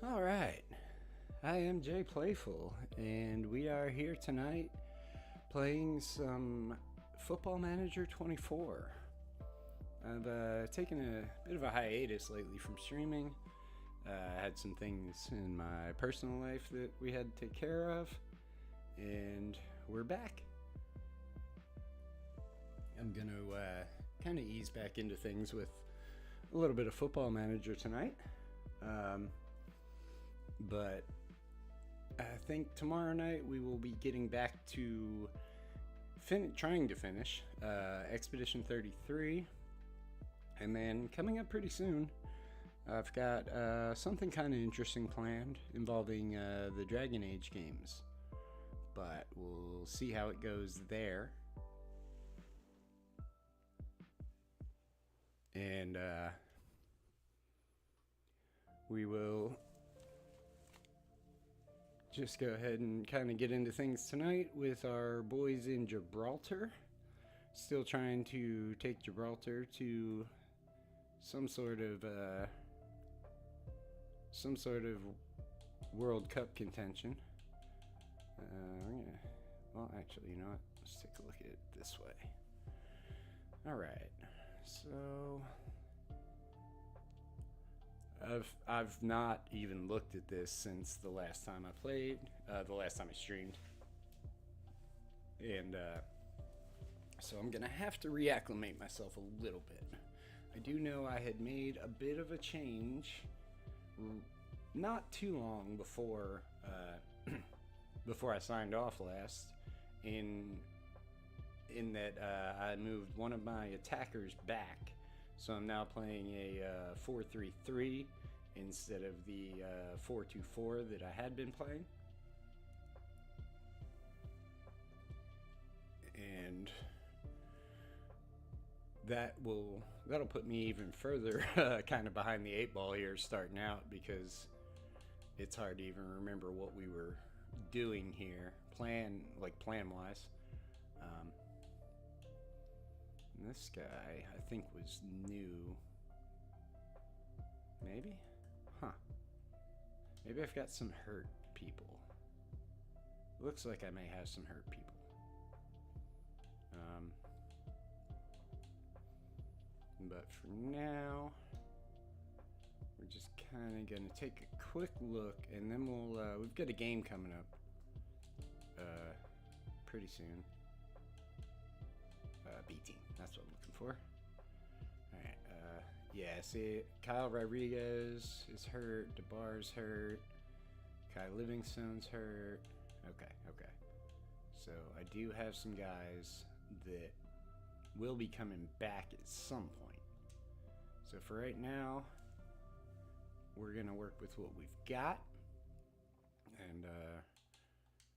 All right. I am Jay Playful, and we are here tonight playing some Football Manager 24. I've taken a bit of a hiatus lately from streaming. I had some things in my personal life that we had to take care of, and we're back. I'm going to kind of ease back into things with a little bit of Football Manager tonight. But I think tomorrow night we will be getting back to trying to finish Expedition 33. And then coming up pretty soon, I've got something kind of interesting planned involving the Dragon Age games. But we'll see how it goes there. And we will just go ahead and kind of get into things tonight with our boys in Gibraltar. Still trying to take Gibraltar to some sort of World Cup contention. Well, actually, you know what? Let's take a look at it this way. All right. So I've not even looked at this since the last time I played, the last time I streamed, and so I'm gonna have to reacclimate myself a little bit. I do know I had made a bit of a change not too long before before I signed off last, in that I moved one of my attackers back. So I'm now playing a 4-3-3 instead of the 4-2-4 that I had been playing. And that'll put me even further kind of behind the 8 ball here starting out, because it's hard to even remember what we were doing here plan-wise. This guy, I think, was new. Maybe? Huh. Maybe I've got some hurt people. Looks like I may have some hurt people. But for now, we're just kind of going to take a quick look, and then we've got a game coming up pretty soon. B team, that's what I'm looking for. Alright, yeah, see, Kyle Rodriguez is hurt, DeBar's hurt, Kai Livingstone's hurt. Okay. So I do have some guys that will be coming back at some point. So for right now, we're gonna work with what we've got. And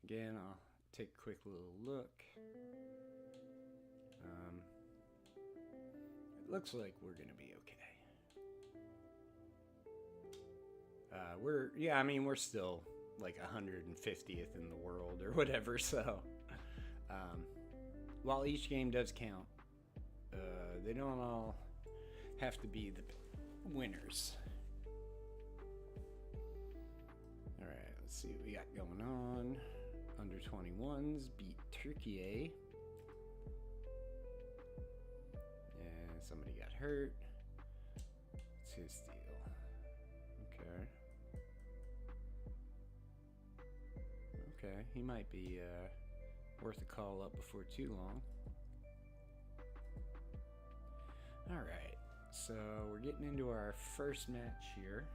again, I'll take a quick little look. It looks like we're gonna be okay. We're still like 150th in the world or whatever. So, while each game does count, they don't all have to be the winners. All right, let's see what we got going on. Under 21s beat Turkey. Somebody got hurt. It's his deal. Okay, he might be worth a call up before too long. Alright, so we're getting into our first match here.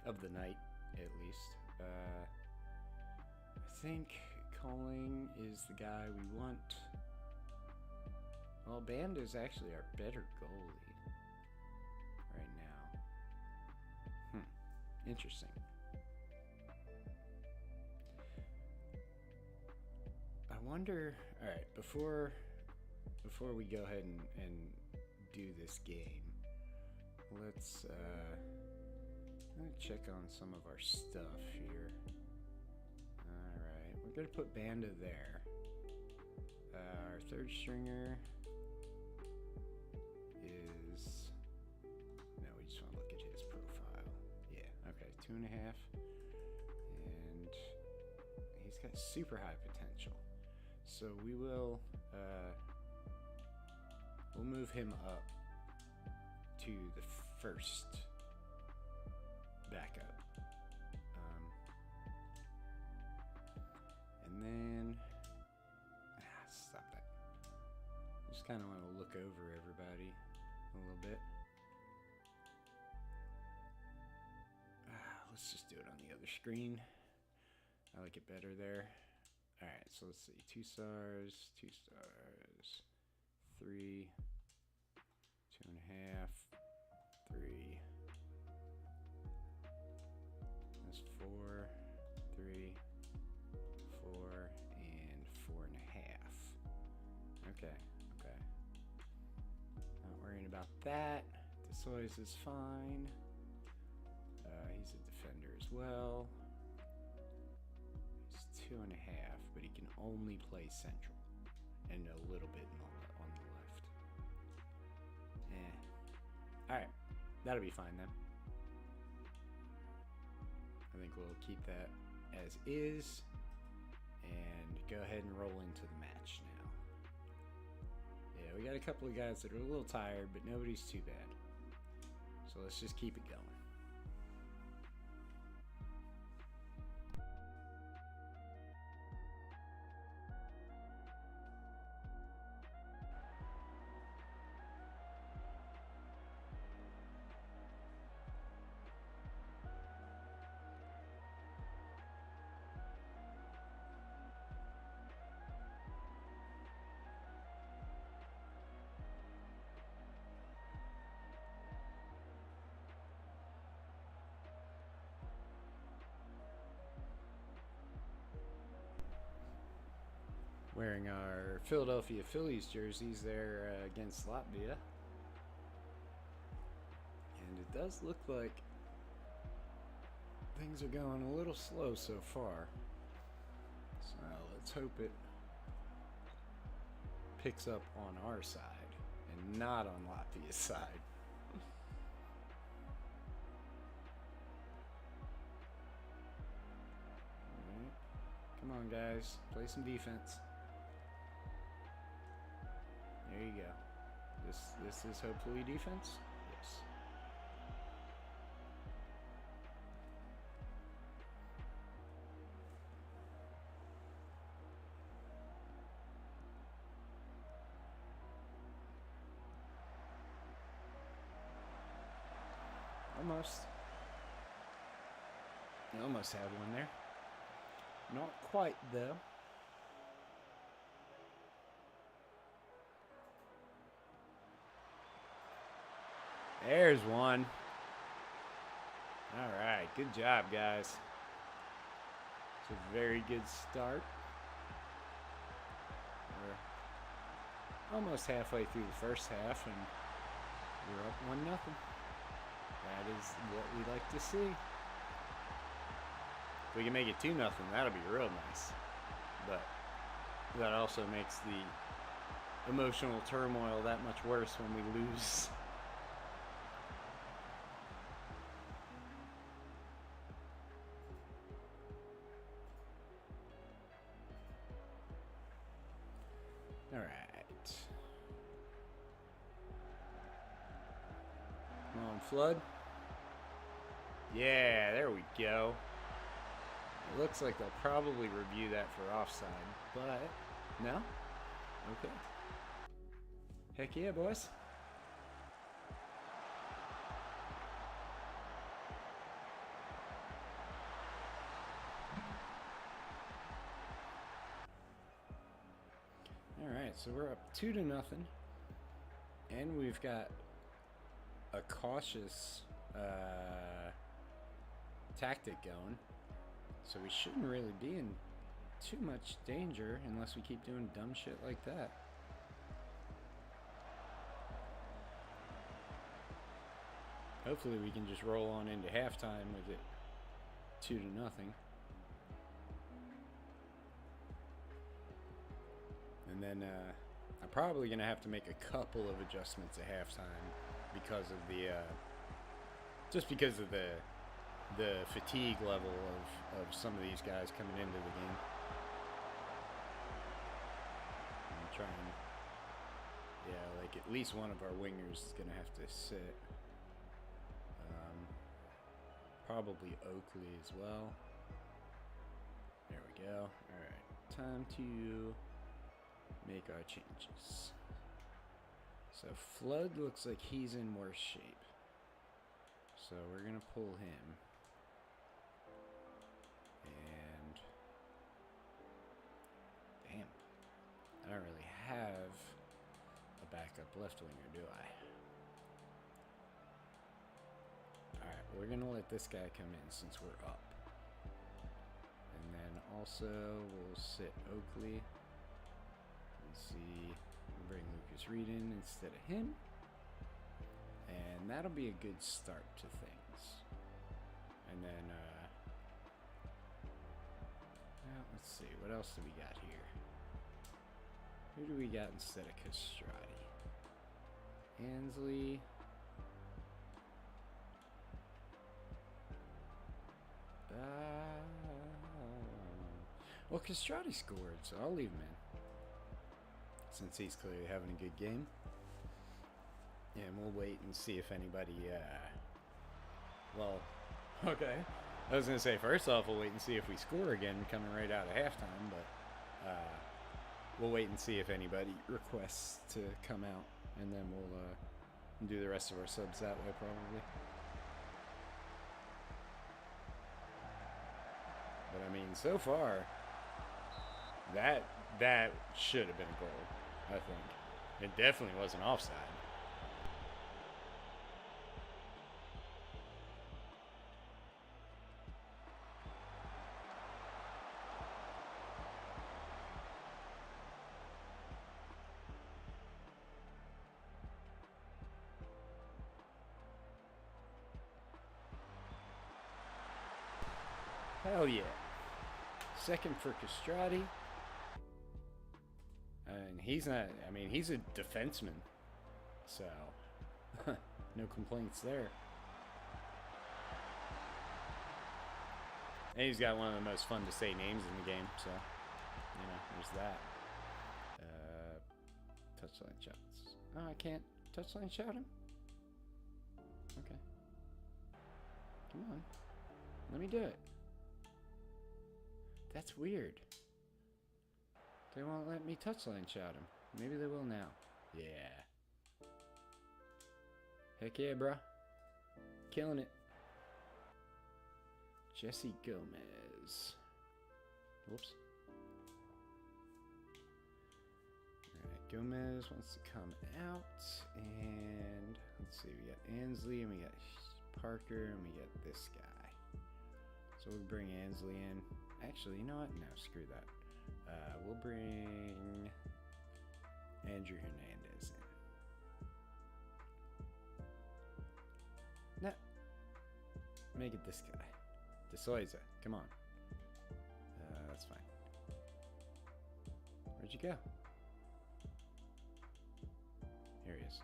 Of the night, at least. I think Calling is the guy we want. Well, Band is actually our better goalie right now. Interesting. I wonder. All right, before we go ahead and do this game, let's check on some of our stuff here. All right, we're gonna put Banda there. Our third stringer is... No, we just want to look at his 2.5. And he's got super high potential. So we will we'll move him up to the first backup. And then stop that. Just kind of want to look over everybody a little bit. Let's just do it on the other screen. I like it better there. Alright, so let's see. 2 stars, 2 stars, 3, 2.5, 3. That's 4, 3, 4, and 4.5. Okay, okay. Not worrying about that. Desoys is fine. He's a defender as well. He's 2.5, but he can only play central and a little bit on the left. Alright, that'll be fine then. I think we'll keep that as is and go ahead and roll into the match now. Yeah, we got a couple of guys that are a little tired, but nobody's too bad. So let's just keep it going. Wearing our Philadelphia Phillies jerseys there against Latvia. And it does look like things are going a little slow so far. So let's hope it picks up on our side and not on Latvia's side. Alright. Come on, guys. Play some defense. There you go. This is hopefully defense? Yes. Almost. You almost had one there. Not quite, though. There's one. All right, good job, guys. It's a very good start. We're almost halfway through the first half, and we're up 1-0. That is what we like to see. If we can make it 2-0, that'll be real nice. But that also makes the emotional turmoil that much worse when we lose. All right. Come on, Flood. Yeah, there we go. It looks like they'll probably review that for offside, but no? Okay. Heck yeah, boys. Alright, so we're up 2-0. And we've got a cautious tactic going. So we shouldn't really be in too much danger unless we keep doing dumb shit like that. Hopefully we can just roll on into halftime with it 2-0. And then I'm probably going to have to make a couple of adjustments at halftime because of the just because of the the fatigue level of some of these guys coming into the game. I'm trying. Yeah, like at least one of our wingers is gonna have to sit. Probably Oakley as well. There we go. Alright, time to make our changes. So Flood looks like he's in worse shape. So we're gonna pull him. And damn. I don't really have a backup left winger, do I? Alright, we're gonna let this guy come in since we're up. And then also we'll sit Oakley. Let's see. We'll bring Lucas Reed in instead of him. And that'll be a good start to things. And then well, let's see, what else do we got here? Who do we got instead of Castrati? Ansley. Well, Castrati scored, so I'll leave him in. Since he's clearly having a good game. And we'll wait and see if anybody, well, okay. I was going to say, first off, we'll wait and see if we score again coming right out of halftime, but we'll wait and see if anybody requests to come out, and then we'll do the rest of our subs that way, probably. But I mean, so far, that should have been a goal, I think. It definitely wasn't offside. Hell yeah. Second for Castrati. And he's not, I mean, he's a defenseman. So, no complaints there. And he's got one of the most fun to say names in the game. So, you know, there's that. Touchline shots. Oh, I can't touchline shout him? Okay. Come on. Let me do it. That's weird. They won't let me touchline shout him. Maybe they will now. Yeah. Heck yeah, bruh. Killing it. Jesse Gomez. Whoops. Alright, Gomez wants to come out. And let's see, we got Ansley and we got Parker and we got this guy. So we'll bring Ansley in. Actually, you know what? No, screw that. We'll bring Andrew Hernandez in. No. Make it this guy. DeSouza. Come on. That's fine. Where'd you go? Here he is.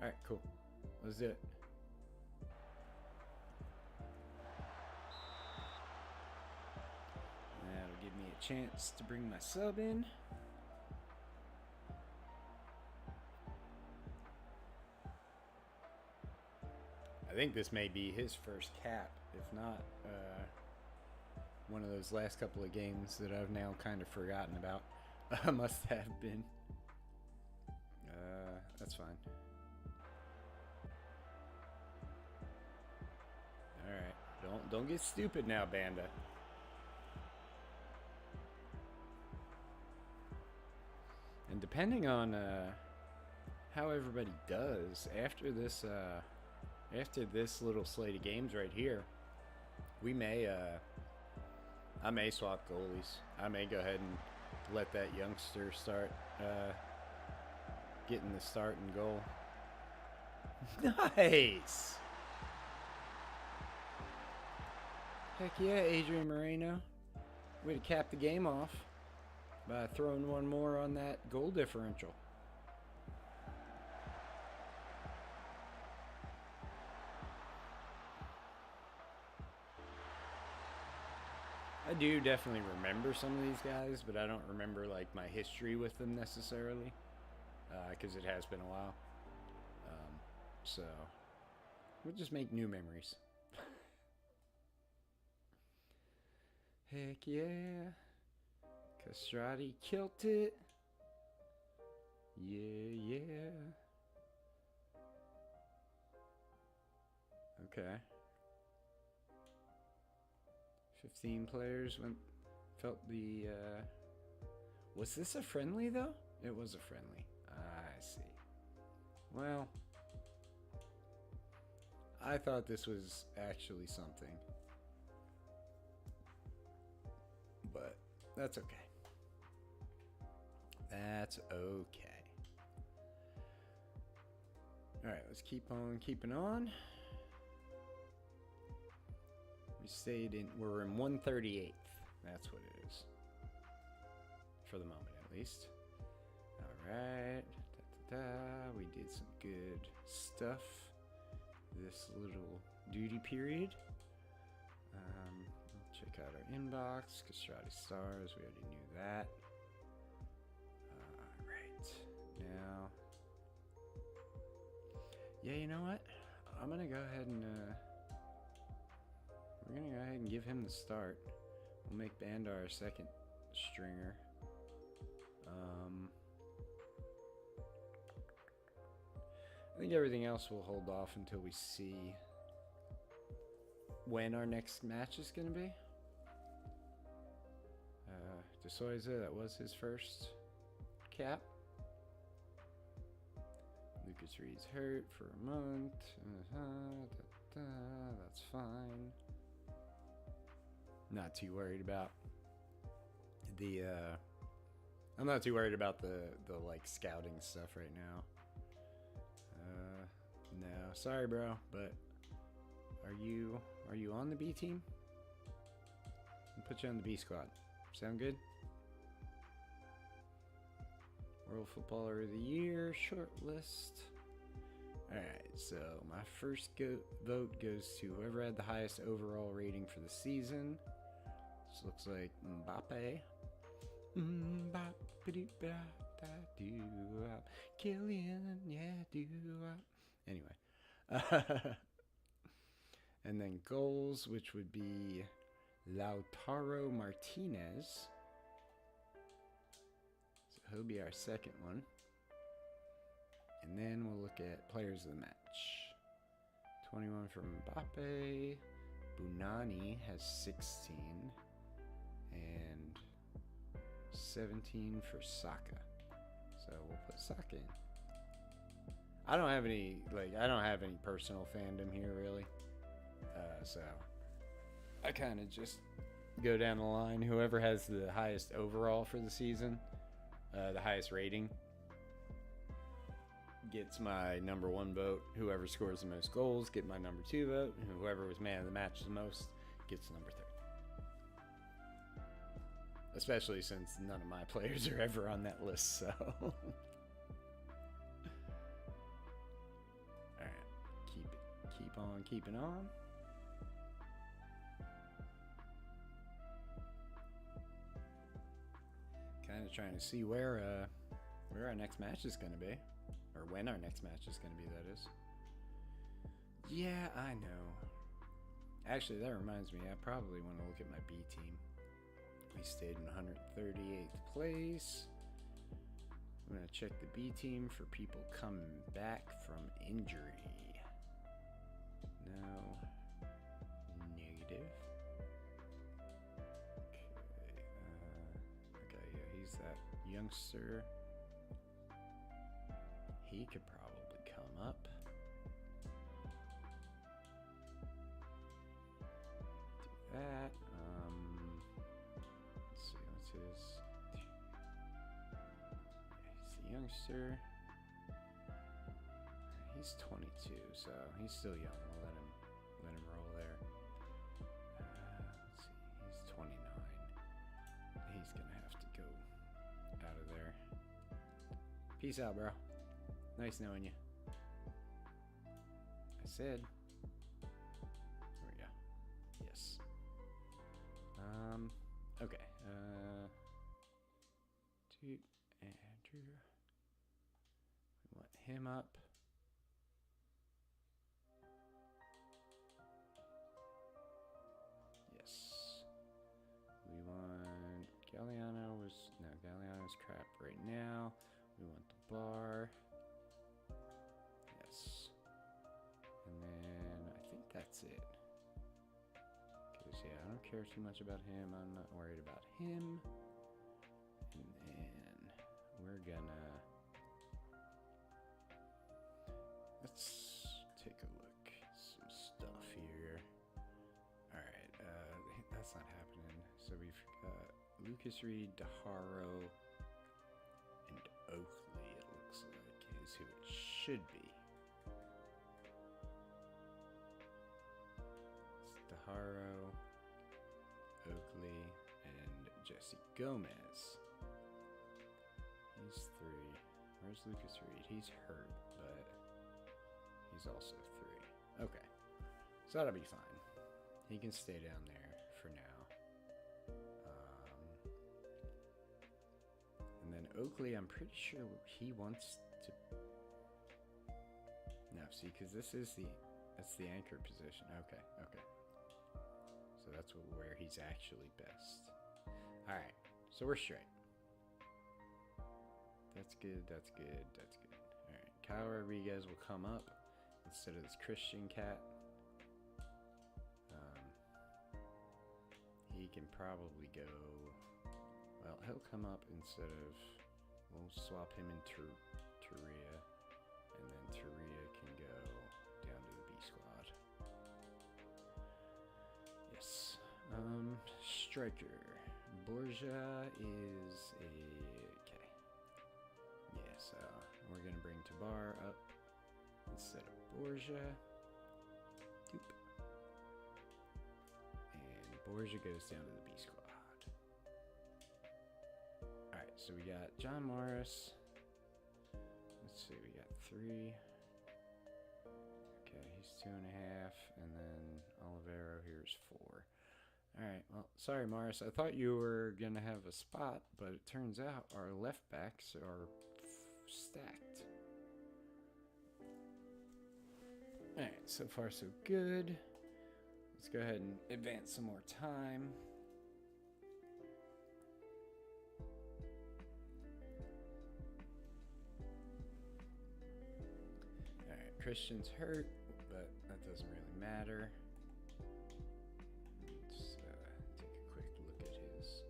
Alright, cool. Let's do it. That'll give me a chance to bring my sub in. I think this may be his first cap, if not one of those last couple of games that I've now kind of forgotten about. Must have been. That's fine. Alright. Don't get stupid now, Banda. And depending on how everybody does after this little slate of games right here, we may I may swap goalies. I may go ahead and let that youngster start getting the start and goal. Nice. Heck yeah, Adrian Moreno. Way to cap the game off by throwing one more on that goal differential. do definitely remember some of these guys, but I don't remember like my history with them necessarily, because it has been a while. So we'll just make new memories. Heck yeah, Castrati killed it. Yeah. Okay. 15 players felt the. Was this a friendly though? It was a friendly. I see. Well, I thought this was actually something, but that's okay. That's okay. All right, let's keep on keeping on. We're in 138th. That's what it is. For the moment, at least. Alright. We did some good stuff this little duty period. Check out our inbox. Castrati Stars. We already knew that. Alright. Now. Yeah, you know what? I'm going to go ahead and... we're going to go ahead and give him the start. We'll make Bandar our second stringer. I think everything else will hold off until we see when our next match is going to be. De Souza, that was his first cap. Lucas Reed's hurt for a month. That's fine. Not too worried about the I'm not too worried about the like scouting stuff right now. No, sorry bro, but are you on the B team? I'll put you on the B squad. Sound good? World Footballer of the Year short list. Alright, so my first vote goes to whoever had the highest overall rating for the season. This looks like Mbappe. Killian, yeah, anyway. And then goals, which would be Lautaro Martinez. So he'll be our second one. And then we'll look at players of the match. 21 for Mbappe. Bunani has 16. And 17 for Saka. So we'll put Saka in. I don't have any personal fandom here really. So I kind of just go down the line. Whoever has the highest overall for the season, the highest rating, gets my number 1 vote. Whoever scores the most goals get my number 2 vote. And whoever was man of the match the most gets number 3. Especially since none of my players are ever on that list, so. Alright, keep on keeping on. Kind of trying to see where our next match is going to be. Or when our next match is going to be, that is. Yeah, I know. Actually, that reminds me, I probably want to look at my B team. We stayed in 138th place. I'm going to check the B team for people coming back from injury. No. Negative. Okay, yeah, he's that youngster. He could probably come up. Do that. Let's see, what's his? He's the youngster. He's 22, so he's still young. We'll let him roll there. Let's see, he's 29. He's gonna have to go out of there. Peace out, bro. Nice knowing you. I said. There we go. Yes. Okay. Dude, Andrew. We want him up. Yes. We want Galliano's crap right now. We want the bar. Yes. And then I think that's it. Because, yeah, I don't care too much about him. I'm not worried about him. And then we're gonna... Let's take a look at some stuff here. Alright, that's not happening. So we've got Lucas Reed, DeHaro, and Oakley, it looks like, is who it should be. It's DeHaro, Oakley, and Jesse Gomez. He's 3. Where's Lucas Reed? He's hurt, but he's also 3. Okay. So that'll be fine. He can stay down there for now. And then Oakley, I'm pretty sure he wants to... No, see, because that's the anchor position. Okay. So that's where he's actually best. Alright, so we're straight. That's good. Alright, Kyle Rodriguez will come up instead of this Christian cat. He can probably go... Well, he'll come up instead of... We'll swap him in Turia. And then Turia can go down to the B squad. Yes. Striker. Borgia is a... Okay. Yeah, so we're going to bring Tabar up instead of Borgia. Doop. Borgia goes down to the B squad. Alright, so we got John Morris. Let's see, we got 3. Okay, he's 2.5. And then Olivero here's 4. Alright, well, sorry, Morris. I thought you were going to have a spot, but it turns out our left backs are stacked. Alright, so far so good. Let's go ahead and advance some more time. Alright, Christian's hurt, but that doesn't really matter. Let's take a quick look at his...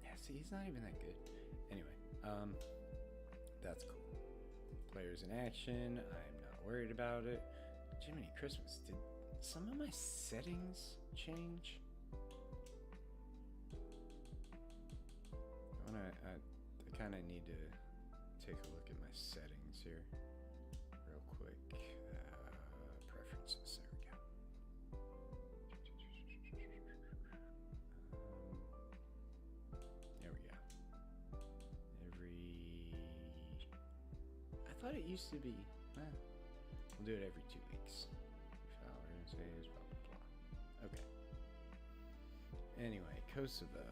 Yeah, see, he's not even that good. Anyway, that's cool. Players in action, I'm not worried about it. Jiminy Christmas, did some of my settings change? I kind of need to take a look at my settings here real quick. Preferences, there we go. There we go. I thought it used to be, we'll do it every 2 weeks. Blah, blah, blah. Okay. Anyway, Kosovo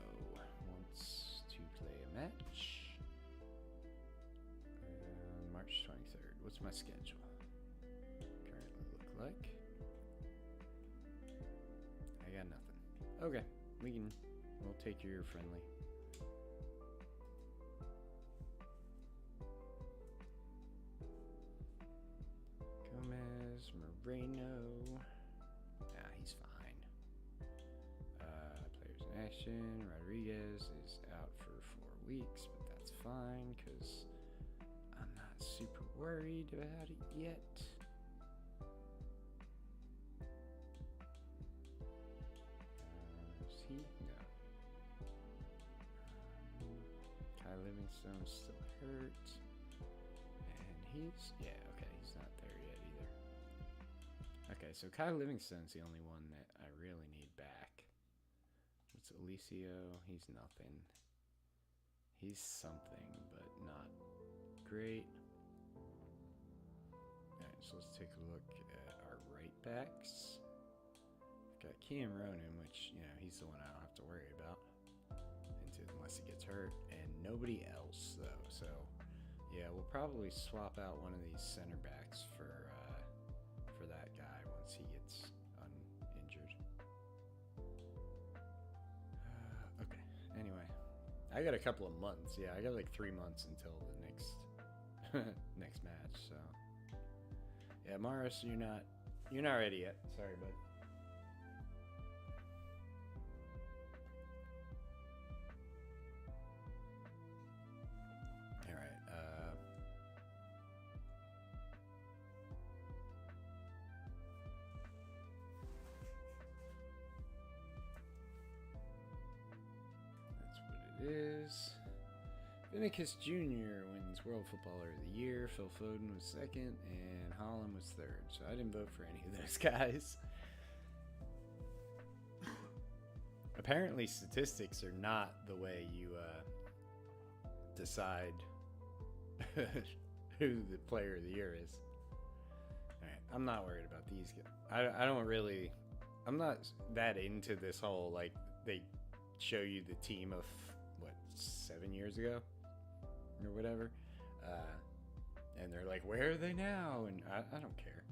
wants to play a match. March 23rd. What's my schedule? Currently look like. I got nothing. Okay, we'll take your friendly. Moreno. Nah, he's fine. Players in action. Rodriguez is out for 4 weeks, but that's fine because I'm not super worried about it yet. Is he? No. Kai Livingstone's still hurt. And he's... Yeah, okay, he's not there yet either. Okay, so Kyle Livingstone's the only one that I really need back. What's Alicio? He's nothing. He's something, but not great. Alright, so let's take a look at our right backs. Got Cam Ronan, which, you know, he's the one I don't have to worry about unless he gets hurt, and nobody else though. So yeah, we'll probably swap out one of these center backs for that guy once he gets uninjured. Okay. Anyway, I got a couple of months. Yeah, I got like 3 months until the next next match. So yeah, Morris, you're not ready yet. Sorry, bud. Is Vinicius Jr. wins World Footballer of the Year. Phil Foden was second, and Haaland was third. So I didn't vote for any of those guys. Apparently, statistics are not the way you decide who the Player of the Year is. All right, I'm not worried about these guys. I don't really. I'm not that into this whole like they show you the team of 7 years ago or whatever, and they're like, where are they now? And I don't care.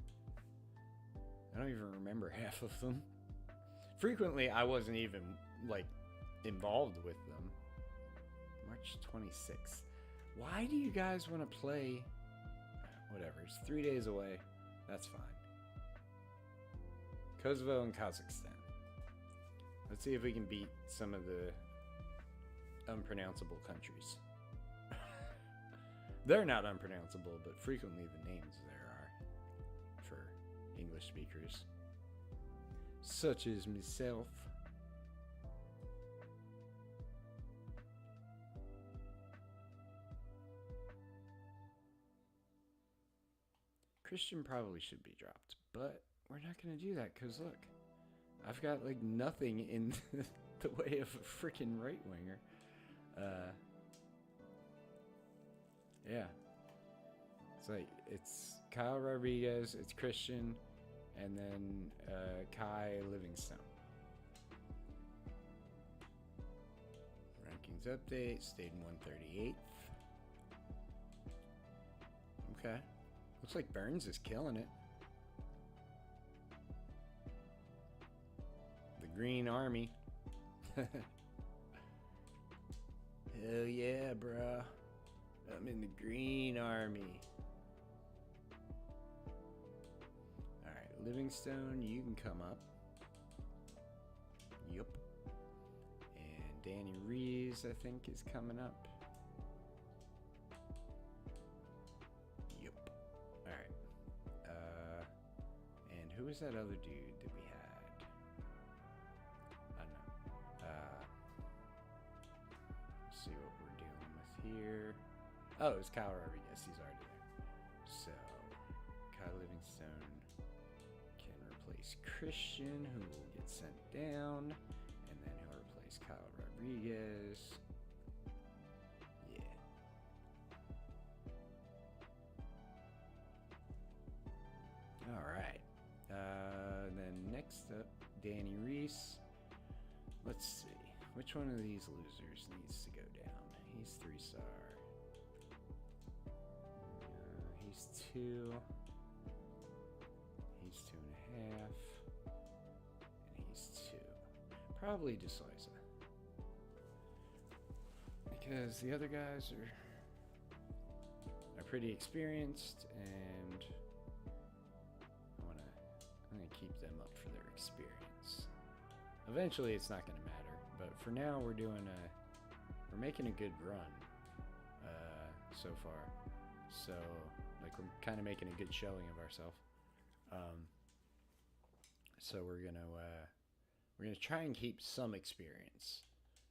I don't even remember half of them. Frequently I wasn't even like involved with them. March 26th. Why do you guys want to play? Whatever, it's 3 days away. That's fine. Kosovo and Kazakhstan. Let's see if we can beat some of the unpronounceable countries. They're not unpronounceable, but frequently the names there are for English speakers, such as myself. Christian probably should be dropped, but we're not going to do that because look, I've got like nothing in the way of a freaking right winger. Yeah. It's like, it's Kyle Rodriguez, it's Christian, and then Kai Livingstone. Rankings update, stayed in 138th. Okay. Looks like Burns is killing it. The Green Army. Hell yeah, bro. I'm in the Green Army. Alright, Livingstone, you can come up. Yup. And Danny Reeves, I think, is coming up. Yup. Alright. And who was that other dude that we had? I don't know. Let's see what we're dealing with here. Oh, it's Kyle Rodriguez. He's already there. So, Kyle Livingstone can replace Christian, who will get sent down. And then he'll replace Kyle Rodriguez. Yeah. Alright. Then next up, Danny Reese. Let's see. Which one of these losers needs to go down? He's 3-star. He's 2. He's 2.5. And he's 2. Probably DeSouza. Because the other guys are pretty experienced, and I'm gonna keep them up for their experience. Eventually it's not gonna matter, but for now we're making a good run so far. So like we're kind of making a good showing of ourselves. So we're gonna try and keep some experience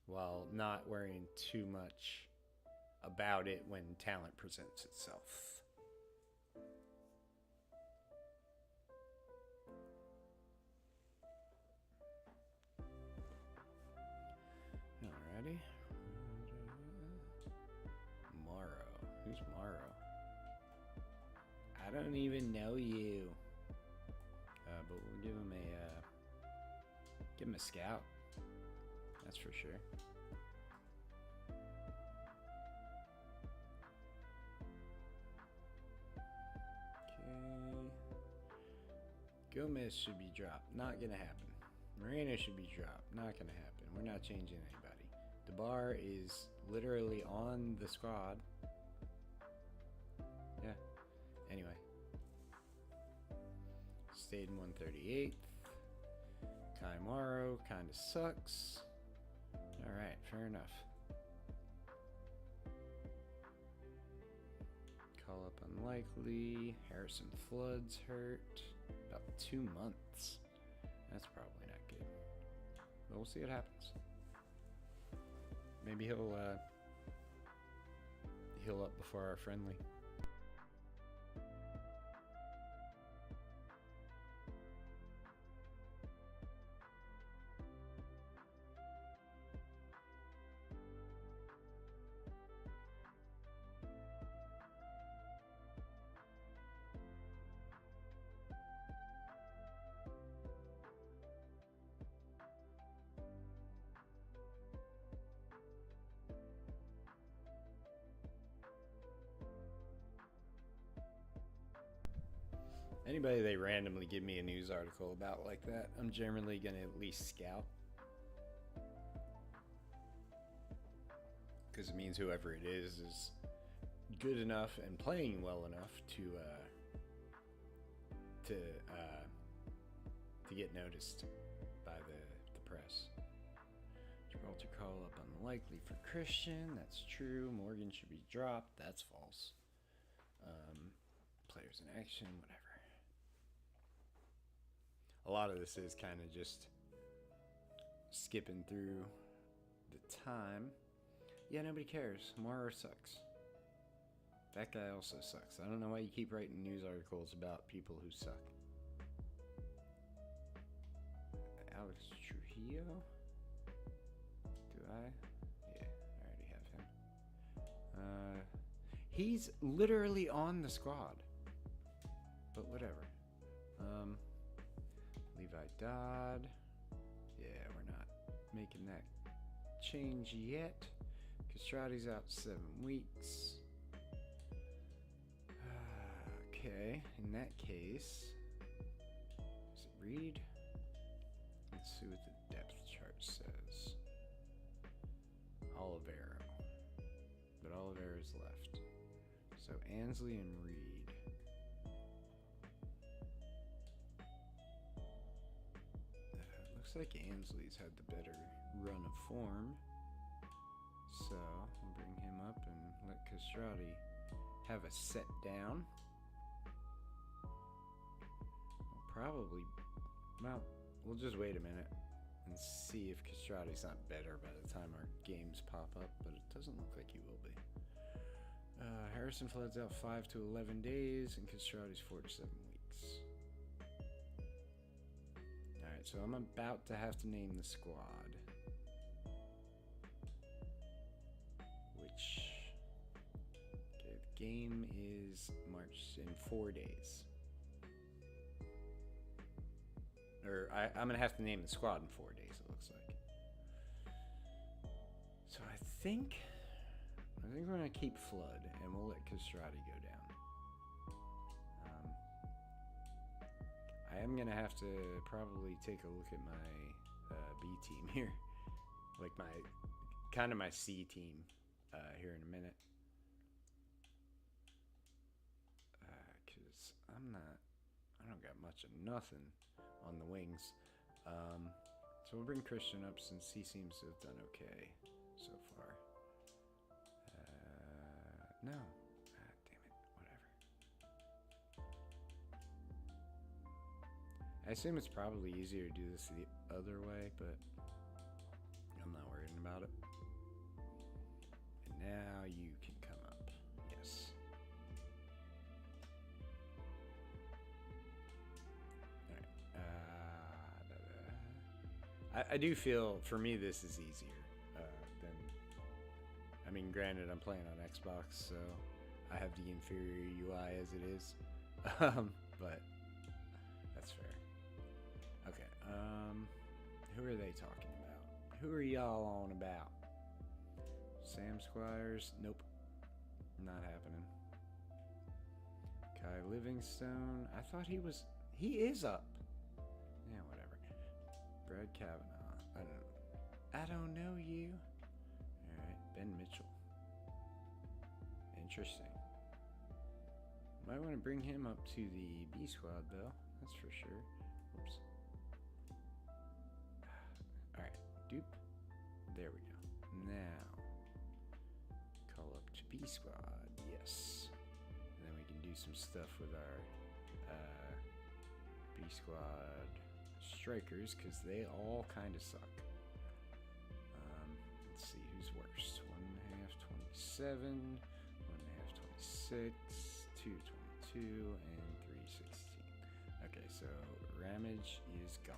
while not worrying too much about it when talent presents itself. Alrighty. Morrow. Who's Morrow? I don't even know you. But we'll give him Give him a scout. That's for sure. Okay. Gomez should be dropped. Not gonna happen. Moreno should be dropped. Not gonna happen. We're not changing anybody. DeBar is literally on the squad. Yeah. Anyway. Stayed in 138th. Kai Morrow kind of sucks. Alright, fair enough. Call up unlikely. Harrison Flood's hurt. About 2 months. That's probably not good. But we'll see what happens. Maybe he'll heal up before our friendly. Anybody they randomly give me a news article about like that, I'm generally going to at least scout. Because it means whoever it is good enough and playing well enough to get noticed by the press. Gibraltar call up unlikely for Christian. That's true. Morgan should be dropped. That's false. Players in action, whatever. A lot of this is kind of just skipping through the time. Yeah, nobody cares. Morrow sucks. That guy also sucks. I don't know why you keep writing news articles about people who suck. Alex Trujillo? Do I? Yeah, I already have him. He's literally on the squad. But whatever. Levi Dodd. Yeah, we're not making that change yet. Castrati's out 7 weeks. Okay, in that case, does it read? Let's see what the depth chart says. Olivero. But Olivero's left. So Ansley and Reed. Looks like Ansley's had the better run of form. So we'll bring him up and let Castrati have a set down. We'll just wait a minute and see if Castrati's not better by the time our games pop up, but it doesn't look like he will be. Harrison Flood's out 5 to 11 days, and Castrati's 4 to 7 weeks. Alright, so I'm about to have to name the squad. Which... Okay, the game is March in 4 days. Or I'm going to have to name the squad in 4 days, it looks like. So I think we're going to keep Flood, and we'll let Castrati go down. I am going to have to probably take a look at my B team here. Like my C team here in a minute. Because I don't got much of nothing on the wings. So we'll bring Christian up since he seems to have done okay so far. No. Ah, damn it. Whatever. I assume it's probably easier to do this the other way, but I'm not worried about it. And now you can come up. Yes. I do feel, for me, this is easier than... I mean, granted, I'm playing on Xbox, so I have the inferior UI as it is. But that's fair. Okay, Who are they talking about? Who are y'all on about? Sam Squires? Nope. Not happening. Kai Livingstone? I thought he was... He is up. Yeah, whatever. Brad Kavanaugh. I don't know you. Alright, Ben Mitchell. Interesting. Might want to bring him up to the B squad, though. That's for sure. Oops. Alright, dupe. There we go. Now, call up to B squad. Yes. And then we can do some stuff with our B squad strikers, because they all kind of suck. Let's see who's worse. 1.5, 27, 1.5, 26, 2, 22, and 3, 16. Okay, so Ramage is gone.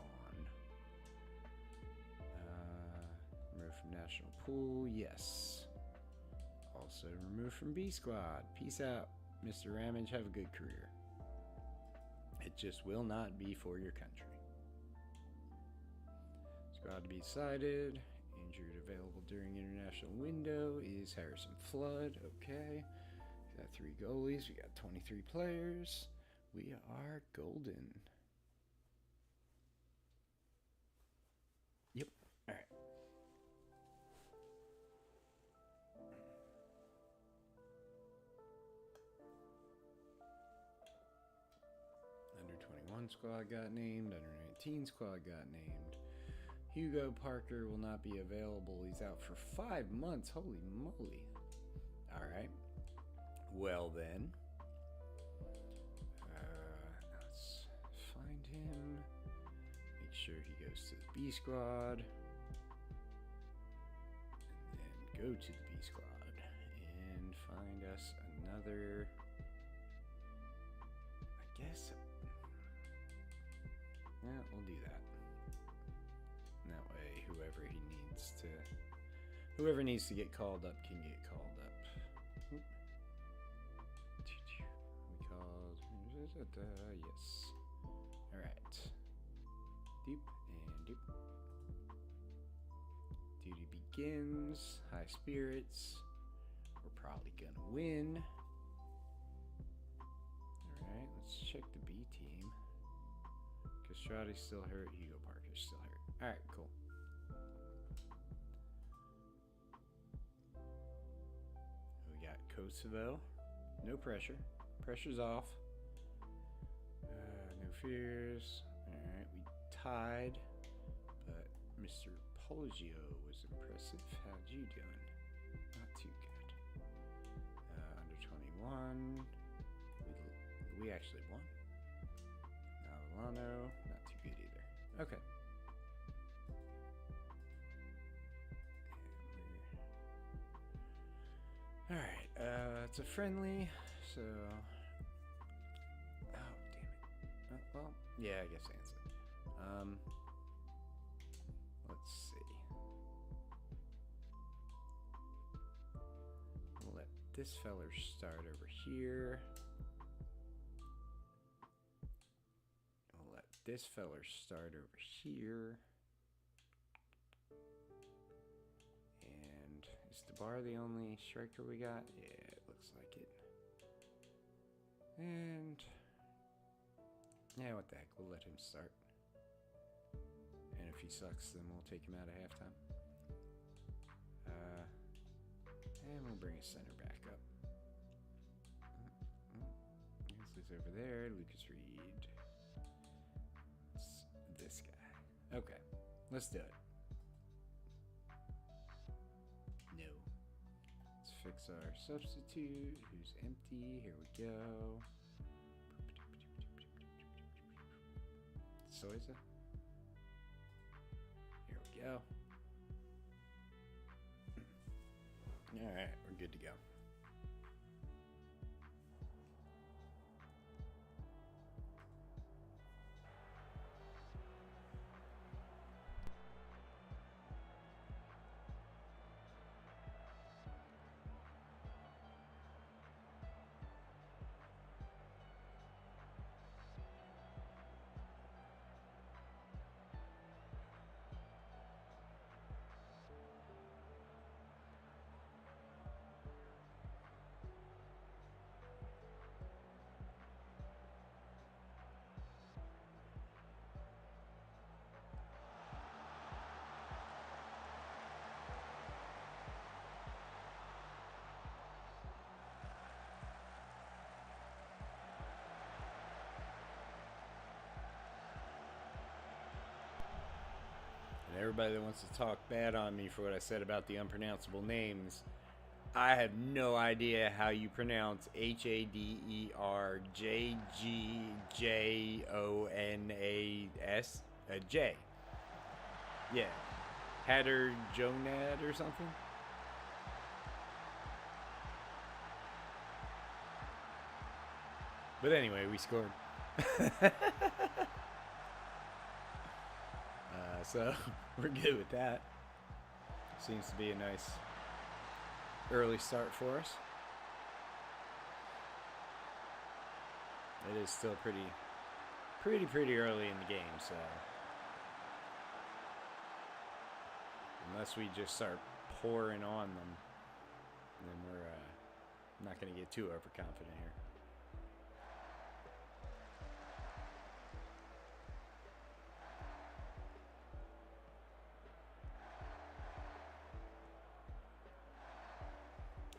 Removed from National Pool, yes. Also removed from B Squad. Peace out, Mr. Ramage. Have a good career. It just will not be for your country. Squad to be decided. Injured available during international window is Harrison Flood. Okay. We got 3 goalies. We got 23 players. We are golden. Yep. All right. Under 21 squad got named. Under 19 squad got named. Hugo Parker will not be available. He's out for 5 months. Holy moly. All right. Well then. Let's find him. Make sure he goes to the B squad. And then go to the B squad. And find us another... I guess... Yeah, we'll do that. And that way, whoever needs to get called up can get called up. Oop. We called, yes. All right. Deep and deep. Duty begins. High spirits. We're probably gonna win. All right, let's check the B team. Castrati's still hurt. Hugo Parker's still hurt. All right, cool. We got Kosovo. No pressure. Pressure's off. No fears. All right, we tied, but Mr. Poggio was impressive. How'd you doing? Not too good. Under 21. We actually won. Avalano, not too good either. Okay. Alright, it's a friendly, so... Oh, damn it. Well, yeah, I guess Anson. Let's see. We'll let this feller start over here. This feller start over here. And is DeBar the only striker we got? Yeah, it looks like it. And yeah, what the heck, we'll let him start. And if he sucks, then we'll take him out at halftime. And we'll bring his center back up. He's over there, Lucas Reed. This guy. Okay, let's do it. No. Let's fix our substitute, who's empty. Here we go. Soiza. Here we go. All right, we're good to go. Everybody that wants to talk bad on me for what I said about the unpronounceable names, I have no idea how you pronounce Haderjgjonas. J. Yeah. Hatter Jonad or something? But anyway, we scored. So we're good with that. Seems to be a nice early start for us. It is still pretty early in the game, so unless we just start pouring on them, then we're not going to get too overconfident here.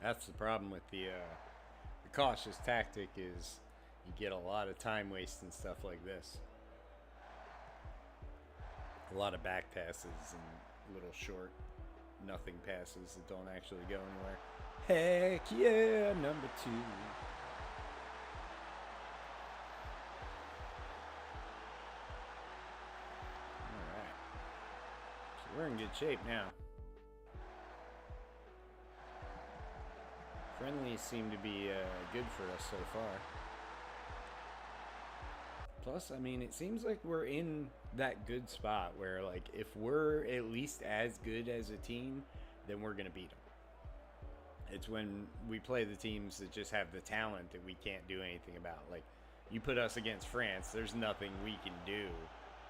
That's the problem with the cautious tactic is you get a lot of time waste and stuff like this. A lot of back passes and little short nothing passes that don't actually go anywhere. Heck yeah, number 2. Alright. So we're in good shape now. Friendlies seem to be good for us so far. Plus, I mean, it seems like we're in that good spot where, like, if we're at least as good as a team, then we're going to beat them. It's when we play the teams that just have the talent that we can't do anything about. Like, you put us against France, there's nothing we can do.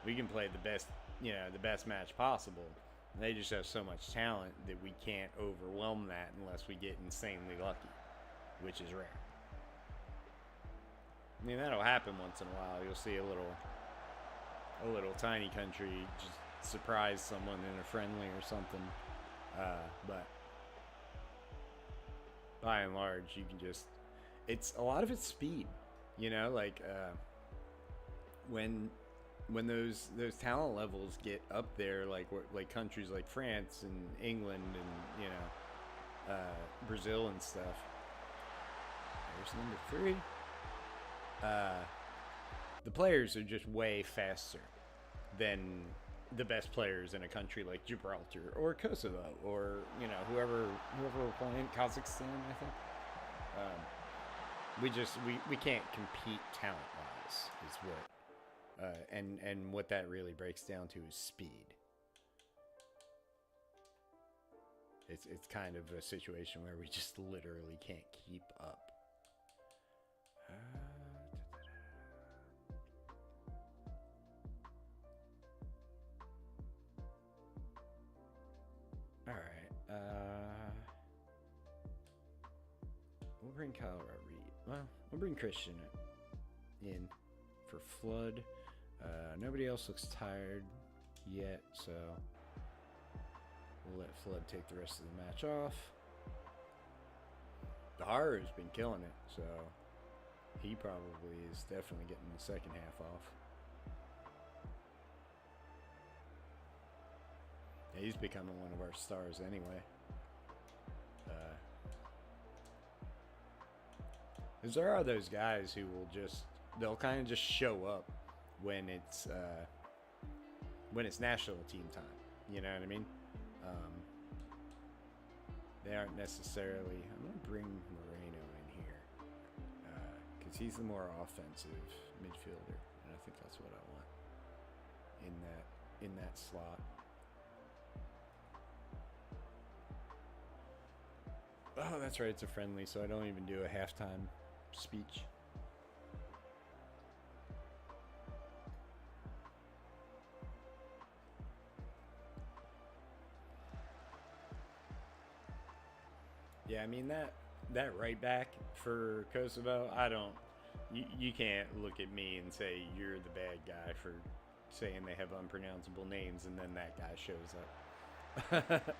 We can play the best match possible. They just have so much talent that we can't overwhelm that unless we get insanely lucky, which is rare. I mean, that'll happen once in a while. You'll see a little tiny country just surprise someone in a friendly or something. But by and large, you can just, a lot of it's speed, like when those talent levels get up there, like countries like France and England and Brazil and stuff. There's number 3. The players are just way faster than the best players in a country like Gibraltar or Kosovo or whoever we're playing, Kazakhstan, I think. We can't compete talent wise is what. And what that really breaks down to is speed. It's kind of a situation where we just literally can't keep up. All right. We'll bring Kyle Rodriguez. Well, we'll bring Christian in for Flood. Nobody else looks tired yet, so we'll let Flood take the rest of the match off. Daharu's been killing it, so he probably is definitely getting the second half off. Yeah, he's becoming one of our stars anyway. Because there are those guys who will they'll kind of just show up when it's national team time. You know what I mean? They aren't necessarily. I'm gonna bring Moreno in here because he's the more offensive midfielder, and I think that's what I want in that slot. Oh, that's right. It's a friendly, so I don't even do a halftime speech. Yeah, I mean that right back for Kosovo, you can't look at me and say you're the bad guy for saying they have unpronounceable names and then that guy shows up.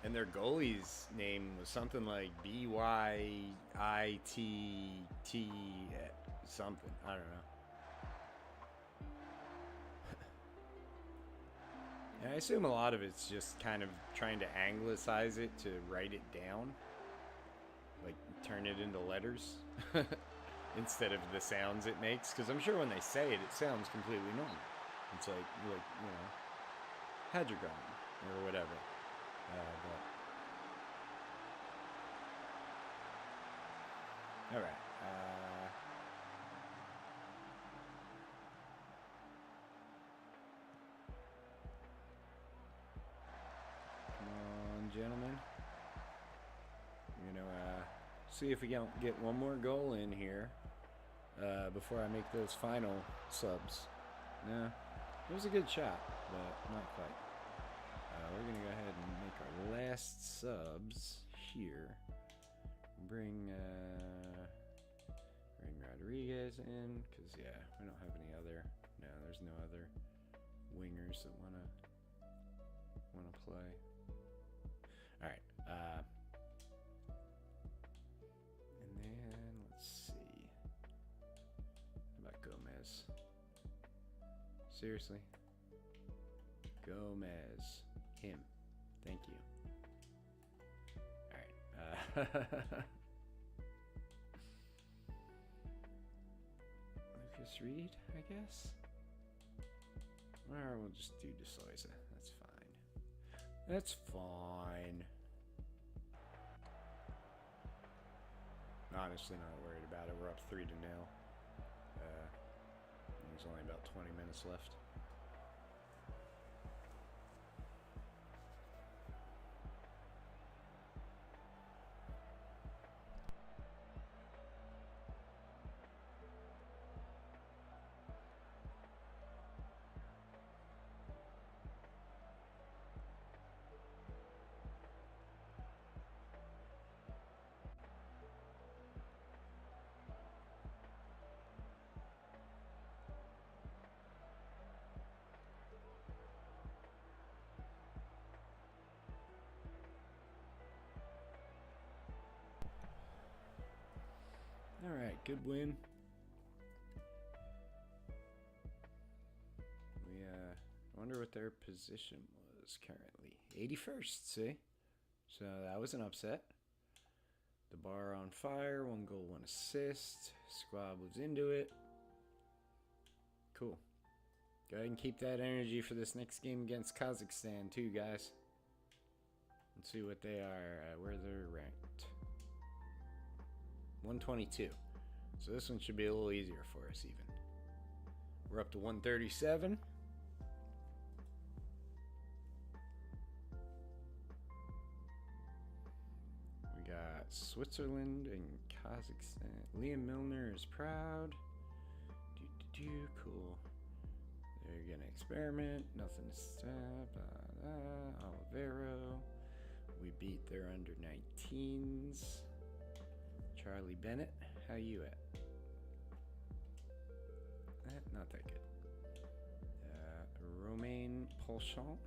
And their goalie's name was something like BYITT something. I don't know. And I assume a lot of it's just kind of trying to anglicize it to write it down. Like, turn it into letters. Instead of the sounds it makes. Because I'm sure when they say it, it sounds completely normal. It's like you know, hadrogon or whatever. All right. Come on, gentlemen. I'm gonna see if we don't get one more goal in here before I make those final subs. No, it was a good shot, but not quite. We're gonna go ahead and make our last subs here. Bring Rodriguez in, because yeah, we don't have any other. No, there's no other wingers that wanna play. All right. And then let's see. How about Gomez? Seriously, Gomez. Him. Thank you. Alright. Lucas Reed, I guess? Or we'll just do De Souza. That's fine. That's fine. Honestly, not worried about it. We're up 3-0. There's only about 20 minutes left. Alright, good win. I wonder what their position was currently. 81st, see? So that was an upset. The bar on fire, 1 goal, 1 assist. Squad was into it. Cool. Go ahead and keep that energy for this next game against Kazakhstan too, guys. Let's see what they are, where they're ranked. 122. So this one should be a little easier for us even. We're up to 137. We got Switzerland and Kazakhstan. Liam Milner is proud. Cool. They're gonna experiment. Nothing to stop. Olivero. We beat their under 19s. Charlie Bennett, how you at? Not that good. Romain Polchamp.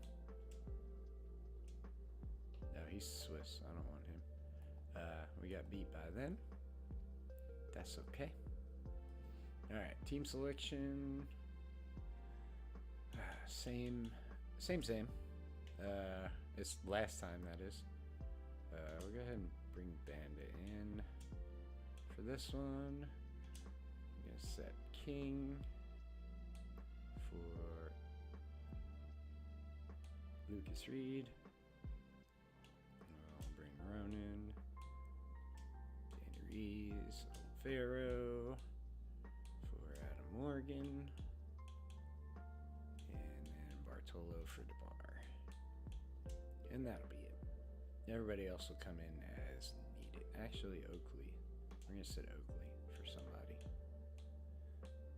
No, he's Swiss. I don't want him. We got beat by them. That's okay. Alright, team selection. Same. It's last time, that is. We'll go ahead and bring Bandit in. For this one, I'm going to set King for Lucas Reed. I'll bring Ronan, Danny Rees, Pharaoh for Adam Morgan, and then Bartolo for DeBar. And that'll be it. Everybody else will come in as needed. Actually, Oakley. We're going to set Oakley for somebody.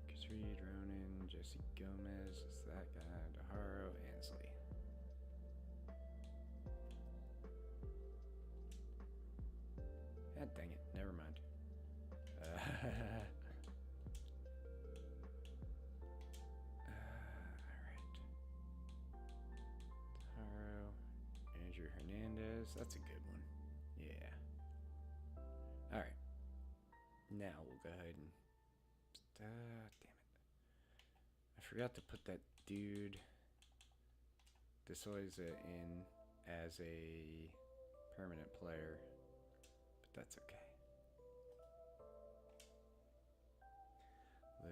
Lucas Reed, Ronan, Jesse Gomez, it's that guy, Daharo, Ansley. Ah, dang it, never mind. Alright. Daharo, Andrew Hernandez, that's a good one. Yeah. Alright. Now we'll go ahead and damn it. I forgot to put that dude Desoy's in as a permanent player, but that's okay.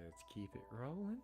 Let's keep it rolling.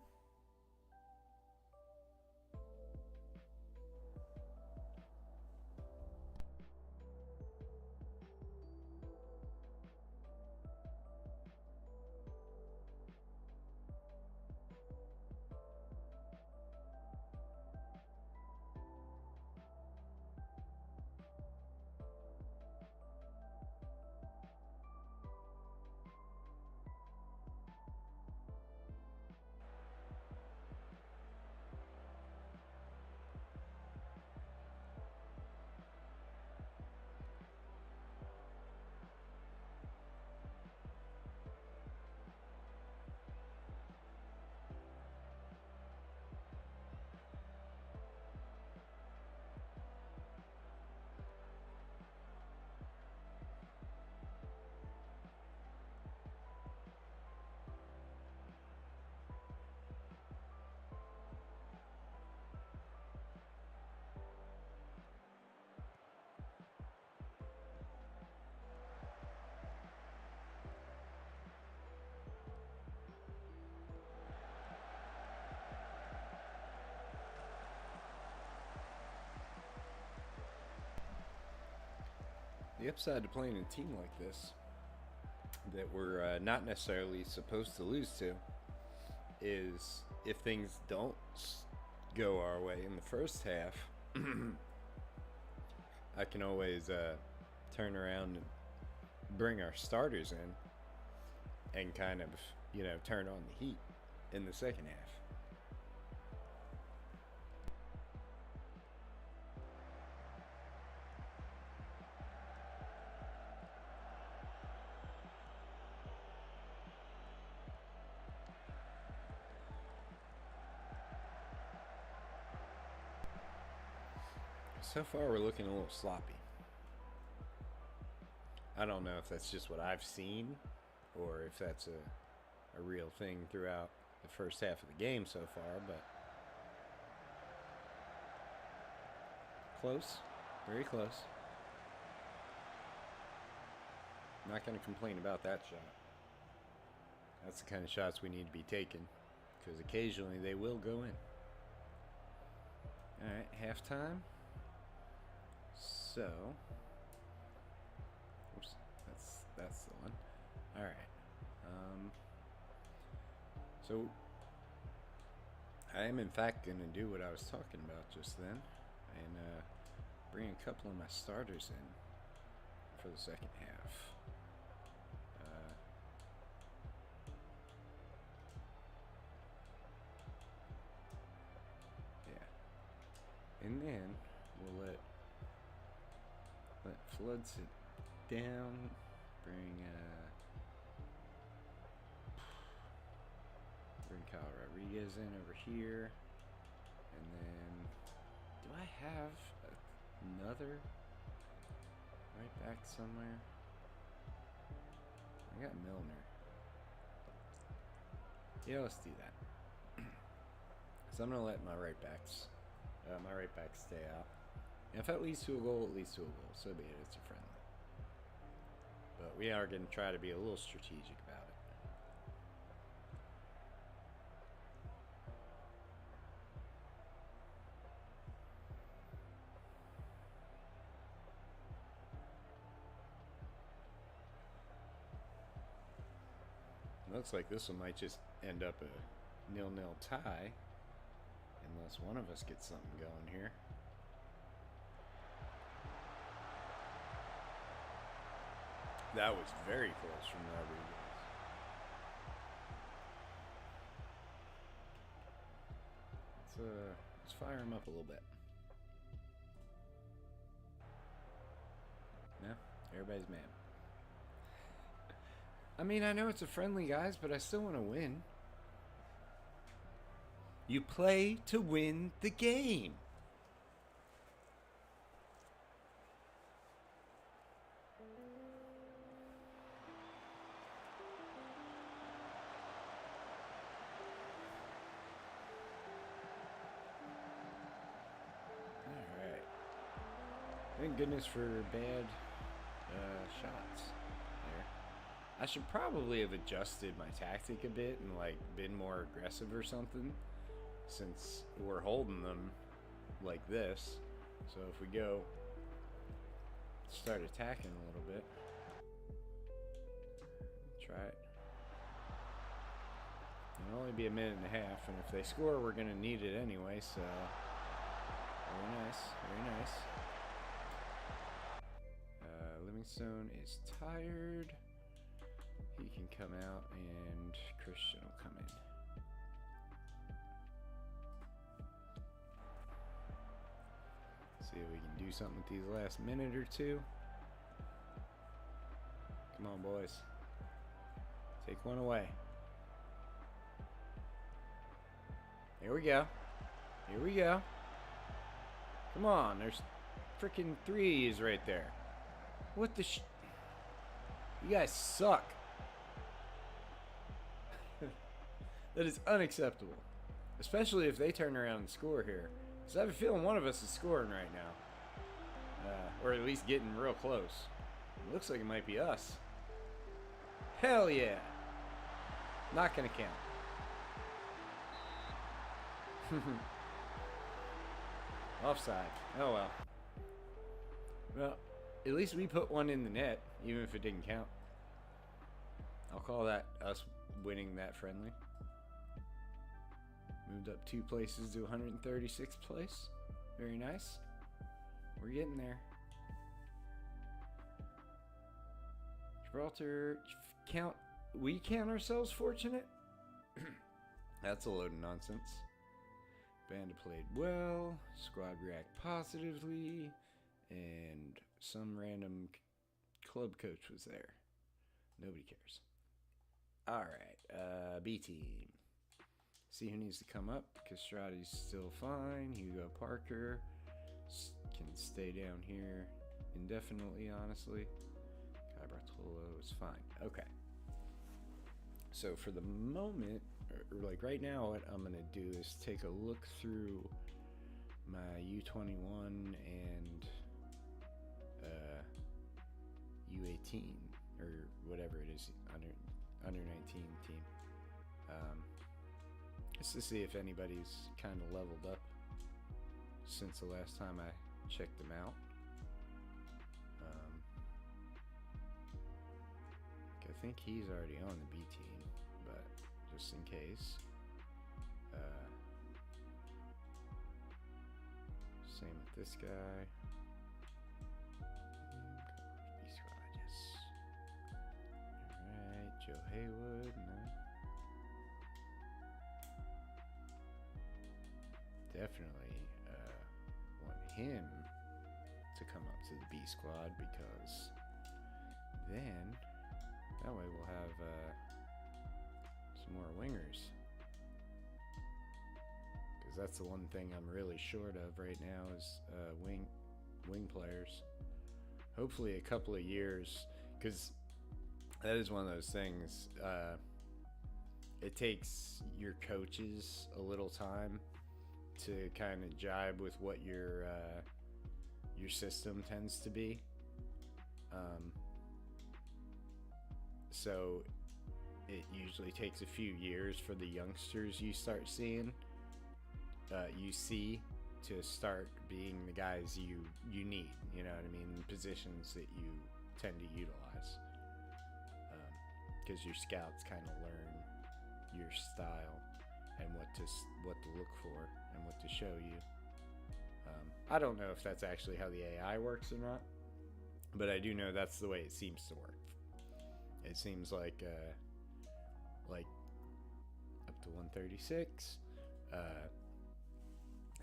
The upside to playing a team like this that we're not necessarily supposed to lose to is if things don't go our way in the first half, I can always turn around and bring our starters in and kind of, turn on the heat in the second half. So far, we're looking a little sloppy. I don't know if that's just what I've seen or if that's a real thing throughout the first half of the game so far, but close, very close. Not going to complain about that shot. That's the kind of shots we need to be taking because occasionally they will go in. All right, halftime. So, oops, that's the one. All right. So I am in fact going to do what I was talking about just then, and bring a couple of my starters in for the second half. Yeah, and then we'll let Flood sit down. Bring Kyle Rodriguez in over here, and then do I have another right back somewhere? I got Milner. Yeah, let's do that. So I'm gonna let my right backs stay out. And if that leads to a goal, it leads to a goal. So be it. It's a friendly. But we are going to try to be a little strategic about it. Looks like this one might just end up a 0-0 tie. Unless one of us gets something going here. That was very close from Rodriguez. Let's fire him up a little bit. No, everybody's mad. I mean, I know it's a friendly, guys, but I still want to win. You play to win the game. Thank goodness for bad shots there. I should probably have adjusted my tactic a bit and like been more aggressive or something, since we're holding them like this. So if we go start attacking a little bit, try it. It'll only be a minute and a half, and if they score, we're gonna need it anyway. So very nice, very nice. Livingstone is tired. He can come out, and Christian will come in. See if we can do something with these last minute or two. Come on, boys. Take one away. Here we go. Here we go. Come on, there's freaking threes right there. What the You guys suck. That is unacceptable. Especially if they turn around and score here. Because I have a feeling one of us is scoring right now. Or at least getting real close. It looks like it might be us. Hell yeah. Not gonna count. Offside. Oh well. Well, at least we put one in the net, even if it didn't count. I'll call that us winning that friendly. Moved up 2 places to 136th place. Very nice. We're getting there. Gibraltar, we count ourselves fortunate? That's a load of nonsense. Banda played well, squad react positively, and some random club coach was there. Nobody cares. Alright, B team. See who needs to come up. Castrati's still fine. Hugo Parker can stay down here indefinitely, honestly. Kai Bartolo is fine. Okay. So for the moment, or like right now, what I'm going to do is take a look through my U21 and U18, or whatever it is, under 19 team. Just to see if anybody's kind of leveled up since the last time I checked them out. I think he's already on the B team, but just in case. Same with this guy. B squad, yes. Alright, Joe Haywood, no. Definitely want him to come up to the B squad, because then that way we'll have some more wingers. Because that's the one thing I'm really short of right now is wing players. Hopefully a couple of years, because that is one of those things. It takes your coaches a little time to kind of jibe with what your system tends to be. So it usually takes a few years for the youngsters you start seeing, you see, to start being the guys you need, you know what I mean, positions that you tend to utilize, because your scouts kind of learn your style and what to look for and what to show you. I don't know if that's actually how the AI works or not, but I do know that's the way it seems to work. It seems like up to 136.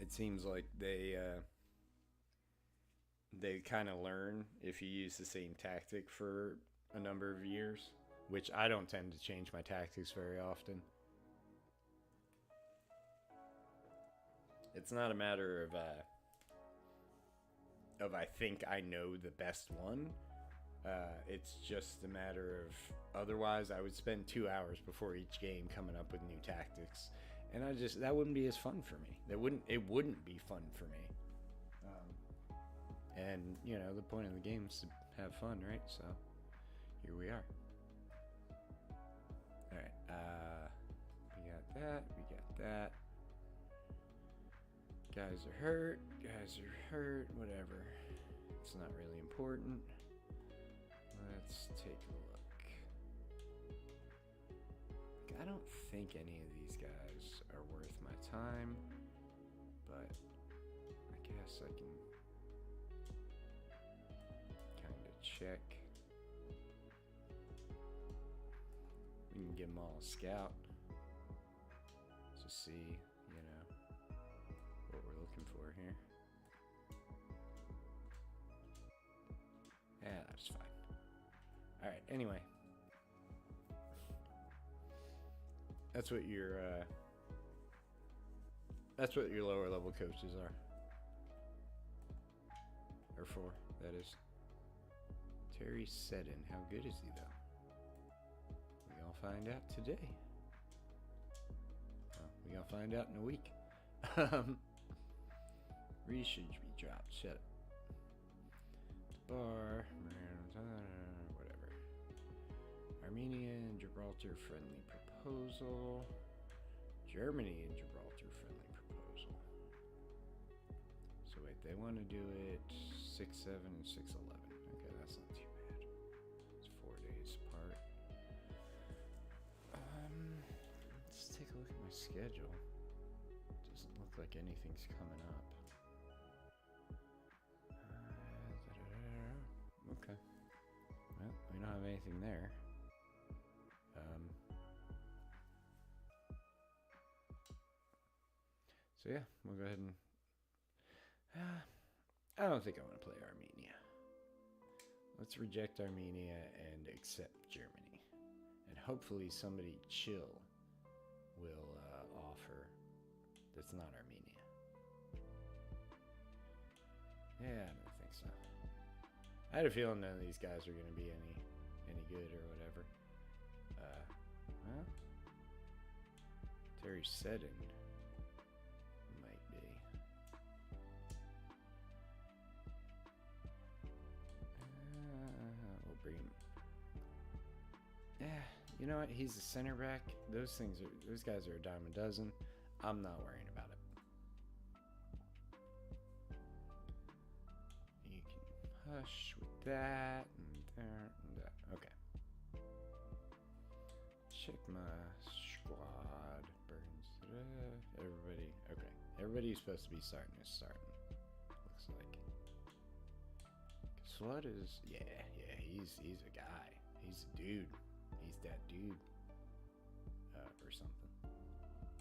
It seems like they kind of learn if you use the same tactic for a number of years, which I don't tend to change my tactics very often. It's not a matter of I think I know the best one. It's just a matter of, otherwise I would spend 2 hours before each game coming up with new tactics, and that wouldn't be as fun for me. It wouldn't be fun for me. And, you know, the point of the game is to have fun, right? So, here we are. Alright, we got that, we got that. Guys are hurt, whatever. It's not really important. Let's take a look. I don't think any of these guys are worth my time, but I guess I can kind of check. We can give them all a scout to see, you know, what we're looking for here. Yeah, that's fine. Alright, anyway. That's what your lower level coaches are. Or for, that is. Terry Seddon. How good is he, though? We're gonna find out today. Well, we're gonna find out in a week. Reese should be dropped. Shut up. Bar. Whatever. Armenia and Gibraltar friendly proposal. Germany and Gibraltar friendly proposal. So wait, they want to do it 6/7 and 6/11. Okay, that's not too bad. It's 4 days apart. Let's take a look at my schedule. Doesn't look like anything's coming up. Okay. Well, we don't have anything there. So yeah, we'll go ahead and... I don't think I want to play Armenia. Let's reject Armenia and accept Germany. And hopefully somebody chill will offer that's not Armenia. Yeah, I don't think so. I had a feeling none of these guys are going to be any good or whatever. Well, Terry Seddon might be. We'll bring him. Yeah, you know what? He's a center back. Those guys are a dime a dozen. I'm not worrying about it. You can hush with that and there and that. Okay. Check my squad. Burns. Everybody. Okay. Everybody who's supposed to be starting is starting. Looks like. Flood is. Yeah. He's a guy. He's a dude. He's that dude. Or something.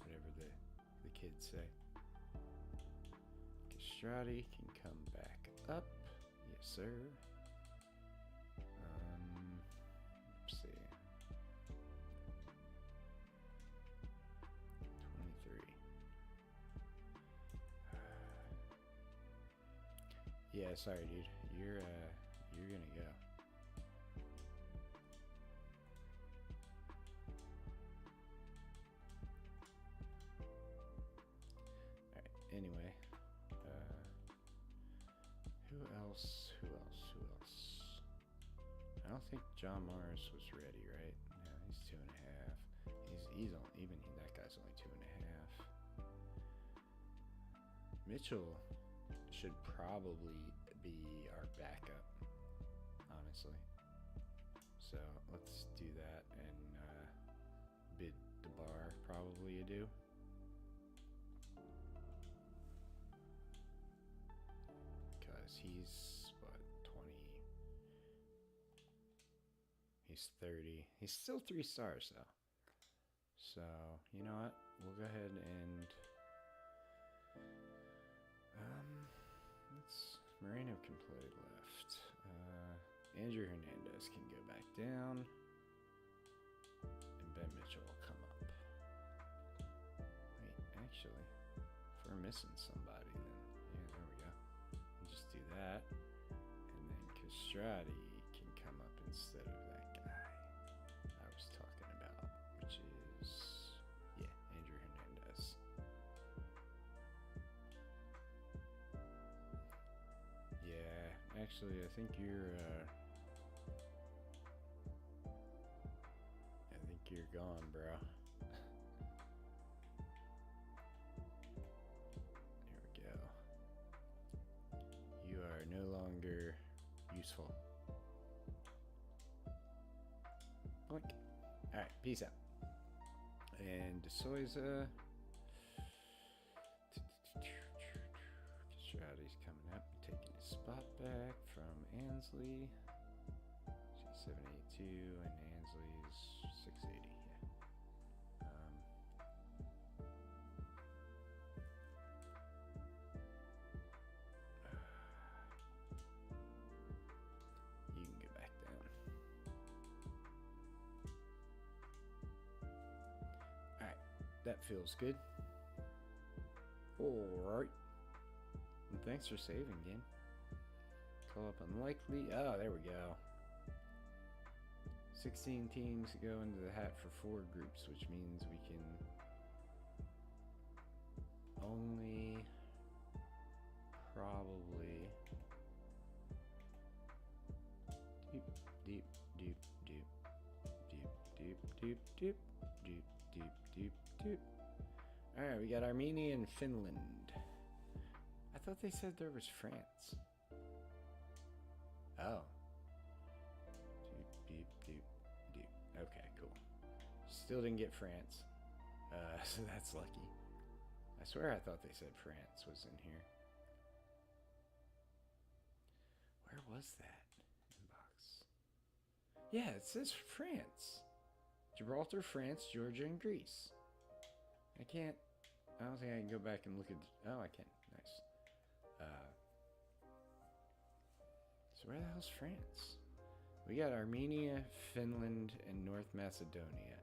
Whatever the kids say. Castrati can come back up. Yes, sir. Let's see. 23. Yeah, sorry, dude. You're gonna go. Alright, anyway. Who else? I don't think John Morris was ready, right? No, he's 2.5. He's on, even that guy's only 2.5. Mitchell should probably be our backup, honestly. So let's do that and bid the bar probably adieu. Because he's what, 20? He's 30. He's still 3 stars though. So you know what? We'll go ahead and Moreno can play left. Andrew Hernandez can go back down. And Ben Mitchell will come up. Wait, actually, if we're missing somebody, then yeah, there we go. We'll just do that. And then Castrati can come up instead of that guy I was talking about, which is, yeah, Andrew Hernandez. Yeah, Actually, I think you're gone, bro. There we go. You are no longer useful. Boink. Alright, peace out. And DeSoyza. Strati's coming up, taking his spot back from Ansley. She's 782 and Ansley's 680. You can get back down. Alright, that feels good. Alright. Thanks for saving, game. Call up unlikely. Oh, there we go. 16 teams go into the hat for 4 groups, which means we can only probably deep, deep, deep, deep, deep, deep, deep, deep, deep, deep, deep, deep. All right, we got Armenia and Finland. I thought they said there was France. Oh. Deep, deep, deep, deep. Okay, cool. Still didn't get France. So that's lucky. I swear I thought they said France was in here. Where was that inbox? Yeah, it says France. Gibraltar, France, Georgia, and Greece. I don't think I can go back and look at... Oh, I can. Nice. So where the hell's France? We got Armenia, Finland, and North Macedonia.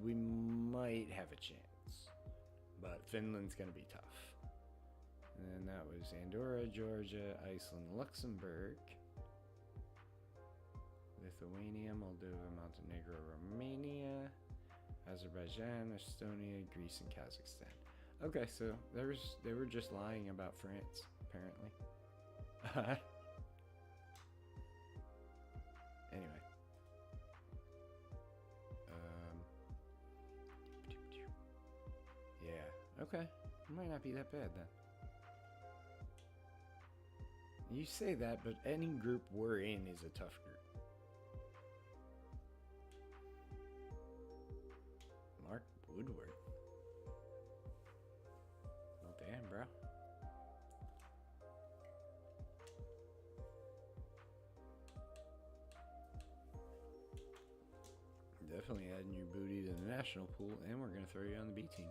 We might have a chance, but Finland's gonna be tough. And then that was Andorra, Georgia, Iceland, Luxembourg, Lithuania, Moldova, Montenegro, Romania, Azerbaijan, Estonia, Greece, and Kazakhstan. Okay, so they were just lying about France, apparently. Anyway. Yeah, okay. It might not be that bad then. You say that, but any group we're in is a tough group. Mark Woodward. Well, damn, bro. Definitely adding your booty to the national pool, and we're going to throw you on the B team.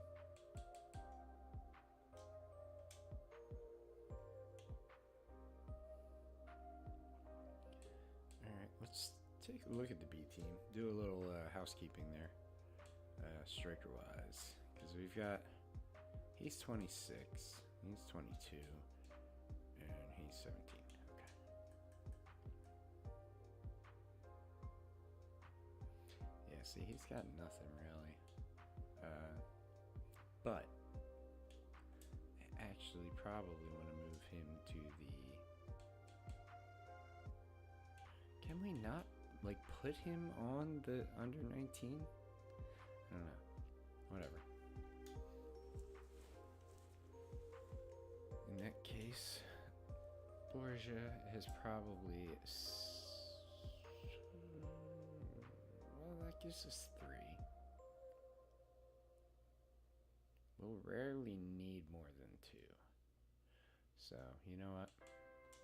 Alright, let's take a look at the B team. Do a little housekeeping there, striker-wise. Because we've got... He's 26, he's 22, and he's 17. See, he's got nothing really. But I actually probably want to move him to the... Can we not, like, put him on the under 19? I don't know. Whatever. In that case, Borgia has probably... That gives us 3. We'll rarely need more than 2. So, you know what?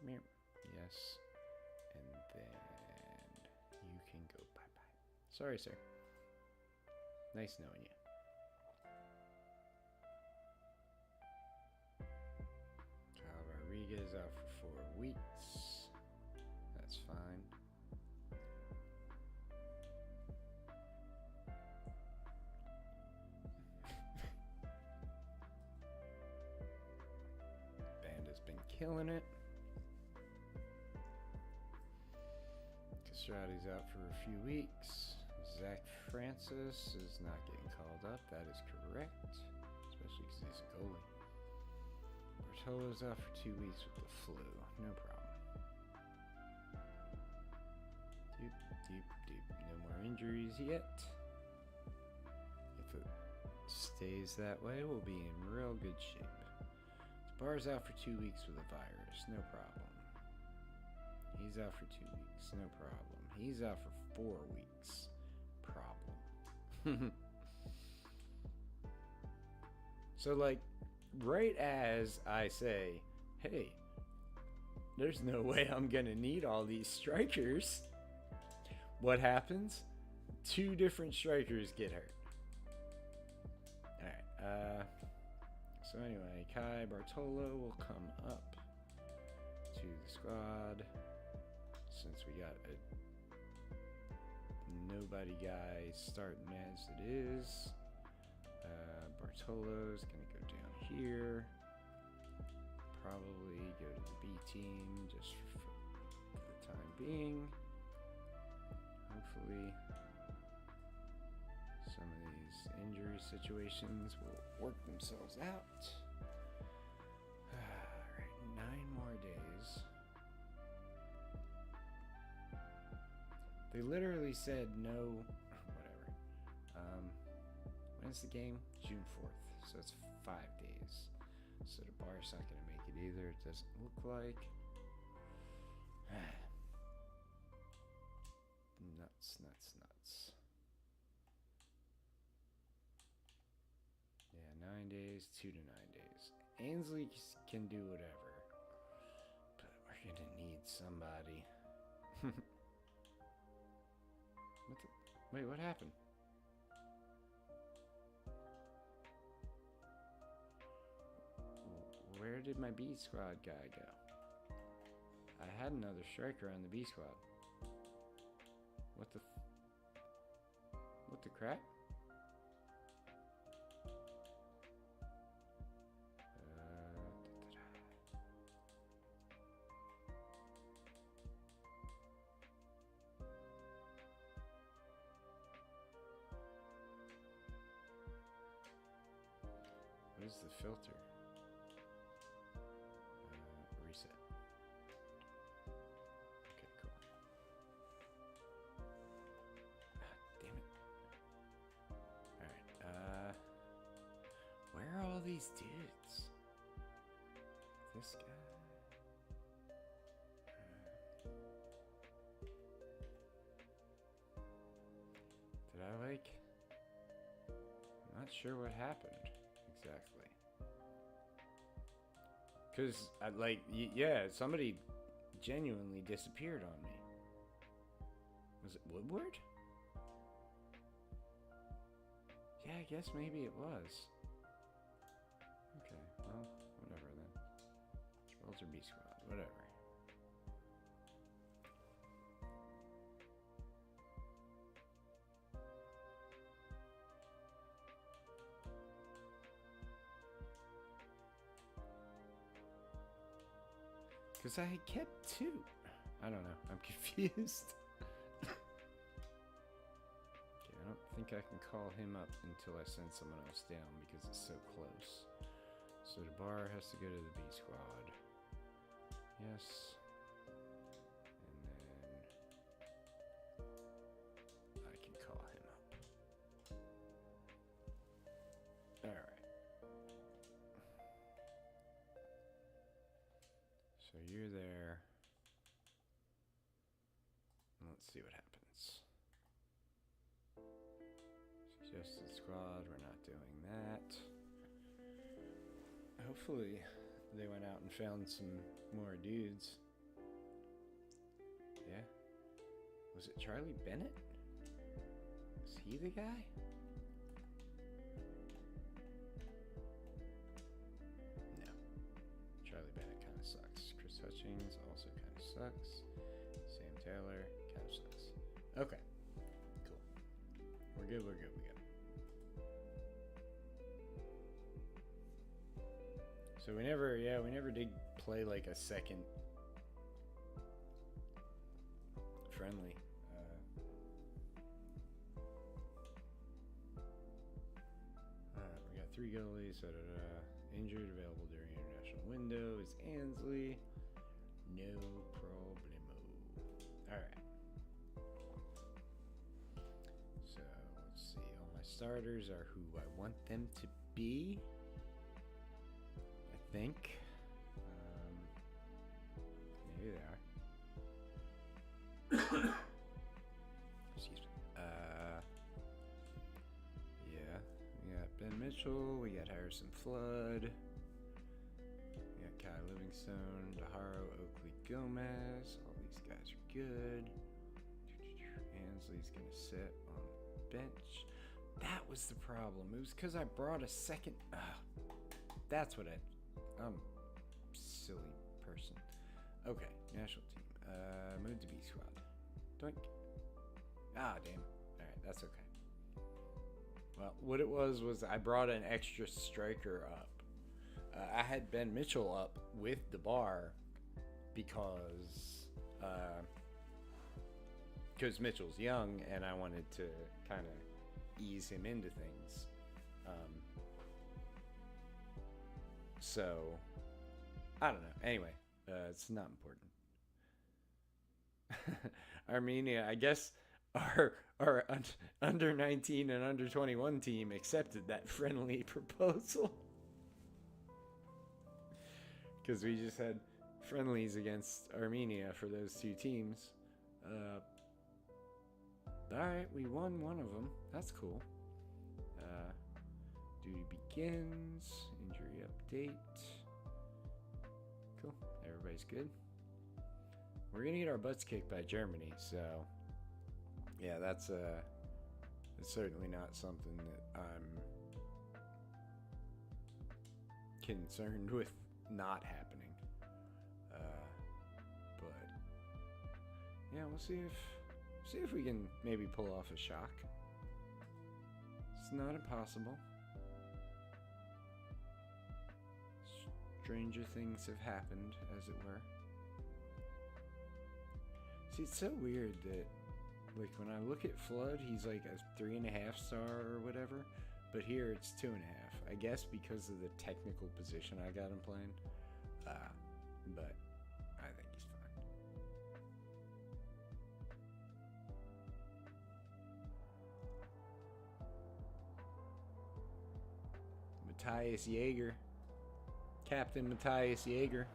Yes. And then you can go bye-bye. Sorry, sir. Nice knowing you. Kyle Rodriguez out for 4 weeks. That's fine. Killing it. Castrati's out for a few weeks. Zach Francis is not getting called up. That is correct. Especially because he's a goalie. Bartolo's out for 2 weeks with the flu. No problem. No more injuries yet. If it stays that way, we'll be in real good shape. Bar's out for 2 weeks with a virus, no problem. He's out for 2 weeks, no problem. He's out for 4 weeks, problem. So, like, right as I say, hey, there's no way I'm gonna need all these strikers, what happens? 2 different strikers get hurt. Alright, so anyway, Kai Bartolo will come up to the squad since we got a nobody guy starting as it is. Bartolo's gonna go down here. Probably go to the B team just for the time being. Hopefully some of these injury situations will work themselves out. Alright, 9 more days. They literally said no, whatever. When's the game? June 4th, so it's 5 days. So the bar's not going to make it either, it doesn't look like. Nuts. Yeah, 9 days, 2 to 9 days. Ainsley can do whatever, but we're going to need somebody. Wait, what happened? Where did my B squad guy go? I had another striker on the B squad. What the crap? What is the filter? Reset. Okay, cool. Damn it. Alright, where are all these dudes? This guy. Did I I'm not sure what happened exactly. Because, yeah, somebody genuinely disappeared on me. Was it Woodward? Yeah, I guess maybe it was. Okay, well, whatever then. Gibraltar B squad, whatever. Because I kept 2. I don't know. I'm confused. Okay, I don't think I can call him up until I send someone else down because it's so close. So the bar has to go to the B squad. Yes. And then I can call him up. Alright. So you're there. Let's see what happens. Suggested squad, we're not doing that. Hopefully they went out and found some more dudes. Yeah? Was it Charlie Bennett? Was he the guy? No. Charlie Bennett kind of sucks. Chris Hutchings also kind of sucks. Sam Taylor kind of sucks. Okay. Cool. We're good. So we never did play like a second friendly. We got 3 goalies. Injured, available during international window is Ainsley. No problemo. All right. starters are who I want them to be. I think. Maybe they are. Excuse me. Yeah. We got Ben Mitchell. We got Harrison Flood. We got Kyle Livingstone, DeHaro, Oakley, Gomez. All these guys are good. Ansley's gonna sit on the bench. That was the problem. It was because I brought a second. That's what I'm a silly person. Okay, national team. Move to B squad. Doink. Ah, damn. Alright, that's okay. Well, what it was I brought an extra striker up. I had Ben Mitchell up with DeBar because Mitchell's young and I wanted to kind of ease him into things. So, I don't know. Anyway, it's not important. Armenia, I guess our under 19 and under 21 team accepted that friendly proposal. Because we just had friendlies against Armenia for those two teams. Alright, we won one of them. That's cool. Duty begins. Injury update. Cool. Everybody's good. We're going to get our butts kicked by Germany, so... Yeah, that's certainly not something that I'm concerned with not happening. But yeah, we'll see if we can maybe pull off a shock. It's not impossible. Stranger things have happened, as it were. See, it's so weird that, like, when I look at Flood, he's like a 3.5 star or whatever, but here it's 2.5. I guess because of the technical position I got him playing. But I think he's fine. Matthias Jaeger. Captain Matthias Jaeger.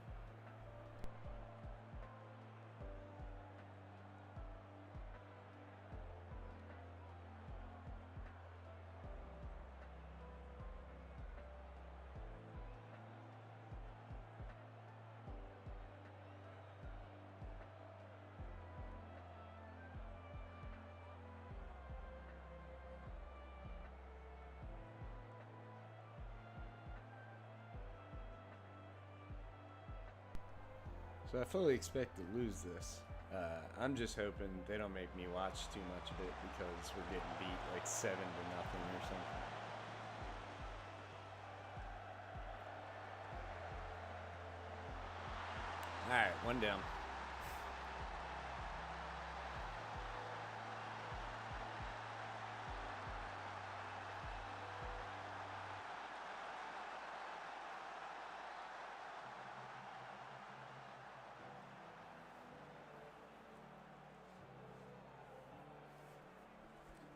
So I fully expect to lose this. I'm just hoping they don't make me watch too much of it because we're getting beat like 7-0 or something. Alright, 1 down.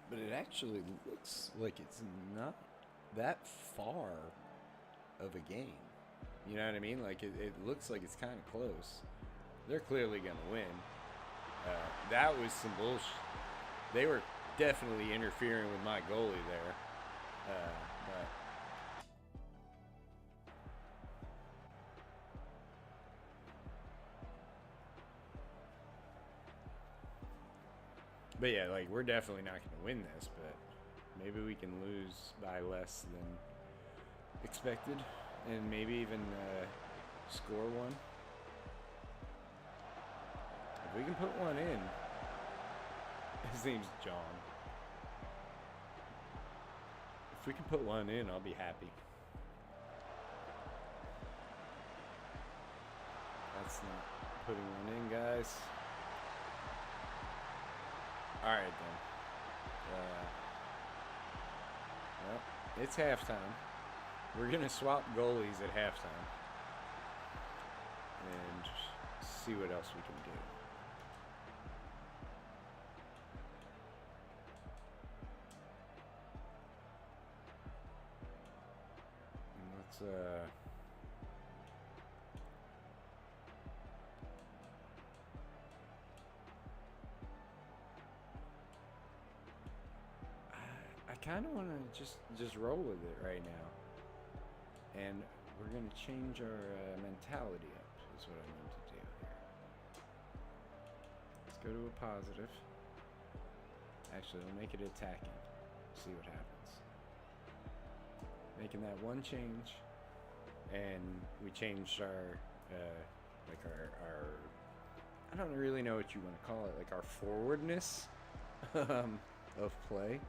But it actually looks like it's not that far of a game. You know what I mean? Like, it looks like it's kind of close. They're clearly going to win. That was some bullshit. They were definitely interfering with my goalie there. But yeah, like, we're definitely not going to win this, but maybe we can lose by less than expected and maybe even score one. If we can put one in, his name's John. If we can put one in, I'll be happy. That's not putting one in, guys. Alright then. Well, it's halftime. We're going to swap goalies at halftime. And see what else we can do. Let's I kind of want to just roll with it right now, and we're gonna change our mentality up. Is what I need to do here. Let's go to a positive. Actually, we'll make it attacking. See what happens. Making that one change, and we changed our like our I don't really know what you want to call it, like our forwardness of play.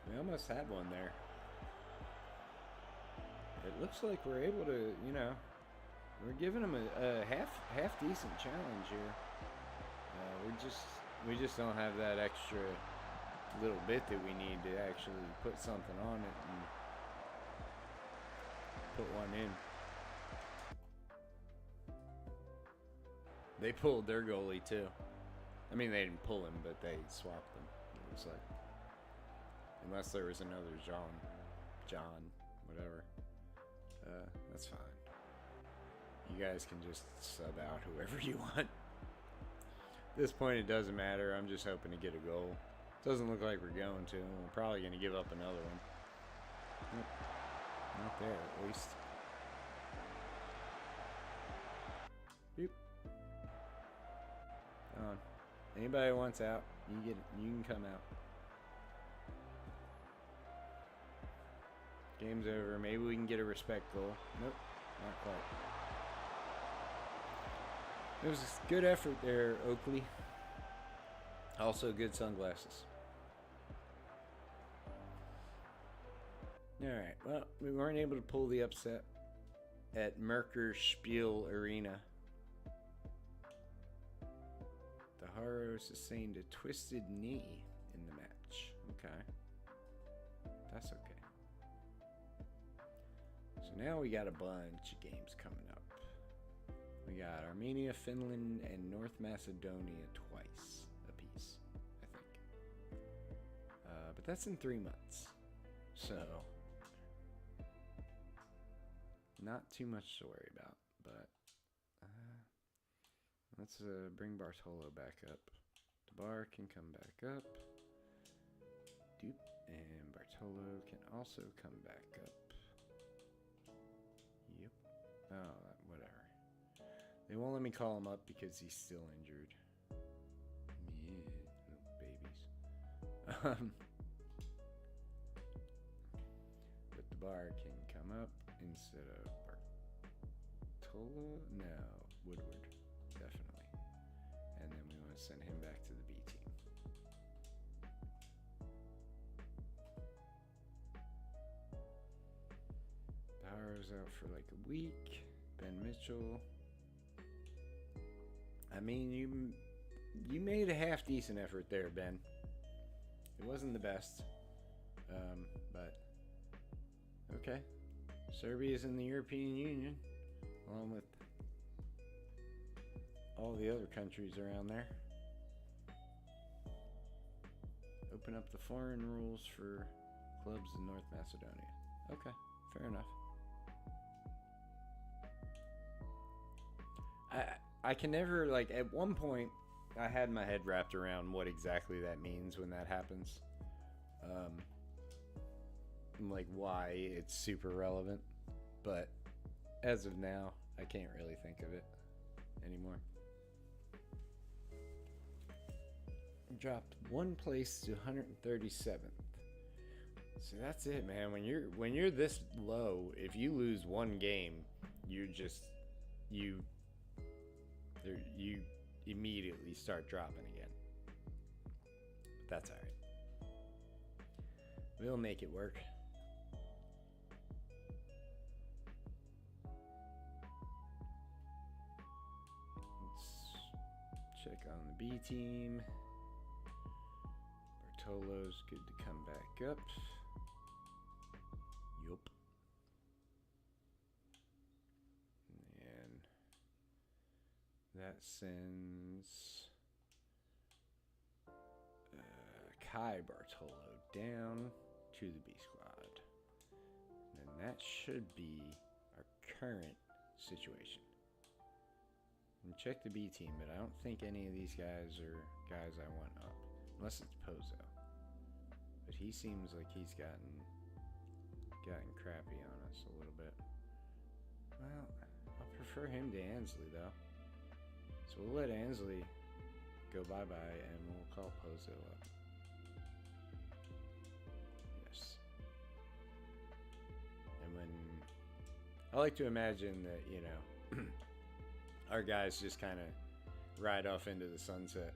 We almost had one there. It looks like we're able to, we're giving them a half decent challenge here. We just don't have that extra little bit that we need to actually put something on it and put one in. They pulled their goalie too. I mean, they didn't pull him, but they swapped them. It was like, unless there was another John, whatever. That's fine. You guys can just sub out whoever you want. At this point, it doesn't matter. I'm just hoping to get a goal. Doesn't look like we're going to. We're probably going to give up another one. Nope. Not there, at least. Beep. Come on. Anybody who wants out, you can come out. Game's over. Maybe we can get a respect goal. Nope, not quite. It was a good effort there, Oakley. Also good sunglasses. Alright, well, we weren't able to pull the upset at Merker Spiel Arena. The Haro sustained a twisted knee in the match. Okay. That's okay. So now we got a bunch of games coming up. We got Armenia, Finland, and North Macedonia twice apiece, I think. But that's in 3 months. So, not too much to worry about. But, let's bring Bartolo back up. DeBar can come back up. Doop. And Bartolo can also come back up. Yep. Oh, whatever. They won't let me call him up because he's still injured. Yeah, little babies. But the bar can come up instead of Bartolo. No, Woodward, definitely. And then we want to send him back to the B team. Power's out for like a week. Ben Mitchell. I mean, you made a half decent effort there, Ben. It wasn't the best, but okay. Serbia's in the European Union, along with all the other countries around there. Open up the foreign rules for clubs in North Macedonia. Okay, fair enough. I can never, like, at one point, I had my head wrapped around what exactly that means when that happens. Like, why it's super relevant. But as of now, I can't really think of it anymore. Dropped one place to 137th. So that's it, man. When you're this low, if you lose one game, you You immediately start dropping again. But that's alright. We'll make it work. Let's check on the B team. Bartolo's good to come back up. Yup. And that sends Kai Bartolo down to the B squad. And that should be our current situation. And check the B team, but I don't think any of these guys are guys I want up. Unless it's Pozo. But he seems like he's gotten crappy on us a little bit. Well, I prefer him to Ansley though. So we'll let Ansley go bye-bye and we'll call Pozo up. Yes. And when I like to imagine that, you know, our guys just kind of ride off into the sunset.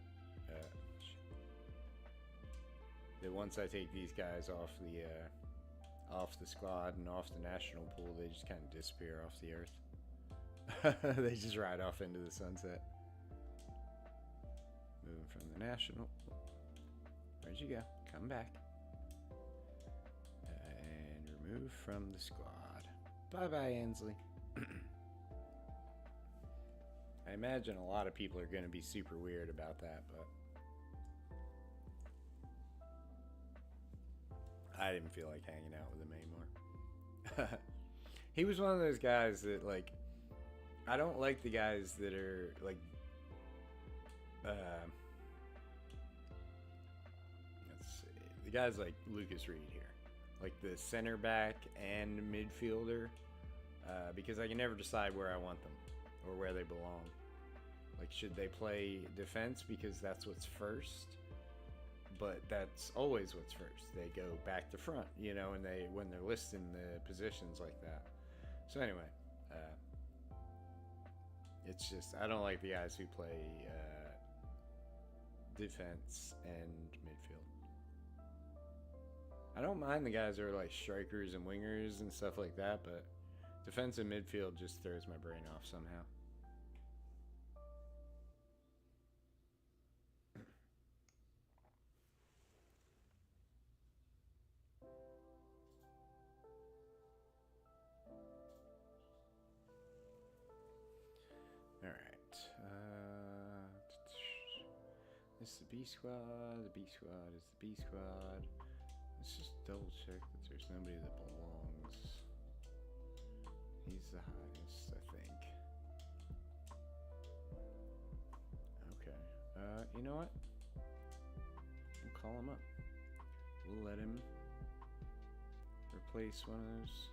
That once I take these guys off the squad and off the national pool, they just kind of disappear off the earth. They just ride off into the sunset. Moving from the national. Where'd you go? Come back. And remove from the squad. Bye-bye, Ansley. I imagine a lot of people are going to be super weird about that, but I didn't feel like hanging out with him anymore. He was one of those guys that, like, I don't like the guys that are, like, let's see, the guys like Lucas Reed here. Like the center back and midfielder, because I can never decide where I want them or where they belong. Like, should they play defense because that's what's first? But that's always what's first. They go back to front, you know, and when they're listing the positions like that. So anyway, it's just I don't like the guys who play defense and midfield. I don't mind the guys who are like strikers and wingers and stuff like that, but defense and midfield just throws my brain off somehow. This is the B squad. The B squad is the B squad. Let's just double check that there's nobody that belongs. He's the highest, I think. Okay. You know what? We'll call him up. We'll let him replace one of those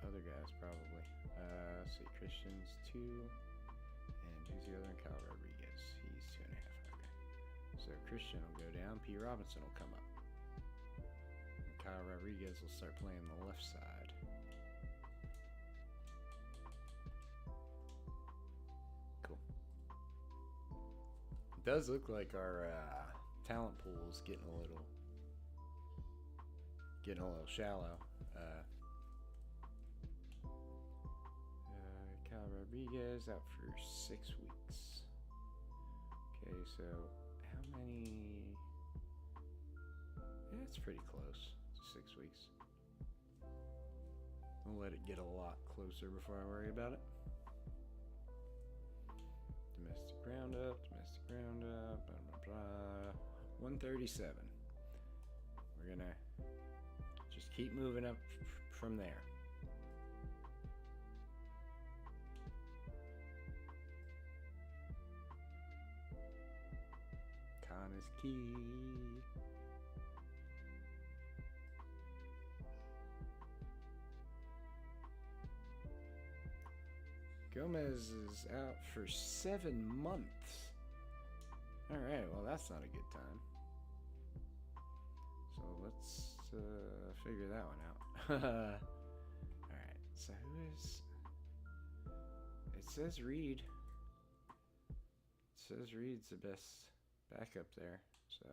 other guys, probably. Let's see, Christian's 2. And who's the other one? Kyle Rodriguez. He's 2.5. Okay. So Christian will go down. P. Robinson will come up. And Kyle Rodriguez will start playing the left side. Cool. It does look like our talent pool is getting a little shallow. Kyle Rodriguez out for 6 weeks. Okay, so how many? Yeah, it's pretty close to 6 weeks. We'll let it get a lot closer before I worry about it. Domestic roundup, blah, blah, blah. 137. We're gonna just keep moving up from there. Con is key. Gomez is out for 7 months. Alright, well that's not a good time. So let's figure that one out. Alright, so who is... says Reed. It says Reed's the best backup there, so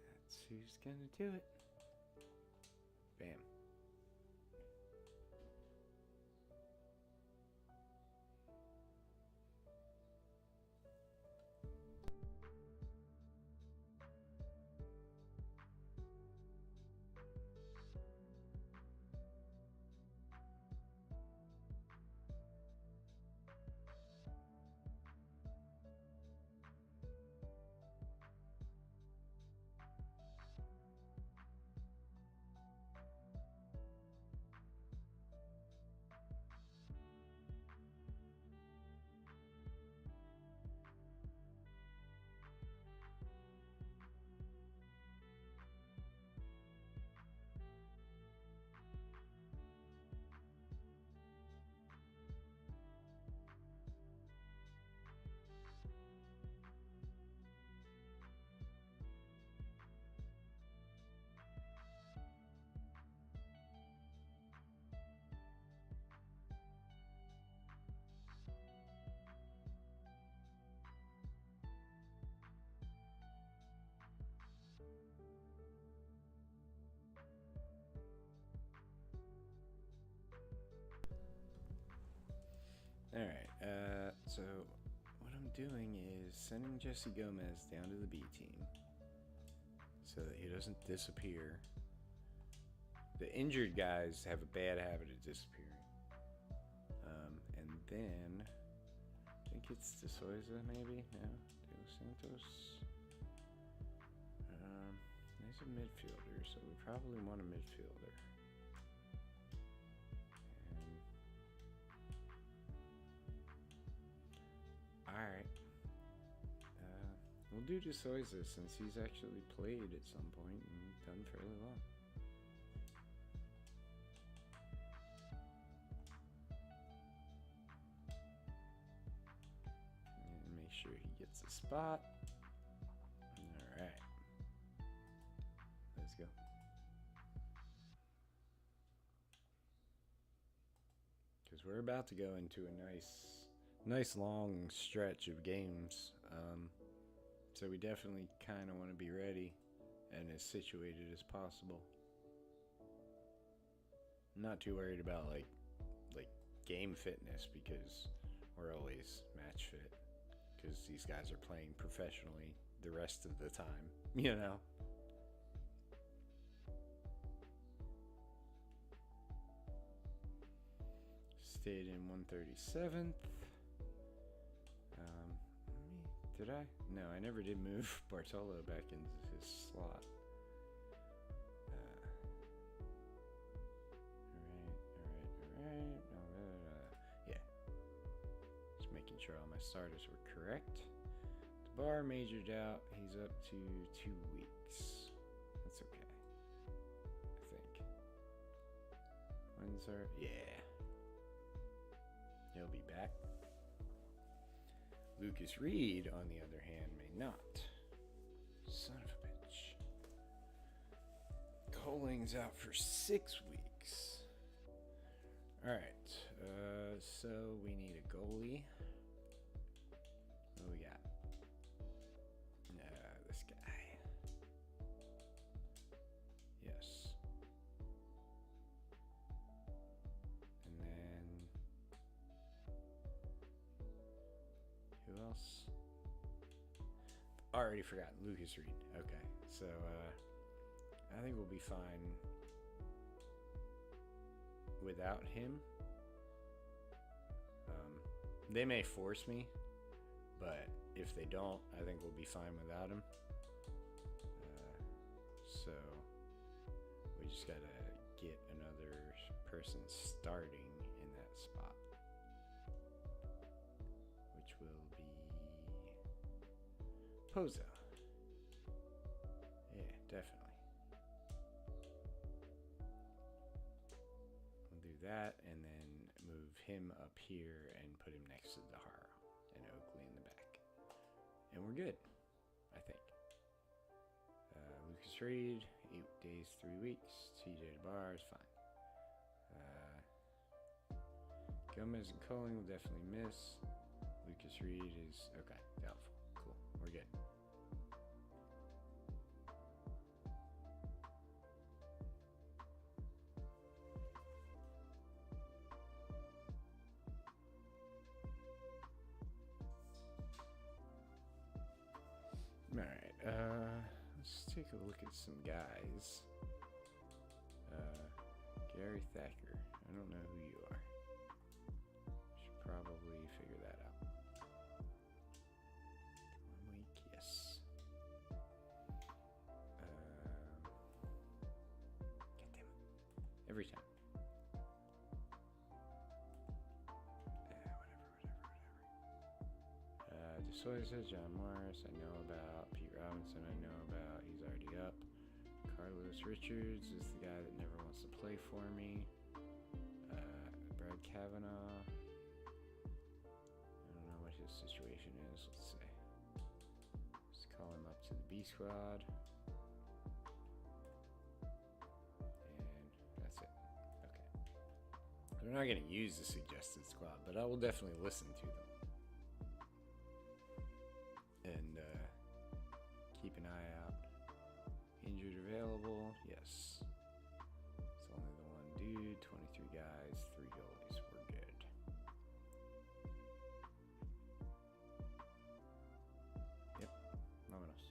that's who's gonna do it. Bam. Alright, so what I'm doing is sending Jesse Gomez down to the B team so that he doesn't disappear. The injured guys have a bad habit of disappearing. And then, I think it's De Souza maybe? No? De Los Santos? There's a midfielder, so we probably want a midfielder. Alright. We'll do De Souza since he's actually played at some point and done fairly well. And make sure he gets a spot. Alright. Let's go. Because we're about to go into a nice long stretch of games, so we definitely kind of want to be ready and as situated as possible. I'm not too worried about like game fitness because we're always match fit because these guys are playing professionally the rest of the time, you know. Stayed in 137th. Did I? No, I never did move Bartolo back into his slot. Alright. Yeah. Just making sure all my starters were correct. The bar majored out. He's up to 2 weeks. That's okay. I think. Windsor? Yeah. He'll be back. Lucas Reed, on the other hand, may not. Son of a bitch. Coling's out for 6 weeks. Alright, so we need a goalie. What do we got? This guy. Yes. And then who else? Already forgotten. Lucas Reed. Okay, so I think we'll be fine without him. They may force me, but if they don't, I think we'll be fine without him. So we just gotta get another person starting in that spot, which will be Pozo. Yeah, definitely. We'll do that and then move him up here and put him next to Zahara and Oakley in the back. And we're good, I think. Lucas Reed, 8 days, 3 weeks. TJ DeBar is fine. Gomez and Coling will definitely miss. Lucas Reed is okay. Doubtful. Cool. We're good. Alright, let's take a look at some guys. Gary Thacker. I don't know who you are. Should probably figure that out. 1 week, yes. God damn it. Every time. DeSoy says John Morris, I know about. Pete Robinson, I know about. He's already up. Carlos Richards is the guy that never wants to play for me. Brad Kavanaugh. I don't know what his situation is. Let's see. Let's call him up to the B squad. And that's it. Okay. They're not going to use the suggested squad, but I will definitely listen to them. And keep an eye out. Injured available, yes. It's only the one dude, 23 guys, 3 goalies. We're good. Yep, vámonos.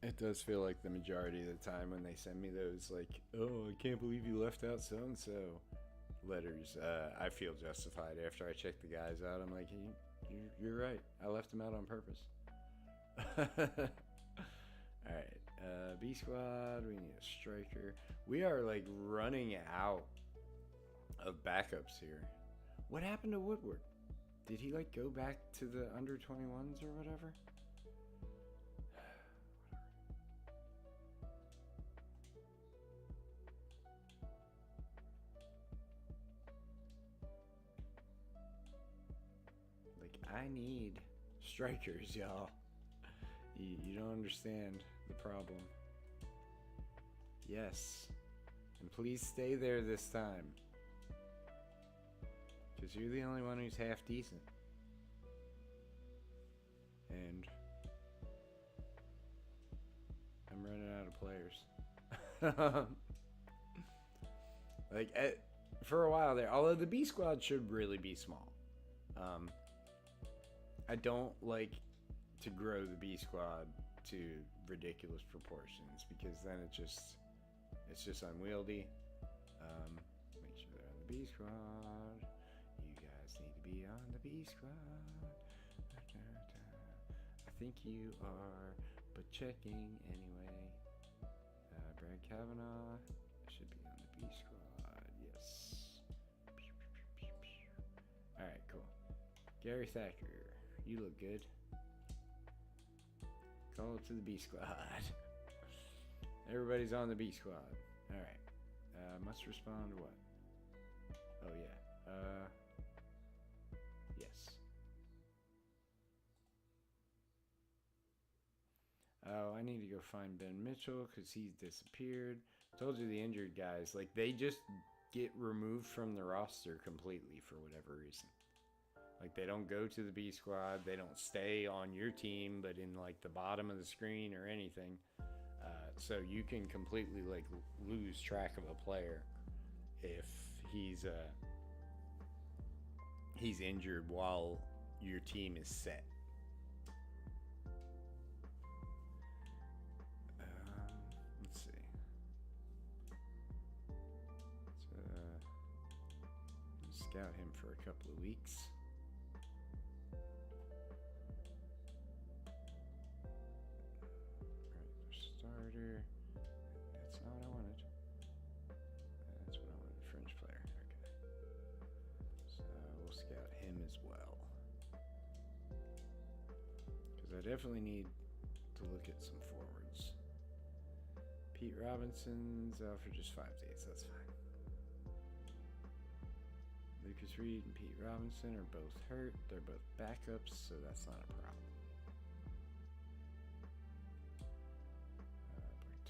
It does feel like the majority of the time when they send me those, like, oh, I can't believe you left out so-and-so letters, I feel justified after I check the guys out. I'm like, you're right. I left them out on purpose. Alright, B squad, we need a striker. We are, like, running out of backups here. What happened to Woodward? Did he, like, go back to the under 21s or whatever? I need strikers, y'all. You don't understand the problem. Yes. And please stay there this time. Because you're the only one who's half decent. And I'm running out of players. Like, for a while there, although the B squad should really be small. I don't like to grow the B squad to ridiculous proportions because then it's just unwieldy. Make sure they're on the B squad. You guys need to be on the B squad. I think you are, but checking anyway. Brad Kavanaugh should be on the B squad. Yes. All right, cool. Gary Thacker. You look good. Call up to the B squad. Everybody's on the B squad. Alright. Must respond to what? Oh, yeah. Yes. Oh, I need to go find Ben Mitchell because he's disappeared. Told you the injured guys, like, they just get removed from the roster completely for whatever reason. Like, they don't go to the B squad. They don't stay on your team, but in, like, the bottom of the screen or anything. So you can completely, like, lose track of a player if he's injured while your team is set. Let's see. scout him for a couple of weeks. Starter. That's not what I wanted. That's what I wanted. Fringe player. Okay. So we'll scout him as well. Because I definitely need to look at some forwards. Pete Robinson's out for just 5 days. That's fine. Lucas Reed and Pete Robinson are both hurt. They're both backups, so that's not a problem.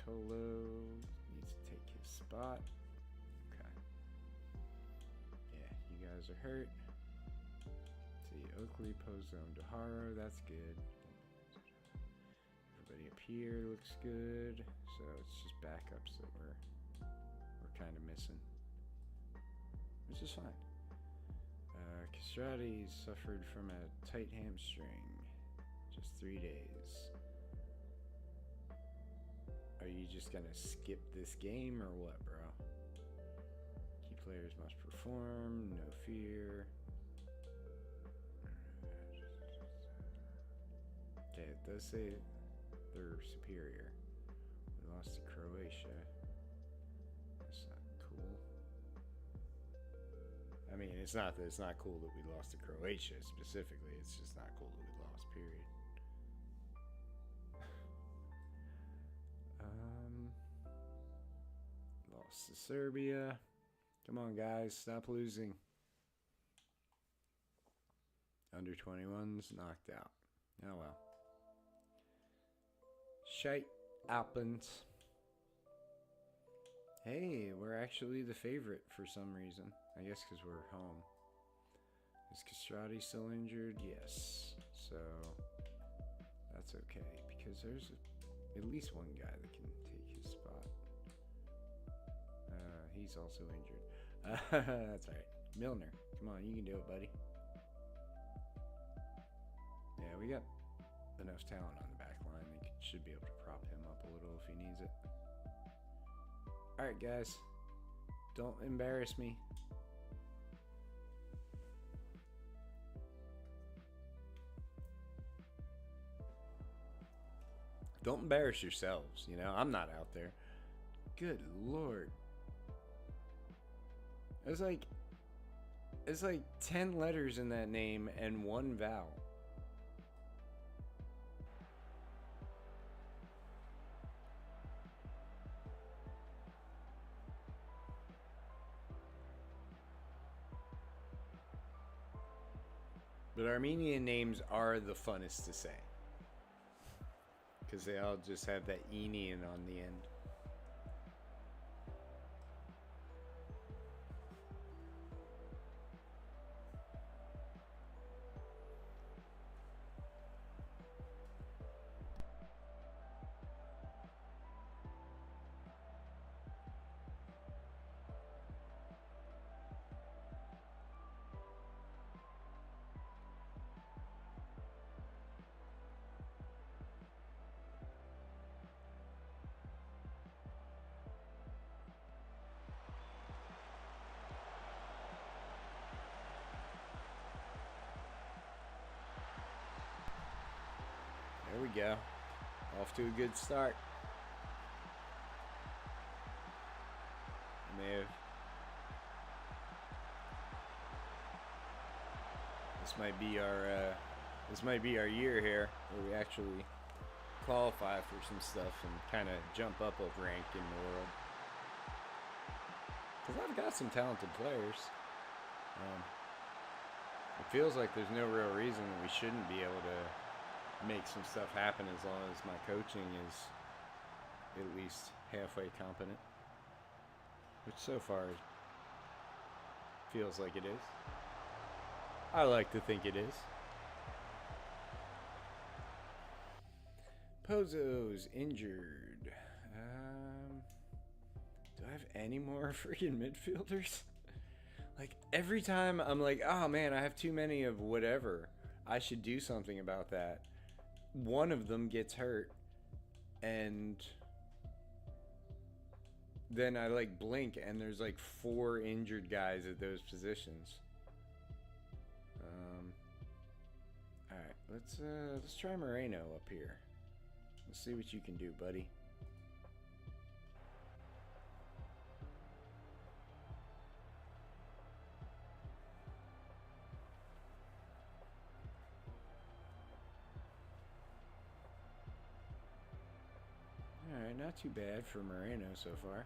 Bartolo needs to take his spot. Okay. Yeah, you guys are hurt. See, Oakley, Pozo, and Deharo. That's good. Everybody up here looks good. So it's just backups that we're kind of missing, which is fine. Castrati suffered from a tight hamstring. Just 3 days. Are you just gonna skip this game or what, bro? Key players must perform. No fear. Okay, it does say they're superior. We lost to Croatia. That's not cool. I mean, it's not that it's not cool that we lost to Croatia specifically. It's just not cool that we lost, period. Lost to Serbia. Come on, guys. Stop losing. Under 21's knocked out. Oh, well. Shite happens. Hey, we're actually the favorite for some reason. I guess because we're home. Is Castrati still injured? Yes. So, that's okay. Because there's at least one guy that can take his spot. He's also injured. That's alright. Milner, come on, you can do it, buddy. Yeah, we got enough talent on the back line. They should be able to prop him up a little if he needs it. Alright, guys. Don't embarrass me. Don't embarrass yourselves, you know? I'm not out there. Good lord. It's like 10 letters in that name and one vowel. But Armenian names are the funnest to say. Because they all just have that Enian on the end. There we go. Off to a good start. This might be our year here where we actually qualify for some stuff and kind of jump up a rank in the world. Because I've got some talented players. It feels like there's no real reason that we shouldn't be able to make some stuff happen as long as my coaching is at least halfway competent. Which so far feels like it is. I like to think it is. Pozo's injured. Do I have any more freaking midfielders? Like every time I'm like, oh man, I have too many of whatever. I should do something about that. One of them gets hurt, and then I like blink, and there's like 4 injured guys at those positions. let's try Moreno up here. Let's see what you can do, buddy. Alright, not too bad for Moreno so far.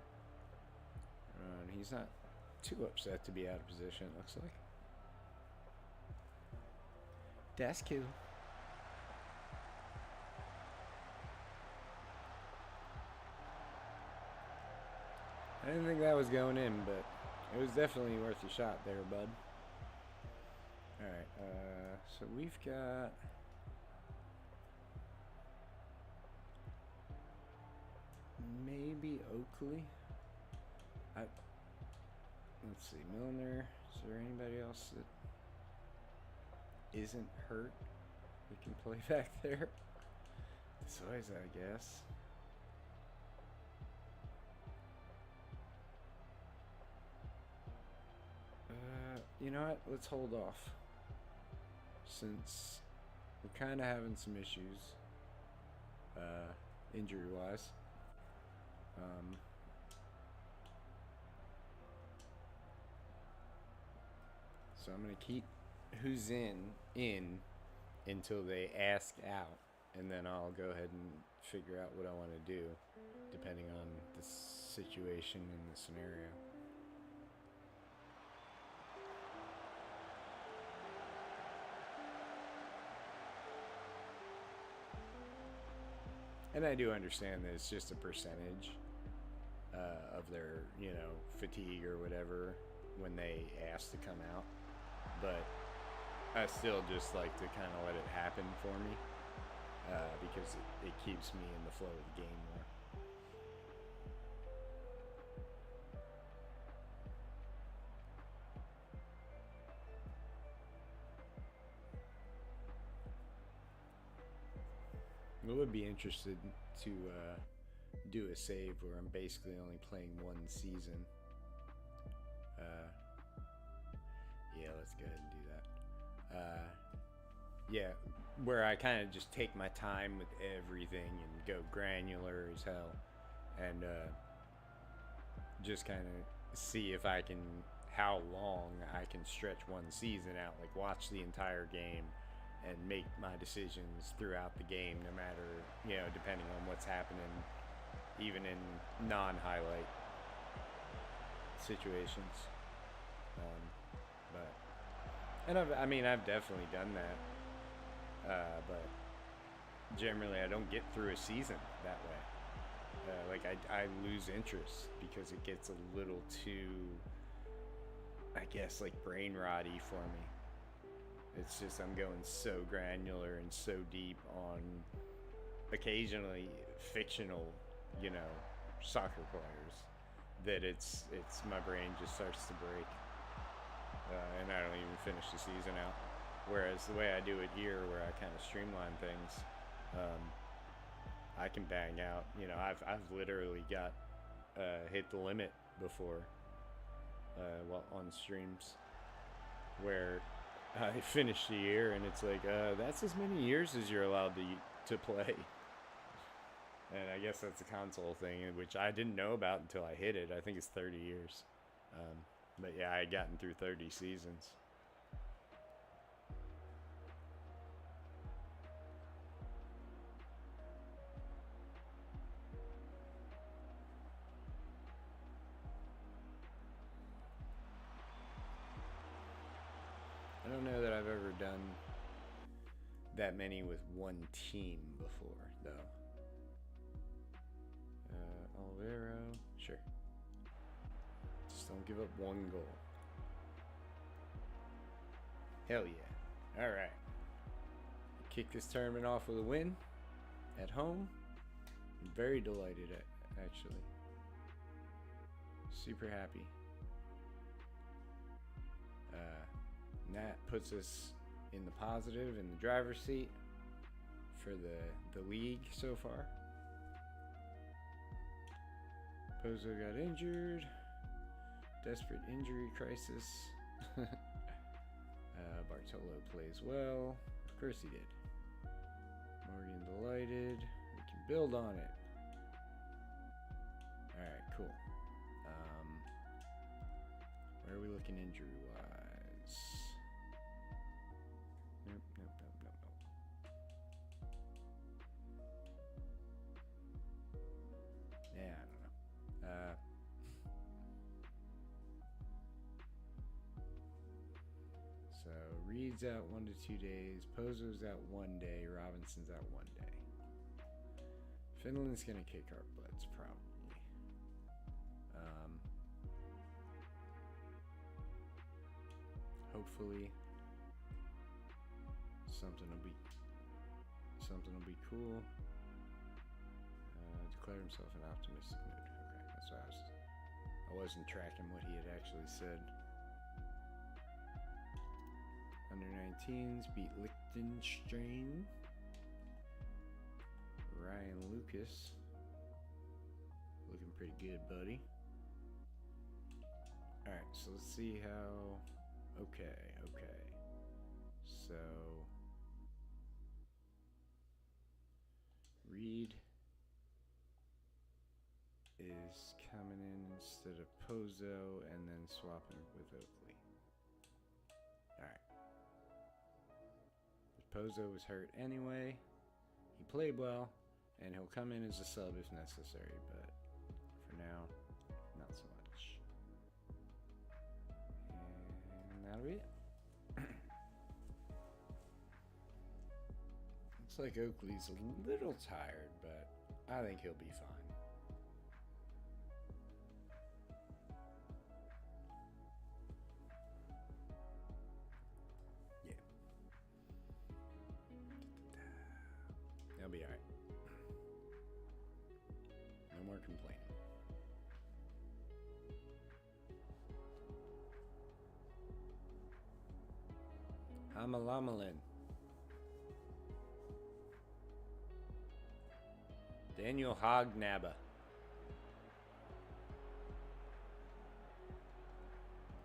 He's not too upset to be out of position, it looks like. That's cool. I didn't think that was going in, but it was definitely worth a shot there, bud. Alright, so we've got... maybe Oakley. Let's see, Milner. Is there anybody else that isn't hurt that can play back there? Besides, I guess. You know what? Let's hold off. Since we're kind of having some issues, injury-wise. So I'm gonna keep who's in until they ask out, and then I'll go ahead and figure out what I want to do, depending on the situation and the scenario. And I do understand that it's just a percentage of their, fatigue or whatever when they ask to come out. But I still just like to kind of let it happen for me because it keeps me in the flow of the game more. I would be interested to do a save where I'm basically only playing one season. Yeah, let's go ahead and do that. Yeah, where I kind of just take my time with everything and go granular as hell, and just kind of see if I can, how long I can stretch one season out, like watch the entire game and make my decisions throughout the game, no matter, depending on what's happening, even in non-highlight situations. I've definitely done that, but generally I don't get through a season that way. I lose interest because it gets a little too, I guess, like brain rotty for me. It's just I'm going so granular and so deep on occasionally fictional, soccer players that it's my brain just starts to break, and I don't even finish the season out. Whereas the way I do it here, where I kind of streamline things, I can bang out. I've literally got hit the limit before on streams where I finished the year, and it's like, that's as many years as you're allowed to play. And I guess that's a console thing, which I didn't know about until I hit it. I think it's 30 years. But yeah, I had gotten through 30 seasons. I don't know that I've ever done that many with one team before, though. Alvaro, sure. Just don't give up one goal. Hell yeah. Alright. Kick this tournament off with a win at home. I'm very delighted, actually. Super happy. And that puts us in the positive, in the driver's seat for the league so far. Pozo got injured. Desperate injury crisis. Bartolo plays well. Of course he did. we're getting delighted. We can build on it. Alright, cool. Where are we looking injury-wise? Nope. Yeah, I don't know. So, Reed's out 1 to 2 days. Pozo's out 1 day. Robinson's out 1 day. Finland's gonna kick our butts, probably. Hopefully, something will be cool. Declare himself an optimistic mood. Okay, that's what I wasn't tracking what he had actually said. Under 19s beat Liechtenstein. Ryan Lucas. Looking pretty good, buddy. Alright, so let's see how... Okay. So... Reed is coming in instead of Pozo and then swapping with Oakley. Alright. Pozo was hurt anyway. He played well, and he'll come in as a sub if necessary, but for now, not so much. And that'll be it. Looks like Oakley's a little tired, but I think he'll be fine. He'll be alright. No more complaining. Hamalamalin. Daniel Hognaba.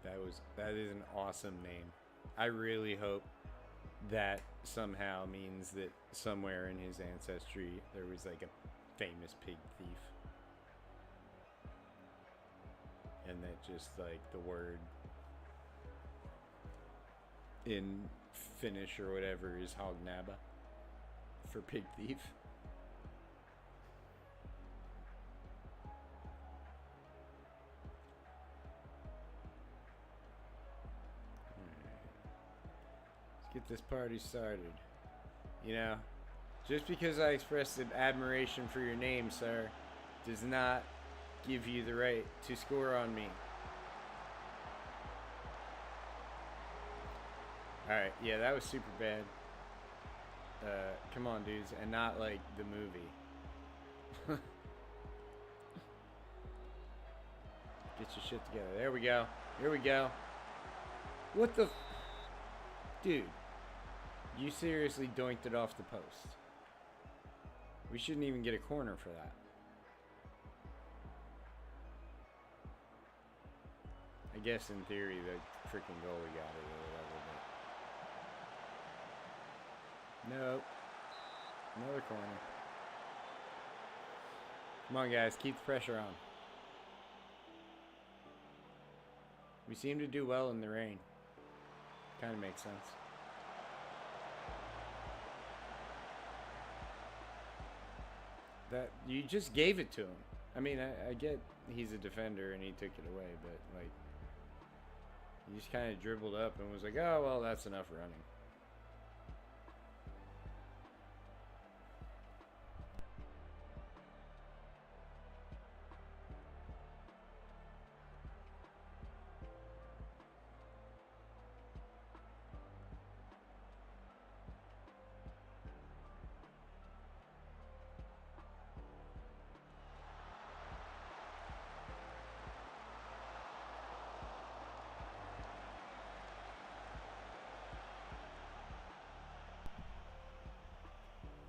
That is an awesome name. I really hope that somehow means that somewhere in his ancestry there was like a famous pig thief. And that just like the word in Finnish or whatever is Hognaba for pig thief. Get this party started. You know, just because I expressed an admiration for your name, sir, does not give you the right to score on me. Alright, yeah, that was super bad. Come on, dudes, and not like the movie. Get your shit together. There we go. Here we go. What the... Dude. You seriously doinked it off the post. We shouldn't even get a corner for that. I guess in theory the freaking goalie got it or whatever, but... Nope. Another corner. Come on, guys. Keep the pressure on. We seem to do well in the rain. Kind of makes sense. That you just gave it to him. I mean, I get he's a defender and he took it away, but like he just kind of dribbled up and was like, "Oh well, that's enough running."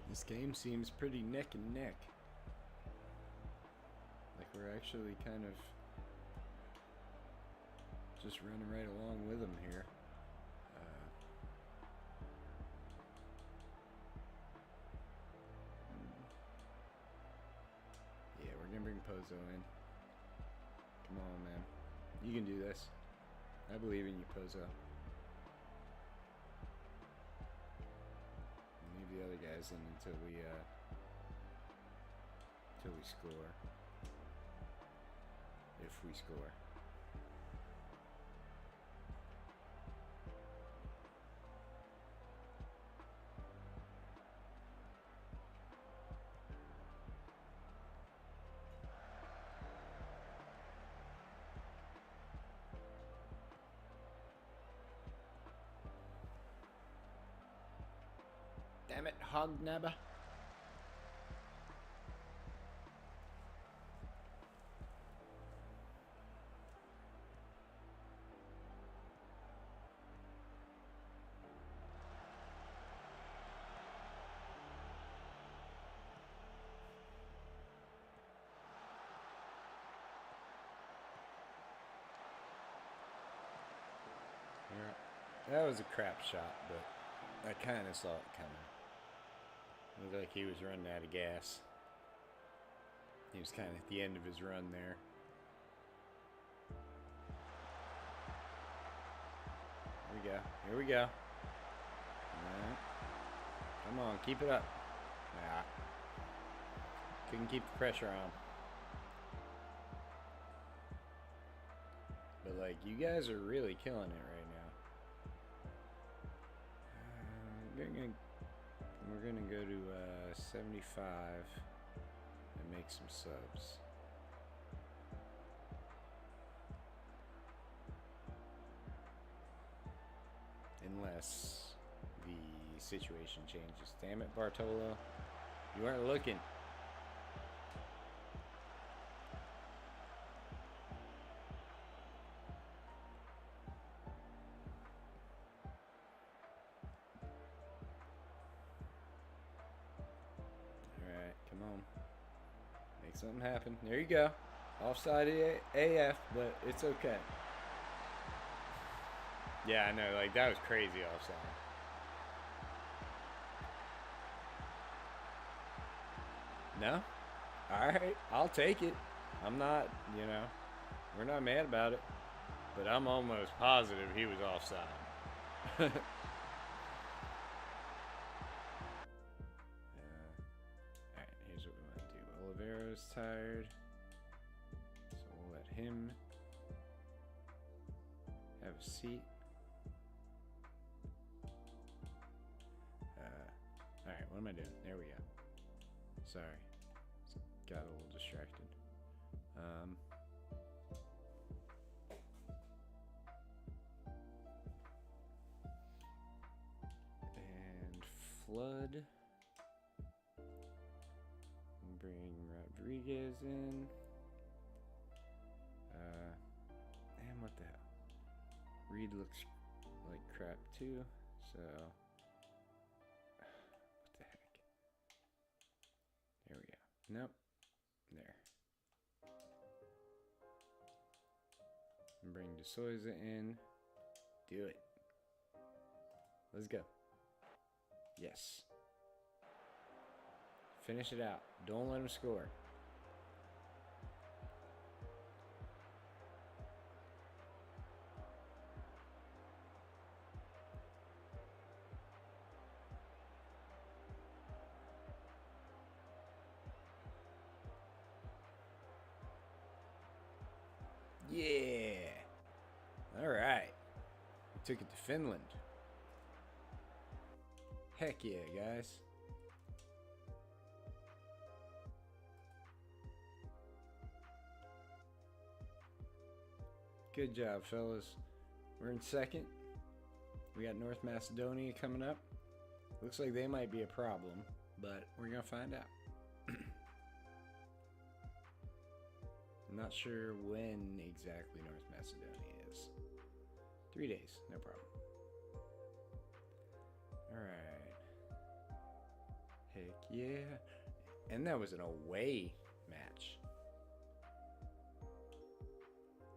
This game seems pretty neck and neck. Like we're actually kind of just running right along with them here. Bring Pozo in. Come on, man. You can do this. I believe in you, Pozo. Leave the other guys in until we score. If we score. Damn it, Hognabba. That was a crap shot, but I kind of saw it coming. Looked like he was running out of gas. He was kind of at the end of his run there. Here we go. Here we go. Right. Come on, keep it up. Nah. Couldn't keep the pressure on. But, like, you guys are really killing it right now. We're gonna go to 75 and make some subs. Unless the situation changes. Damn it, Bartolo. You weren't looking. Something happened. There you go. Offside AF, but it's okay. Yeah, I know. Like, that was crazy offside. No? Alright. I'll take it. I'm not, you know, we're not mad about it. But I'm almost positive he was offside. Oliveira's tired, so we'll let him have a seat. Alright, what am I doing? There we go. Sorry, got a little distracted. And Flood. Bring Rodriguez in. And what the hell? Reed looks like crap too, so what the heck? There we go. Nope. There. And bring De Souza in. Do it. Let's go. Yes. Finish it out. Don't let him score. Yeah. All right. We took it to Finland. Heck yeah, guys. Good job, fellas. We're in second. We got North Macedonia coming up. Looks like they might be a problem, but we're going to find out. I'm not sure when exactly North Macedonia is. 3 days, no problem. Alright. Heck yeah. And that was an away match.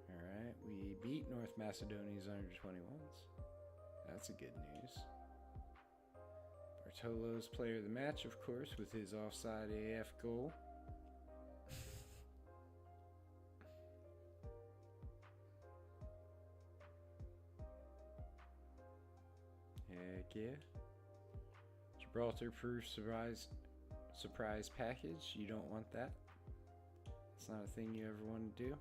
Alright, we beat North Macedonia's under 21s. That's a good news. Bartolo's player of the match, of course, with his offside AF goal. yeah. Gibraltar proof surprise package. You don't want that. It's not a thing you ever want to do.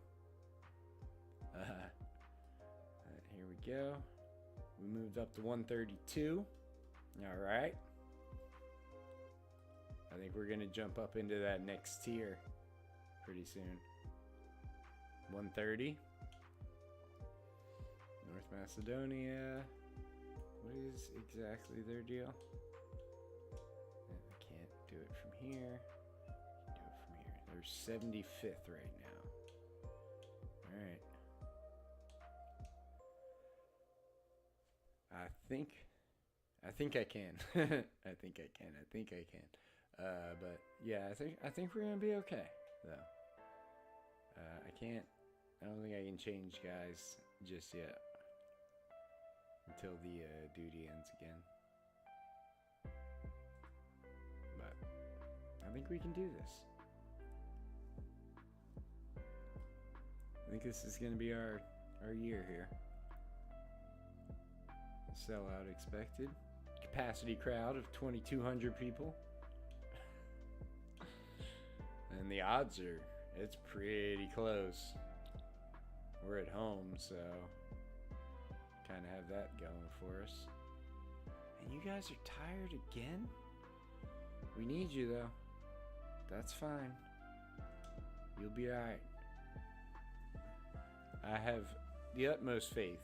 Here we go. We moved up to 132. All right. I think we're gonna jump up into that next tier pretty soon. 130. North Macedonia. What is exactly their deal? I can't do it from here. I can do it from here. They're 75th right now. Alright. I think I can. I think I can. But yeah, I think we're gonna be okay though. I don't think I can change guys just yet until the duty ends again. But I think we can do this. I think this is gonna be our year here. Sellout expected. Capacity crowd of 2,200 people. And the odds are, it's pretty close. We're at home, so kind of have that going for us. And you guys are tired again? We need you, though. That's fine. You'll be alright. I have the utmost faith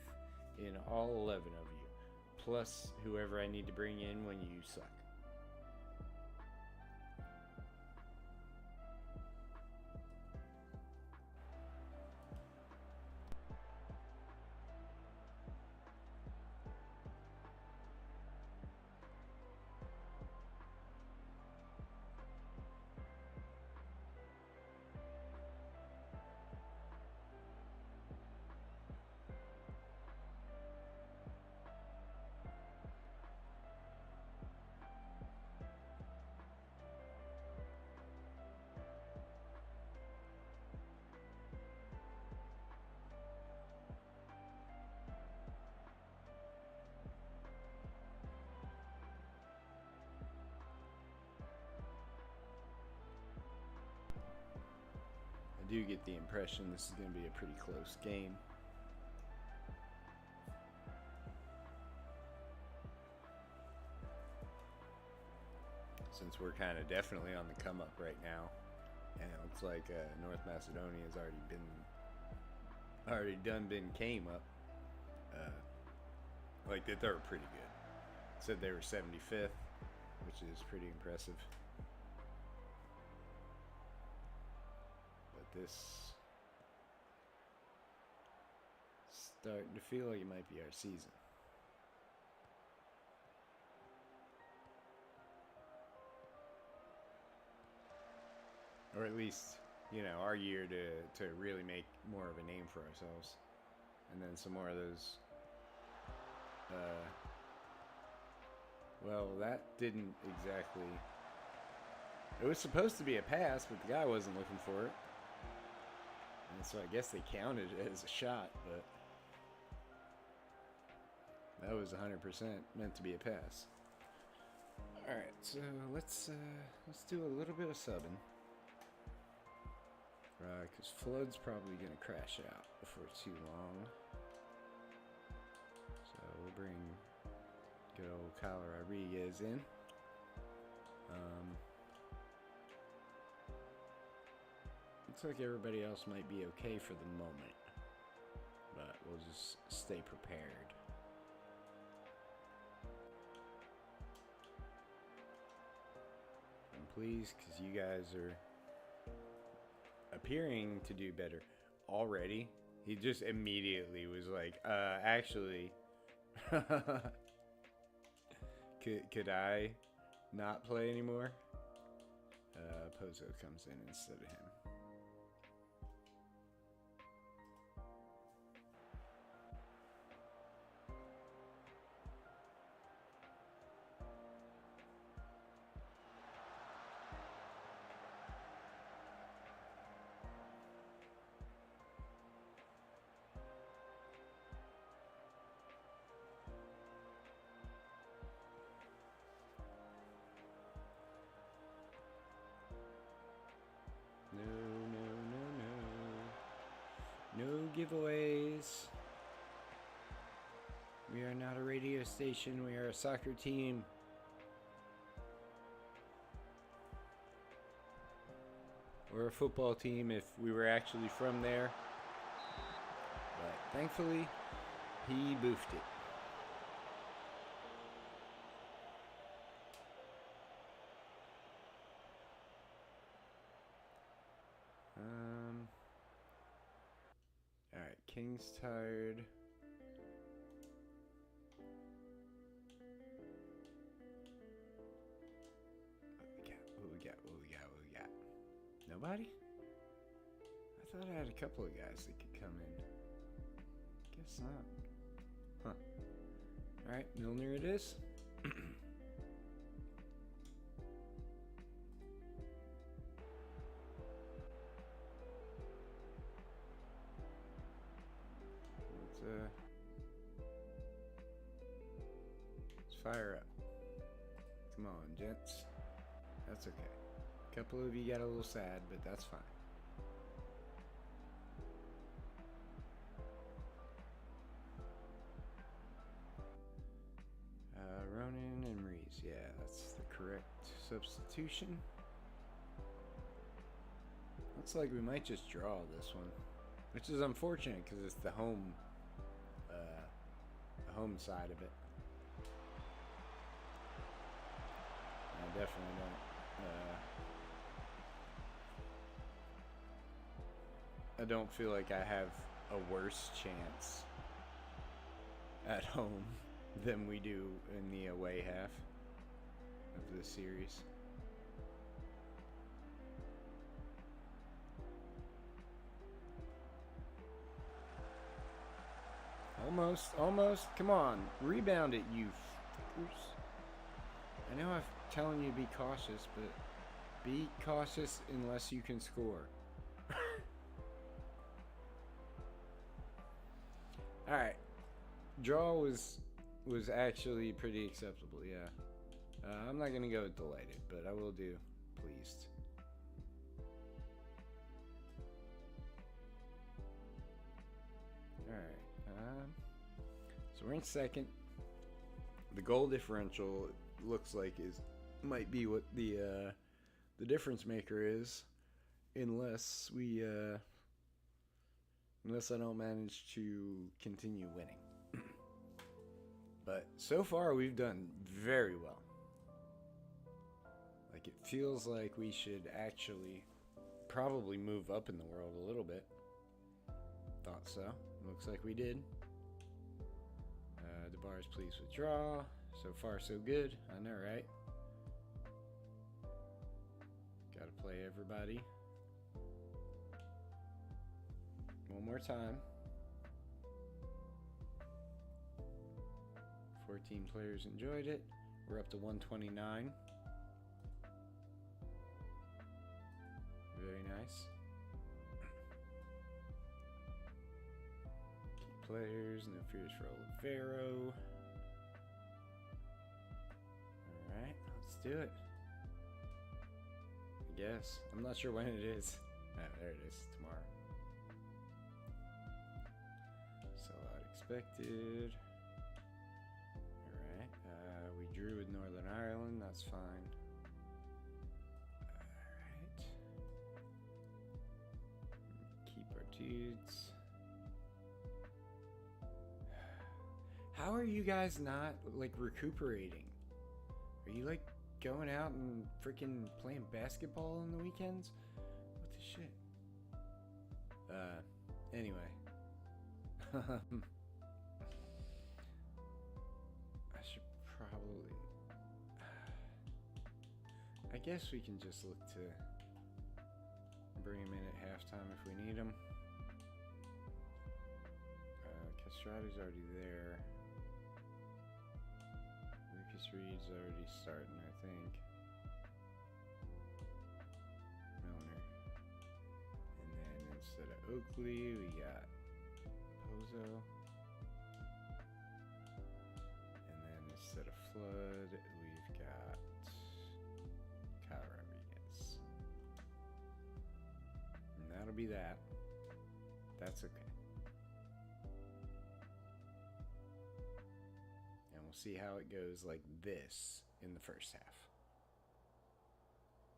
in all 11 of you, plus whoever I need to bring in when you suck. I do get the impression this is going to be a pretty close game. Since we're kind of definitely on the come up right now, and it looks like North Macedonia has already came up. Like they were pretty good. Said they were 75th, which is pretty impressive. This starting to feel like it might be our season. Or at least, our year to really make more of a name for ourselves. And then some more of those well, that didn't exactly. It was supposed to be a pass, but the guy wasn't looking for it. And so I guess they counted it as a shot, but that was 100% meant to be a pass. All right, so let's do a little bit of subbing, because Flood's probably gonna crash out before too long. So we'll bring good old Kyle Rodriguez in. Looks like everybody else might be okay for the moment, but we'll just stay prepared. And please, because you guys are appearing to do better already. He just immediately was like, actually, could I not play anymore? Pozo comes in instead of him. giveaways. We are not a radio station, we are a soccer team. We're a football team if we were actually from there. But thankfully, he boofed it. Alright, King's tired. What we got? Nobody? I thought I had a couple of guys that could come in. Guess not. Huh. Alright, Milner it is. Let's fire up. Come on, gents. That's okay. A couple of you got a little sad, but that's fine. Ronan and Reese. Yeah, that's the correct substitution. Looks like we might just draw this one, which is unfortunate because it's the home side of it. I definitely don't. I don't feel like I have a worse chance at home than we do in the away half of this series. Almost. Come on. Rebound it, you fuckers. I know I'm telling you to be cautious, but be cautious unless you can score. Alright. Draw was actually pretty acceptable, yeah. I'm not going to go with delighted, but I will do pleased. Alright. So we're in second. The goal differential looks like might be what the difference maker is, unless I don't manage to continue winning. But so far we've done very well. Like, it feels like we should actually probably move up in the world a little bit. Thought so. Looks like we did. DeBar's pleased with draw. So far, so good. I know, right? Gotta play everybody. One more time. 14 players enjoyed it. We're up to 129. Very nice. Players, no fears for Olivero. Alright, let's do it. I guess. I'm not sure when it is. Ah, there it is, tomorrow. So unexpected. Alright, we drew with Northern Ireland, that's fine. Alright. Keep our dudes. How are you guys not, like, recuperating? Are you, like, going out and freaking playing basketball on the weekends? What the shit? Anyway. I should probably... I guess we can just look to bring him in at halftime if we need him. Castrati's already there. Reed's already starting, I think. Milner. And then instead of Oakley, we got Pozo. And then instead of Flood, we've got Kyle Rodriguez. And that'll be that. That's okay. we'll see how it goes like this in the first half.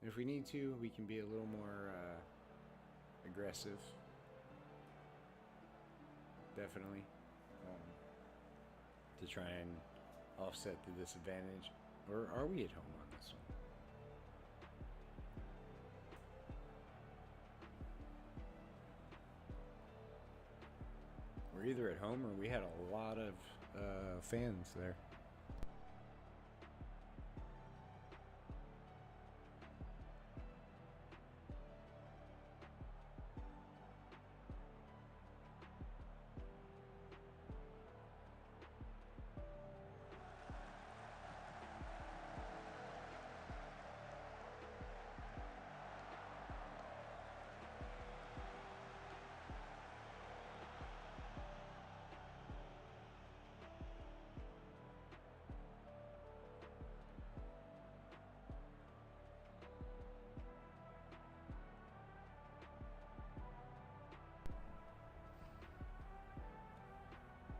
And if we need to, we can be a little more aggressive. Definitely. To try and offset the disadvantage. Or are we at home on this one? We're either at home or we had a lot of fans there.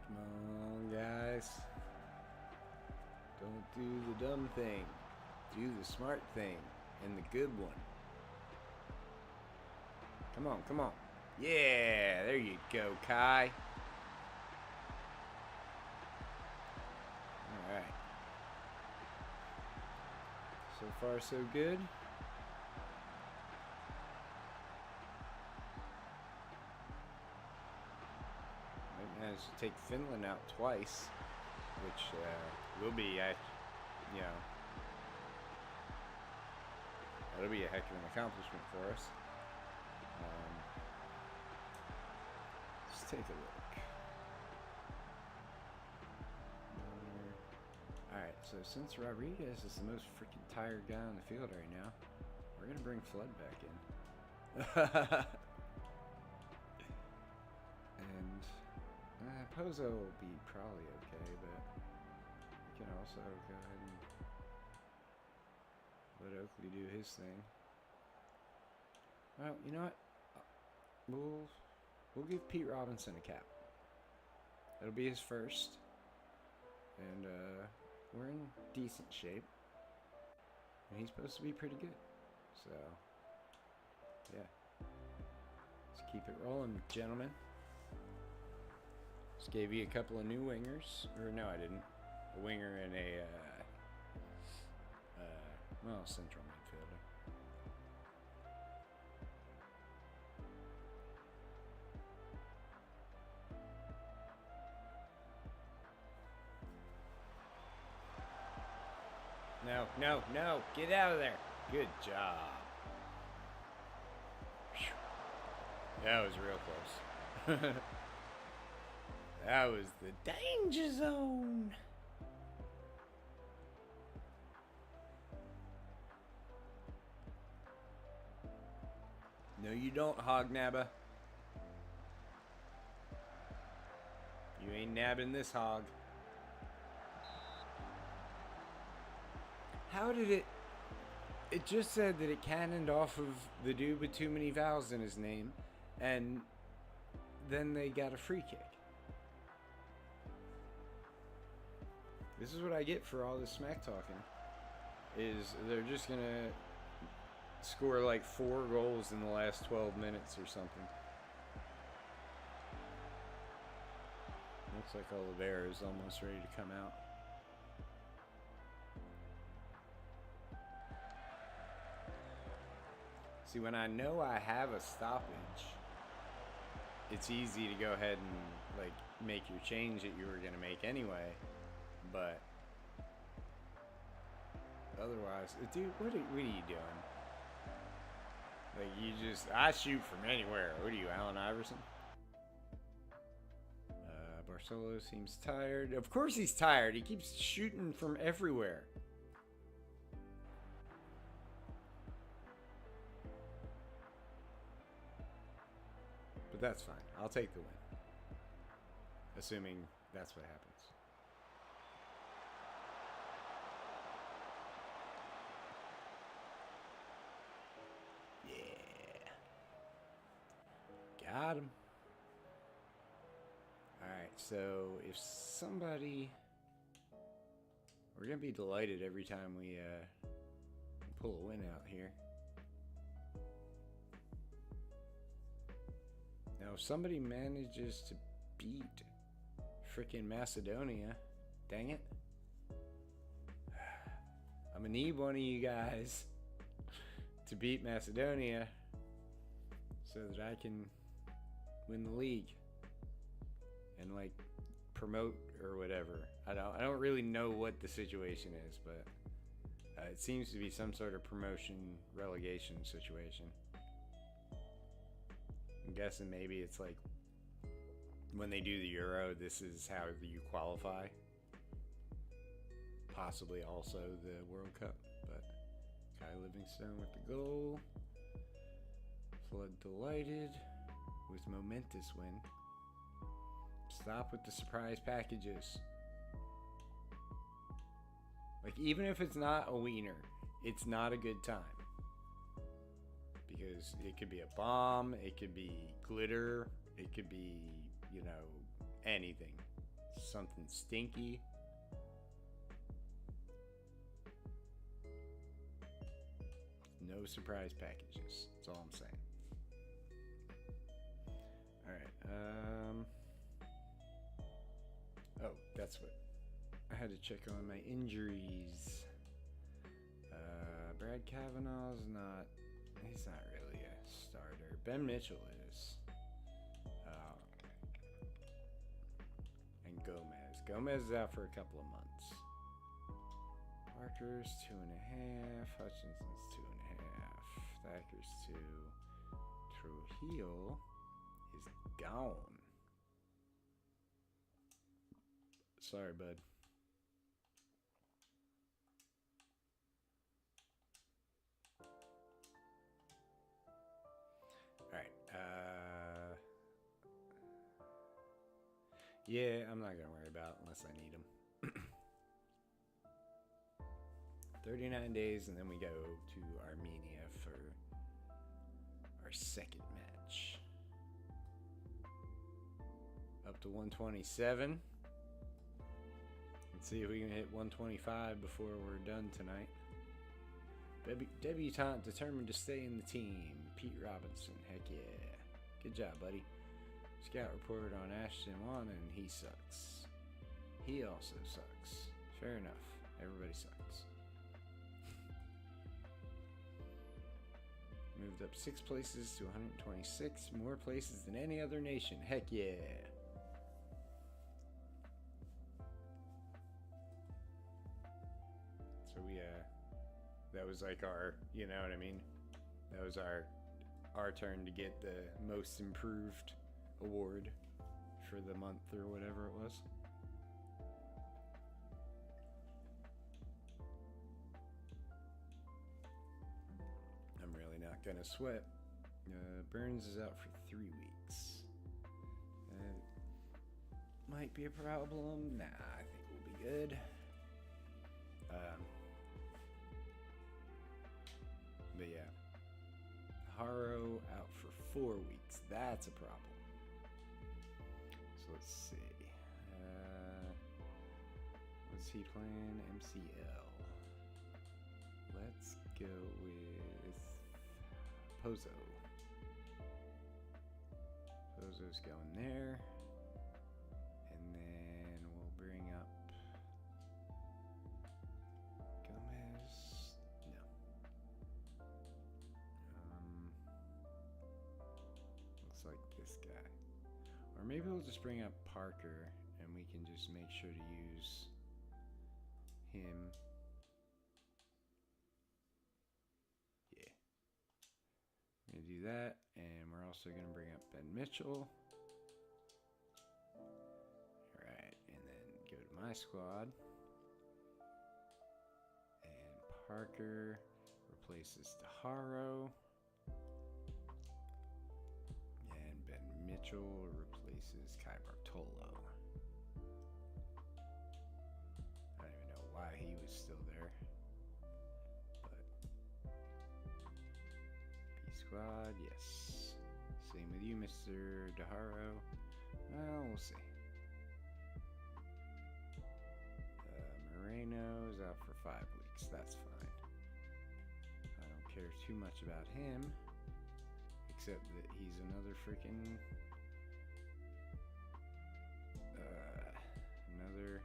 Come on, guys. Don't do the dumb thing. Do the smart thing and the good one. Come on, come on. Yeah, there you go, Kai. Alright. So far, so good. I managed to take Finland out twice, which will be, you know, that'll be a heck of an accomplishment for us. Let's take a look. Alright, so since Rodriguez is the most freaking tired guy on the field right now, we're going to bring Flood back in. And Pozo will be probably okay, but we can also go ahead and let Oakley do his thing. Well, you know what? We'll give Pete Robinson a cap. It'll be his first. And we're in decent shape. And he's supposed to be pretty good. So, yeah. Let's keep it rolling, gentlemen. Just gave you a couple of new wingers. Or no, I didn't. A winger and a, central midfielder. No, no, no. Get out of there. Good job. Whew. That was real close. That was the danger zone. No, you don't, Hognabba. You ain't nabbing this hog. How did it... It just said that it cannoned off of the dude with too many vowels in his name, and then they got a free kick. This is what I get for all this smack talking. Is they're just gonna score like 4 goals in the last 12 minutes or something. Looks like Oliveira is almost ready to come out. See, when I know I have a stoppage, it's easy to go ahead and like make your change that you were gonna make anyway. But otherwise, dude, what are you doing? Like, I shoot from anywhere. What are you, Allen Iverson? Barcelo seems tired. Of course he's tired. He keeps shooting from everywhere. But that's fine. I'll take the win. Assuming that's what happens. Got him. Alright, so if somebody We're gonna be delighted every time we pull a win out here. Now, if somebody manages to beat frickin' Macedonia, dang it, I'm gonna need one of you guys to beat Macedonia so that I can win the league and like promote or whatever. I don't really know what the situation is, but it seems to be some sort of promotion relegation situation. I'm guessing maybe it's like when they do the Euro, this is how you qualify. Possibly also the World Cup, but Kai Livingstone with the goal. Flood delighted with momentous win. Stop with the surprise packages. Like, even if it's not a wiener, it's not a good time. Because it could be a bomb, it could be glitter, it could be, you know, anything. Something stinky. No surprise packages. That's all I'm saying. Alright, oh, that's what I had to check on my injuries. Brad Kavanaugh's not, he's not really a starter. Ben Mitchell is. And Gomez is out for a couple of months. Parker's 2.5. Hutchinson's 2.5. Thacker's 2. Trujillo is gone. Sorry, bud. Alright, yeah, I'm not gonna worry about it unless I need them. 39 days, and then we go to Armenia for our second match. Up to 127. Let's see if we can hit 125 before we're done tonight. Debutante determined to stay in the team. Pete Robinson, heck yeah. Good job, buddy. Scout report on Ashton Wan, and he sucks. He also sucks. Fair enough. Everybody sucks. Moved up 6 places to 126. More places than any other nation. Heck yeah. So we, that was like our, you know what I mean? That was our turn to get the most improved award for the month or whatever it was. I'm really not gonna sweat. Burns is out for 3 weeks. Might be a problem. Nah, I think we'll be good. But yeah, Haro out for 4 weeks. That's a problem. So let's see. What's he playing? MCL. Let's go with Pozo. Pozo's going there. And then we'll bring up Gomez. No. Looks like this guy. Or maybe we'll just bring up Parker and we can just make sure to use him. Yeah. I'm going to do that. And we're also going to bring up Ben Mitchell. Alright. And then go to my squad. And Parker replaces Taharo. And Ben Mitchell replaces Kai Bartolo. I don't even know why he was still there. But B squad, yes. Same with you, Mr. Daharo. Well, we'll see. Moreno is out for 5 weeks. That's fine. I don't care too much about him, except that he's another freaking another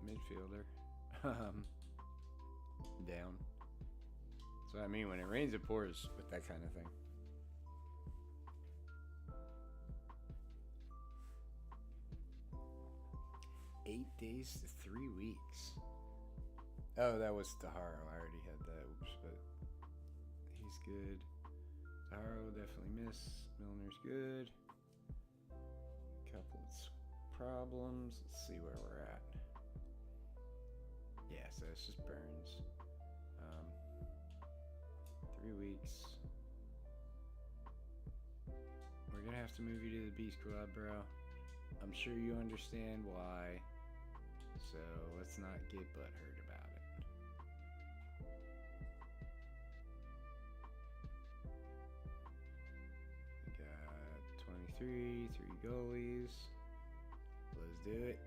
midfielder down. So I mean, when it rains, it pours with that kind of thing. $8 days to 3 weeks. Oh, that was Taharo. I already had that. Oops, but he's good. Taharo definitely miss. Milner's good. Couple of problems. Let's see where we're at. Yeah, so it's just Burns. 3 weeks. We're gonna have to move you to the B squad, bro. I'm sure you understand why. So let's not get butthurt about it. We got 23, 3 goalies. Let's do it.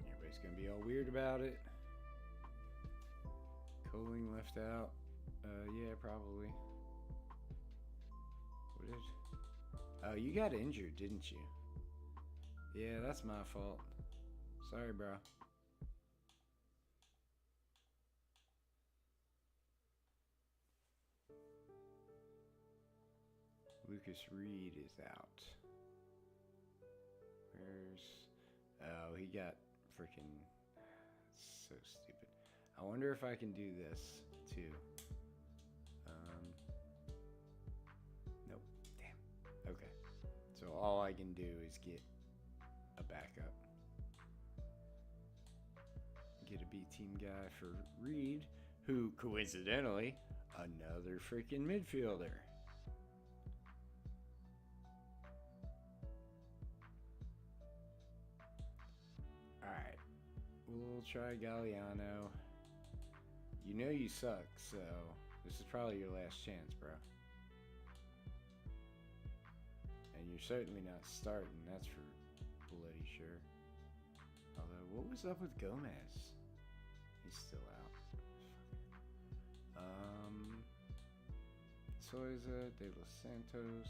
Everybody's gonna be all weird about it. Coling left out. Yeah, probably. What did? Oh, you got injured, didn't you? Yeah, that's my fault. Sorry, bro. Lucas Reed is out. Oh, he got freaking so stupid. I wonder if I can do this too. Nope. Damn. Okay. So all I can do is get a backup. Get a B team guy for Reed, who coincidentally, another freaking midfielder. Alright. We'll try Galliano. You know you suck, so this is probably your last chance, bro. And you're certainly not starting, that's for bloody sure. Although, what was up with Gomez? He's still out. Souza, De Los Santos.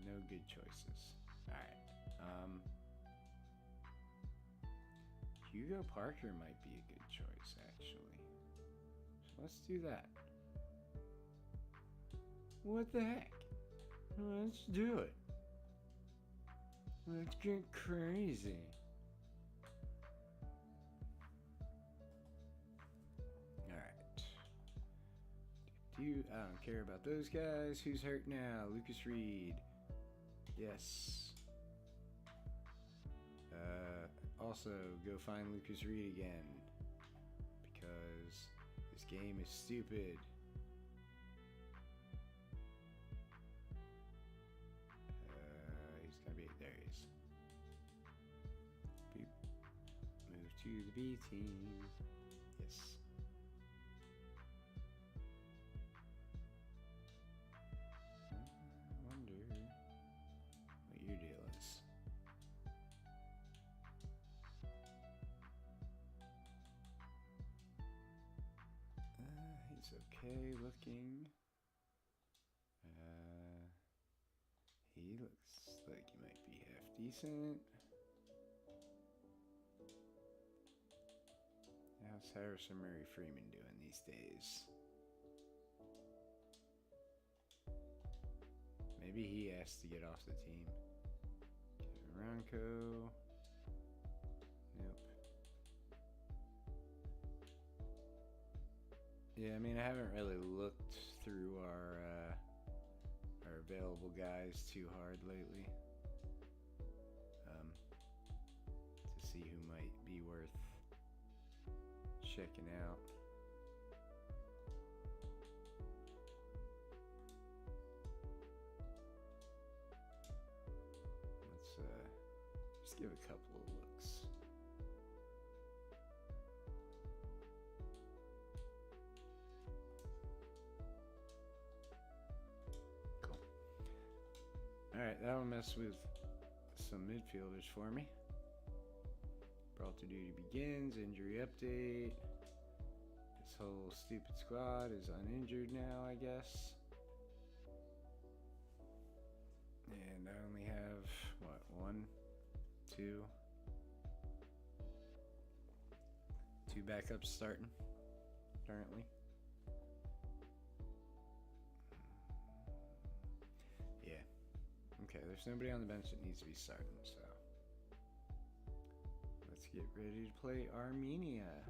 No good choices. Alright. Hugo Parker might be a good choice, actually. So let's do that. What the heck? Let's do it. Let's get crazy. Alright. I don't care about those guys. Who's hurt now? Lucas Reed. Yes. Also, go find Lucas Reed again. Because this game is stupid. He's gonna be... There he is. Beep. Move to the B team. Yes. I wonder what your deal is. He's okay looking. He looks like he might be half decent. How's Harrison Murray Freeman doing these days? Maybe he has to get off the team. Ranko. Nope. Yeah, I mean, I haven't really looked through our available guys too hard lately. To see who might be worth checking out. Let's just give a couple of looks. that'll mess with some midfielders for me. Gibraltar duty begins. Injury update. This whole stupid squad is uninjured now, I guess. And I only have, what, 1, 2 backups starting currently. Yeah. Okay, there's nobody on the bench that needs to be starting, so let's get ready to play Armenia.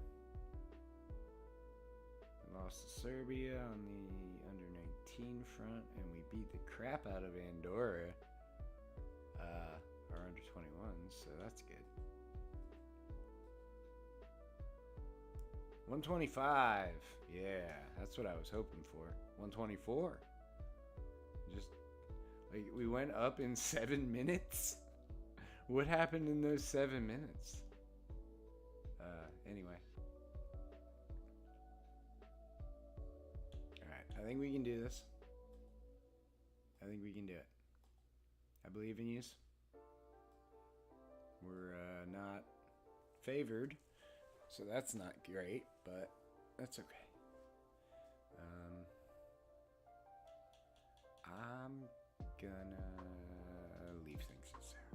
We lost to Serbia on the under 19 front, and we beat the crap out of Andorra, our under 21s, so that's good. 125. Yeah, that's what I was hoping for. 124. Just like we went up in 7 minutes. What happened in those 7 minutes? Anyway. Alright, I think we can do this. I think we can do it. I believe in yous. We're not favored, so that's not great, but that's okay. I'm gonna leave things as there.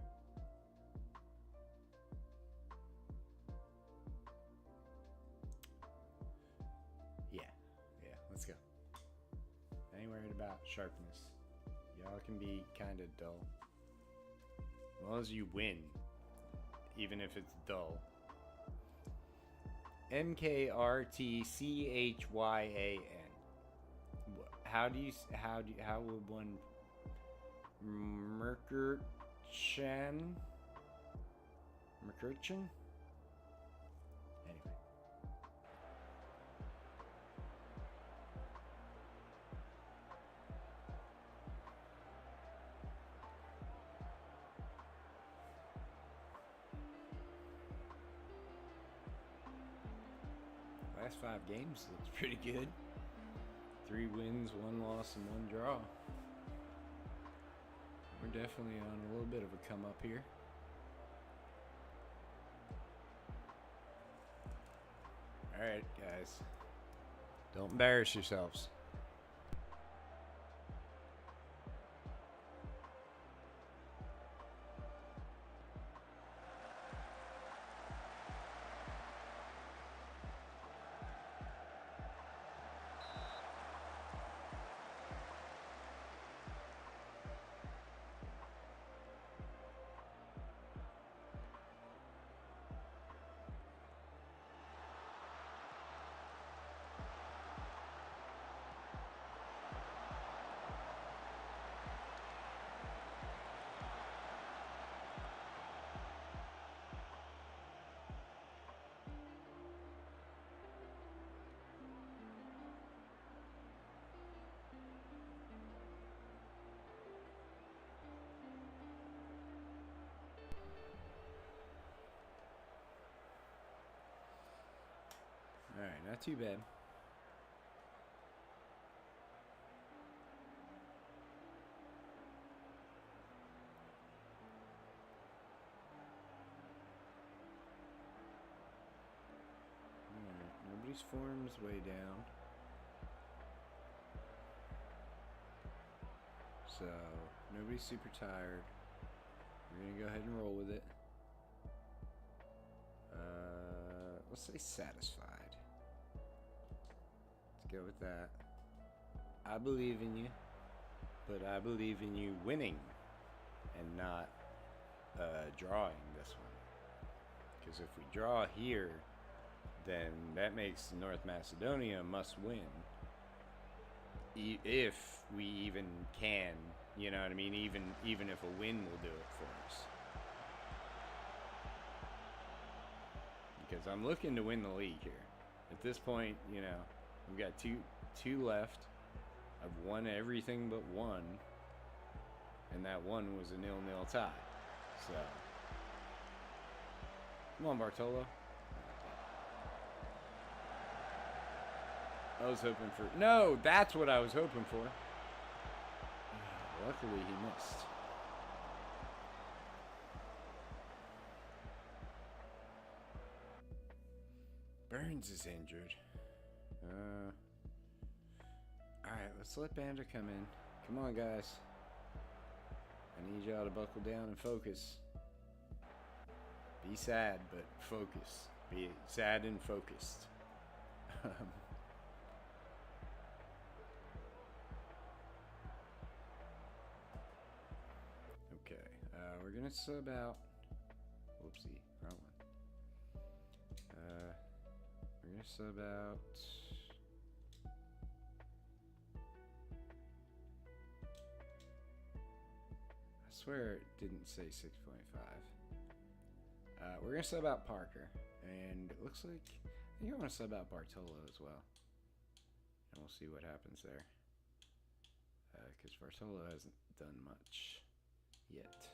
Yeah, let's go. I ain't worried about sharpness. Y'all can be kind of dull. As long as you win, even if it's dull. MKRTCHYAN. How would one Merkerchan? Anyway. Last 5 games looks pretty good. 3 wins, 1 loss, and 1 draw. We're definitely on a little bit of a come up here. Alright, guys. Don't embarrass yourselves. Alright, not too bad. Alright, nobody's form's way down. So, nobody's super tired. We're gonna go ahead and roll with it. Let's say satisfied. Let's go with that. I believe in you, but I believe in you winning and not drawing this one. Because if we draw here, then that makes North Macedonia must win. If we even can, you know what I mean? Even if a win will do it for us. Because I'm looking to win the league here. At this point, you know, we've got two left. I've won everything but one. And that one was a 0-0 tie. So, come on, Bartolo. I was hoping for... No, that's what I was hoping for. Luckily, he missed. Burns is injured. Alright, let's let Banda come in. Come on, guys. I need y'all to buckle down and focus. Be sad, but focus. Be sad and focused. Okay, we're gonna sub out. Whoopsie, wrong one. We're gonna sub out. I swear it didn't say 6.5. We're gonna sub out Parker, and it looks like I think I want to sub out Bartolo as well, and we'll see what happens there. Because Bartolo hasn't done much yet.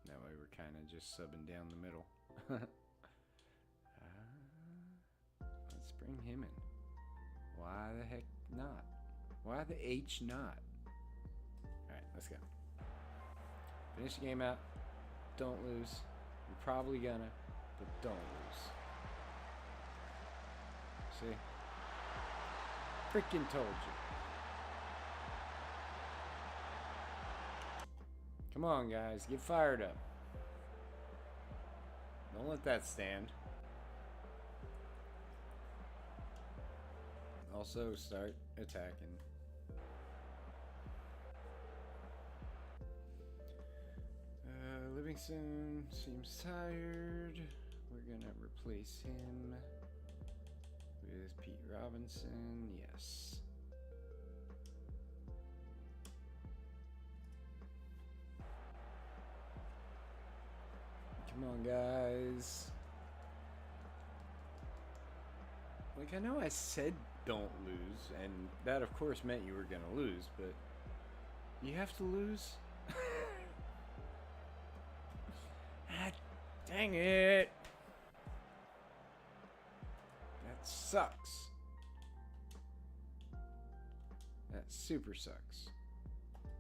That way we're kind of just subbing down the middle. Let's bring him in. Why the heck not? Why the H not? Alright, let's go. Finish the game out. Don't lose. You're probably gonna, but don't lose. See? Freaking told you. Come on, guys. Get fired up. Don't let that stand. Also, start attacking. Livingston seems tired. We're gonna replace him with Pete Robinson. Yes. Come on, guys. Like, I know I said don't lose, and that of course meant you were gonna lose, but you have to lose? Ah, dang it! That sucks. That super sucks.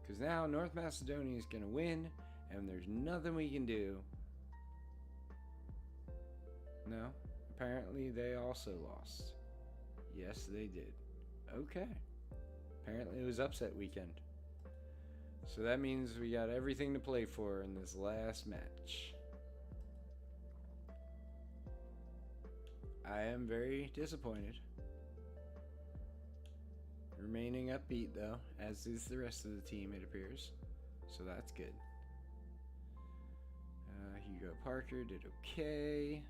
Because now North Macedonia is going to win, and there's nothing we can do. No, apparently they also lost. Yes, they did. Okay. Apparently it was upset weekend. So that means we got everything to play for in this last match. I am very disappointed. Remaining upbeat though, as is the rest of the team, it appears. So that's good. Hugo Parker did okay.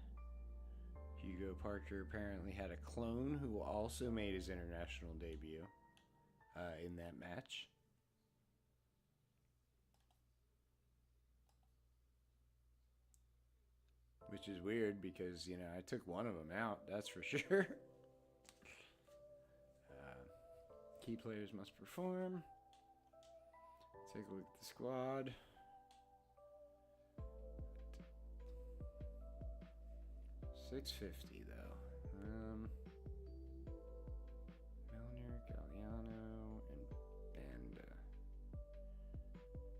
Hugo Parker apparently had a clone who also made his international debut in that match. Which is weird because, you know, I took one of them out, that's for sure. Key players must perform. Take a look at the squad. $650 though. Milner, Galliano, and Banda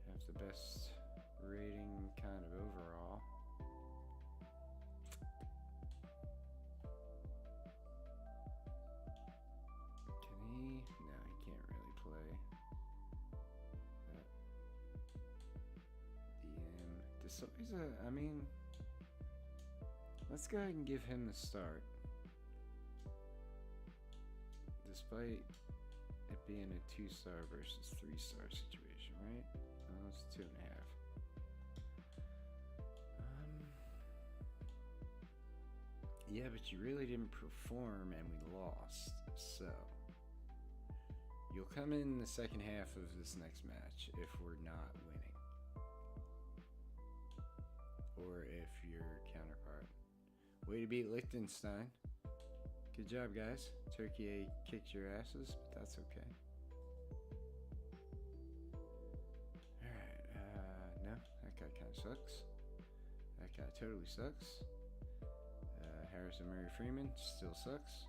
have the best rating kind of overall. Can he? No, he can't really play. DM. I mean, let's go ahead and give him the start. Despite it being a 2-star versus 3-star situation, right? Oh, it's 2.5. Yeah, but you really didn't perform and we lost. So, you'll come in the second half of this next match if we're not winning. Or if your counterpart. Way to beat Liechtenstein. Good job, guys. Turkey kicked your asses, but that's okay. Alright, no, that guy kind of sucks. That guy totally sucks. Harrison Murray Freeman still sucks.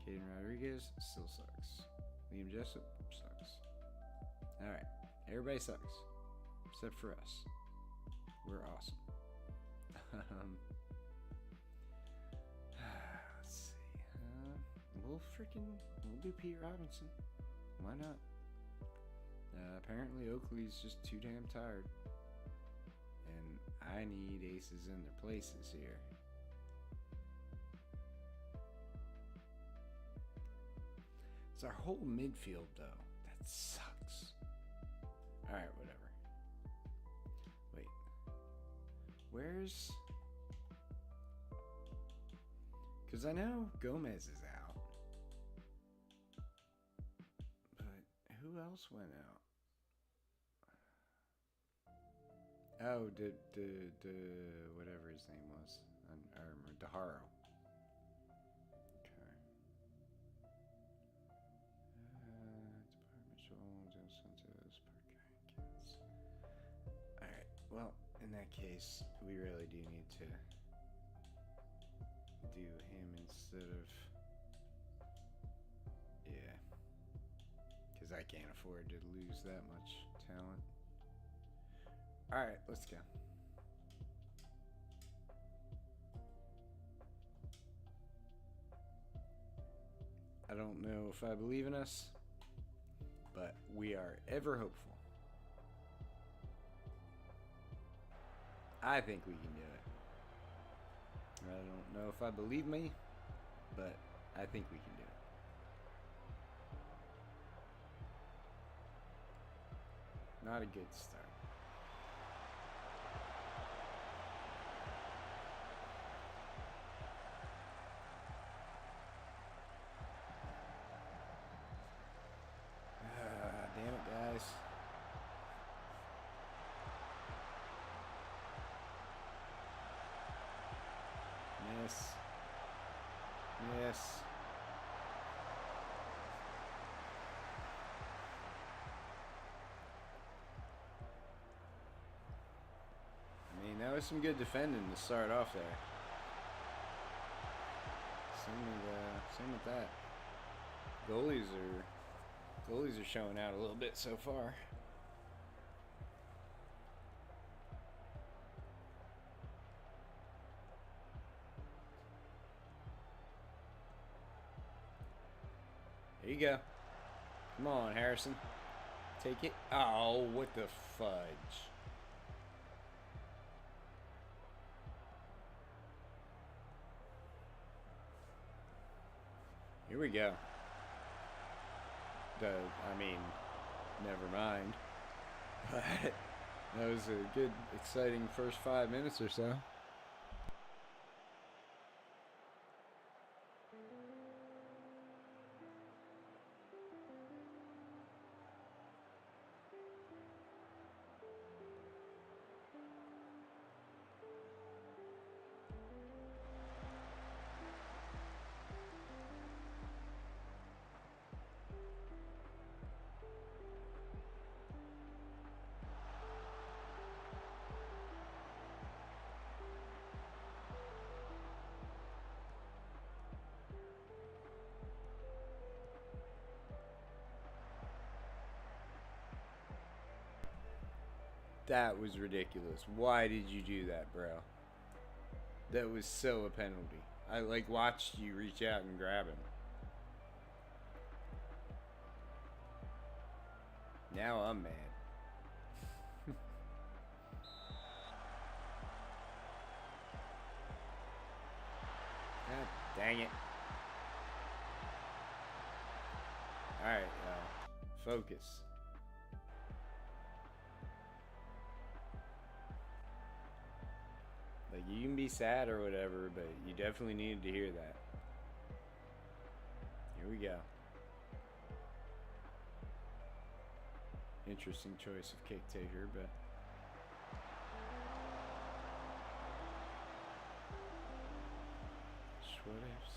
Caden Rodriguez still sucks. Liam Jessup sucks. Alright, everybody sucks. except for us. We're awesome. Let's see. We'll do Pete Robinson. Why not? Apparently Oakley's just too damn tired. And I need aces in their places here. It's our whole midfield, though. That sucks. Alright, whatever. Wait. Where's... Because I know Gomez is out. But who else went out? Oh, whatever his name was. I remember. Daharo. Okay. Mitchell, Del Santos, Parker. Alright, well, in that case, we really do need to do him instead of... Yeah. Because I can't afford to lose that much talent. Alright, let's go. I don't know if I believe in us, but we are ever hopeful. I think we can do it. I don't know if I believe me, but I think we can do it. Not a good start. Damn it, guys. Miss. Yes. I mean, that was some good defending to start off there. Same with that. Goalies are showing out a little bit so far. There you go. Come on, Harrison. Take it. Oh, what the fudge. Here we go. I mean, never mind. But that was a good, exciting first 5 minutes or so. That was ridiculous. Why did you do that, bro? That was so a penalty. I watched you reach out and grab him. Now I'm mad. God dang it. Alright, focus. You can be sad or whatever, but you definitely needed to hear that. Here we go. Interesting choice of kick taker, but... Whatevs.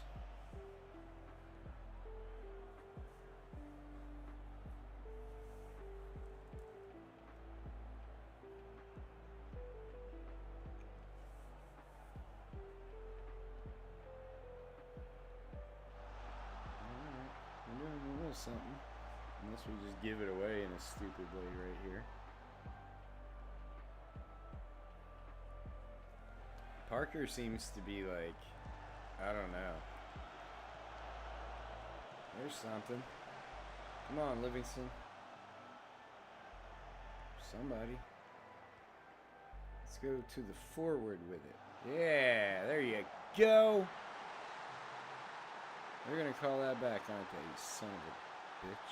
Something, unless we just give it away in a stupid way right here. marker seems to be like, I don't know. There's something. Come on, Livingston. Somebody. Let's go to the forward with it. Yeah, there you go. They're going to call that back, aren't they, you son of a bitch.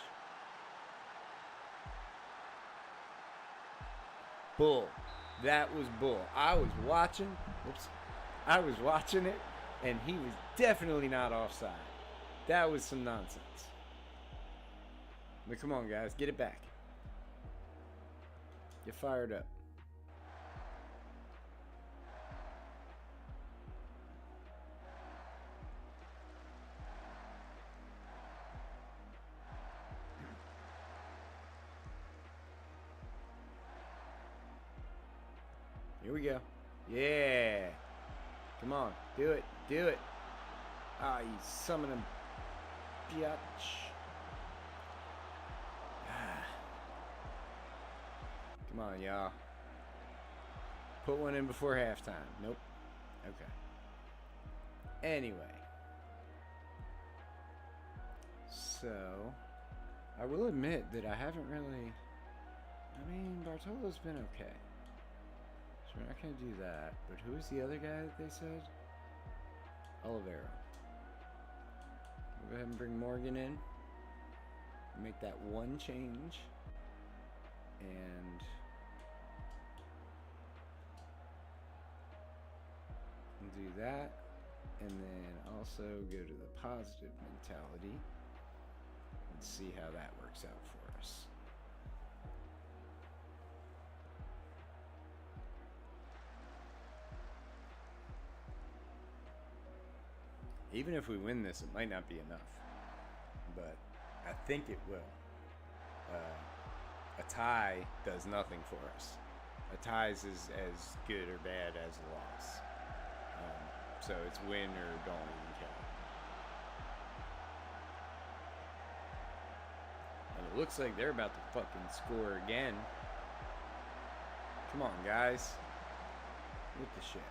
Bull. That was bull. I was watching. Oops. I was watching it, and he was definitely not offside. That was some nonsense. But come on, guys. Get it back. Get fired up. Here we go. Yeah. Come on. Do it. Do it. Ah, you summon him. Biatch. Come on, y'all. Put one in before halftime. Nope. Okay. Anyway. So, I will admit that I haven't really... I mean, Bartolo's been okay. So we're not going to do that. But who was the other guy that they said? Olivero. We'll go ahead and bring Morgan in. Make that one change. And do that. And then also go to the positive mentality. And see how that works out for us. Even if we win this, it might not be enough. But I think it will. A tie does nothing for us. A tie is as good or bad as a loss. So it's win or don't even care. And it looks like they're about to fucking score again. Come on, guys. What the shit?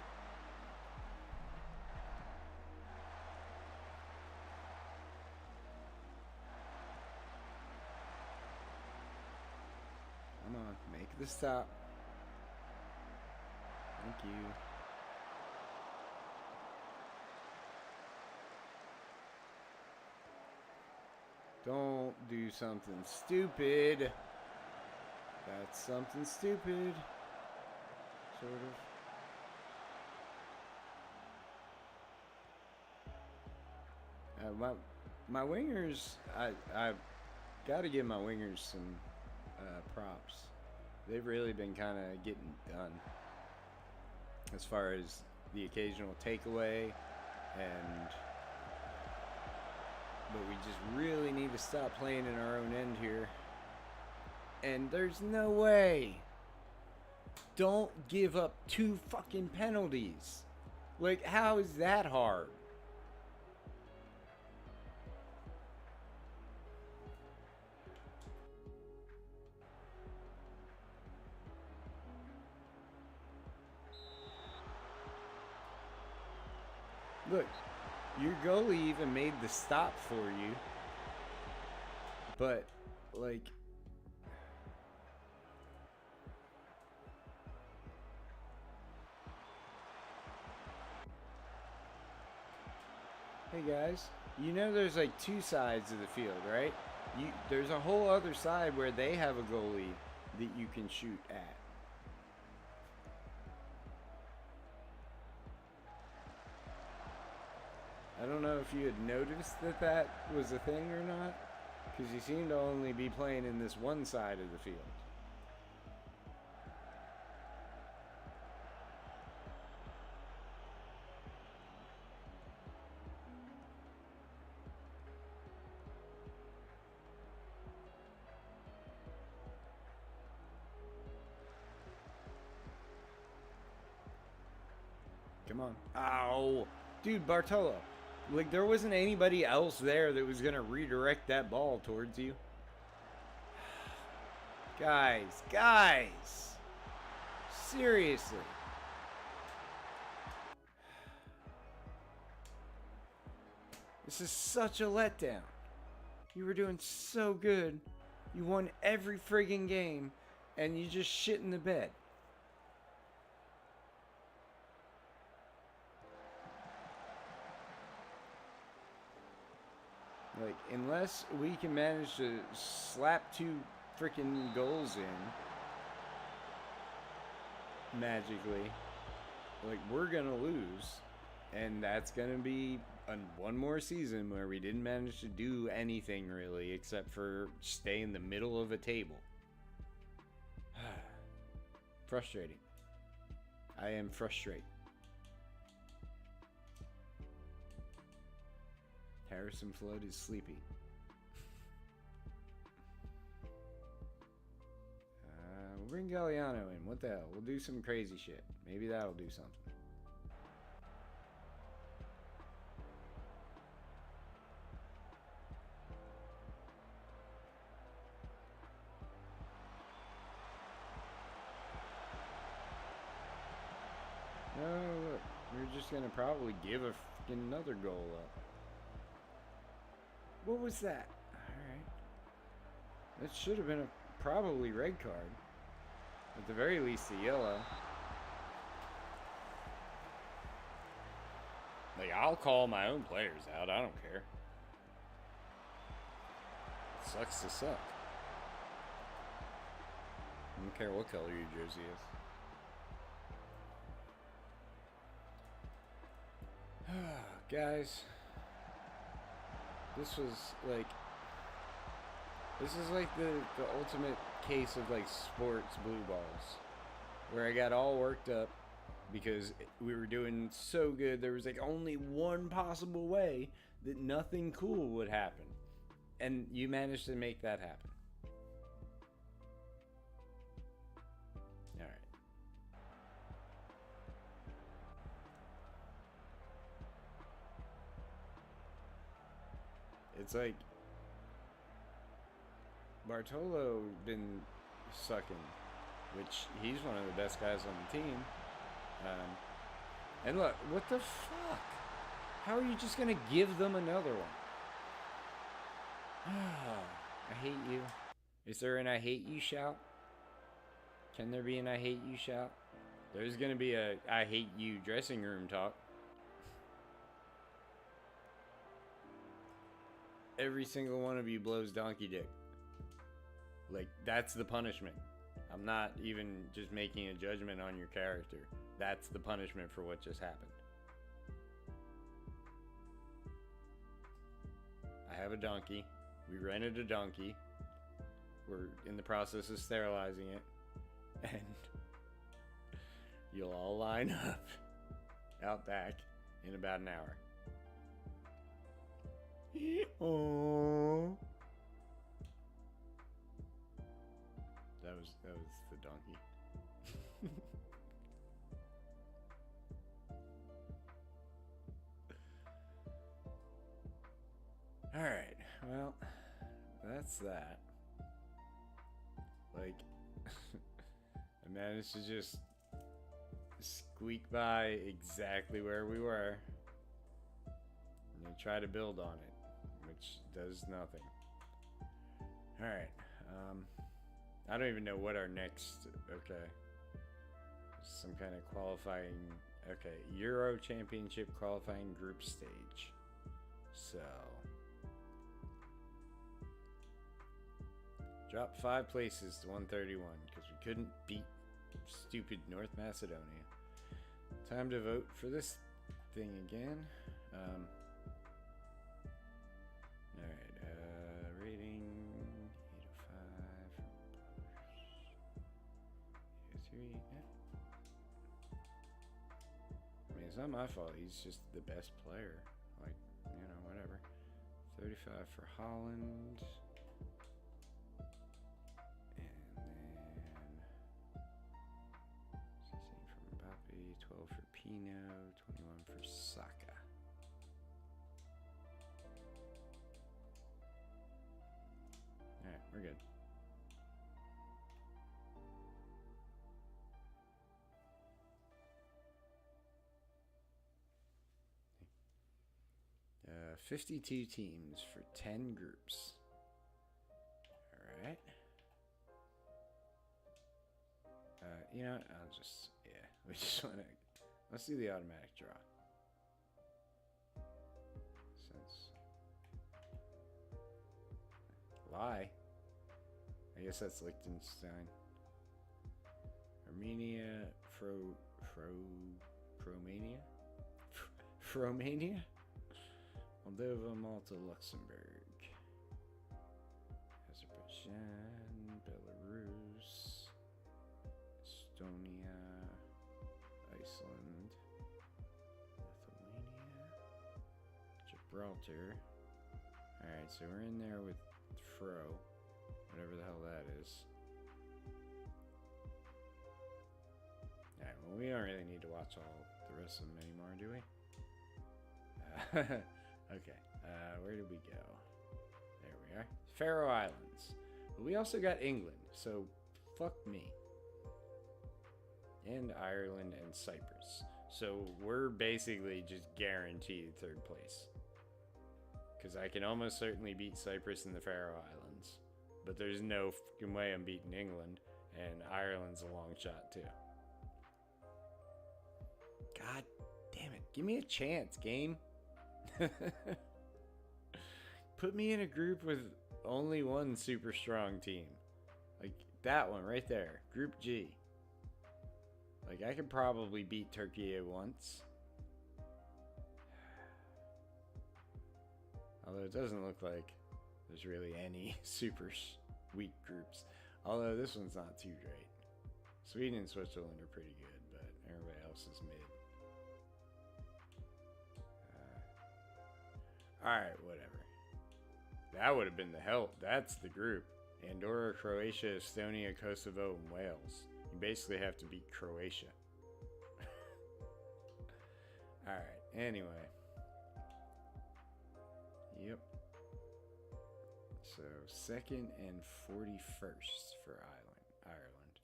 Come on, make the stop. Thank you. Don't do something stupid. That's something stupid. Sort of. My wingers, I got to give my wingers some props. They've really been kind of getting done as far as the occasional takeaway, but we just really need to stop playing in our own end here. And there's no way. Don't give up 2 fucking penalties. Like, how is that hard? Look, your goalie even made the stop for you. But, like... Hey guys, you know there's like 2 sides of the field, right? There's a whole other side where they have a goalie that you can shoot at. I don't know if you had noticed that was a thing or not, because you seem to only be playing in this one side of the field. Come on. Ow! Dude, Bartolo. Like, there wasn't anybody else there that was going to redirect that ball towards you. Guys. Seriously. This is such a letdown. You were doing so good. You won every friggin' game, and you just shit in the bed. Like, unless we can manage to slap 2 freaking goals in magically, like, we're gonna lose. And that's gonna be one more season where we didn't manage to do anything really except for stay in the middle of a table. Frustrating. I am frustrated. Harrison Flood is sleepy. We'll bring Galliano in. What the hell? We'll do some crazy shit. Maybe that'll do something. No, look. We're just gonna probably give another goal up. What was that? Alright. That should have been a probably red card. At the very least, a yellow. Like, I'll call my own players out. I don't care. It sucks to suck. I don't care what color your jersey is. Guys, this is like the ultimate case of like sports blue balls, where I got all worked up because we were doing so good. There was like only one possible way that nothing cool would happen, and you managed to make that happen. All right. It's like Bartolo been sucking, which he's one of the best guys on the team. And look, what the fuck? How are you just gonna give them another one? I hate you. Is there an I hate you shout? Can there be an I hate you shout? There's gonna be a I hate you dressing room talk. Every single one of you blows donkey dick. Like, that's the punishment. I'm not even just making a judgment on your character. That's the punishment for what just happened. I have a donkey. We rented a donkey. We're in the process of sterilizing it. And you'll all line up out back in about an hour. Oh. That was the donkey. All right. Well, that's that. Like, I managed to just squeak by exactly where we were and try to build on it, which does nothing. All right. I don't even know what our next. Okay. Some kind of qualifying. Okay. Euro Championship qualifying group stage. So. Dropped 5 places to 131 because we couldn't beat stupid North Macedonia. Time to vote for this thing again. Alright, rating 805. 803. I mean, it's not my fault. He's just the best player. Like, you know, whatever. 35 for Holland. And then 16 for Mbappe, 12 for Pino, 21 for Saka. Alright, we're good. 52 teams for 10 groups. Alright. You know what? I'll just, yeah. We just want to, let's do the automatic draw. Since, lie. I guess that's Liechtenstein. Armenia, Romania? Moldova, Malta, Luxembourg. Azerbaijan, Belarus, Estonia, Iceland, Lithuania, Gibraltar. Alright, so we're in there with Fro, whatever the hell that is. Alright, well, we don't really need to watch all the rest of them anymore, do we? Okay, where did we go? There we are. Faroe Islands. But we also got England, so fuck me. And Ireland and Cyprus. So we're basically just guaranteed third place. Because I can almost certainly beat Cyprus and the Faroe Islands. But there's no fucking way I'm beating England. And Ireland's a long shot too. God damn it. Give me a chance, game. Put me in a group with only one super strong team. Like that one right there. Group G. Like I could probably beat Turkey once. Although it doesn't look like there's really any super weak groups. Although this one's not too great. Sweden and Switzerland are pretty good, but everybody else is mid. Alright, whatever. That would have been the help. That's the group. Andorra, Croatia, Estonia, Kosovo, and Wales. You basically have to beat Croatia. Alright, anyway. Yep. So, 2nd and 41st for Ireland.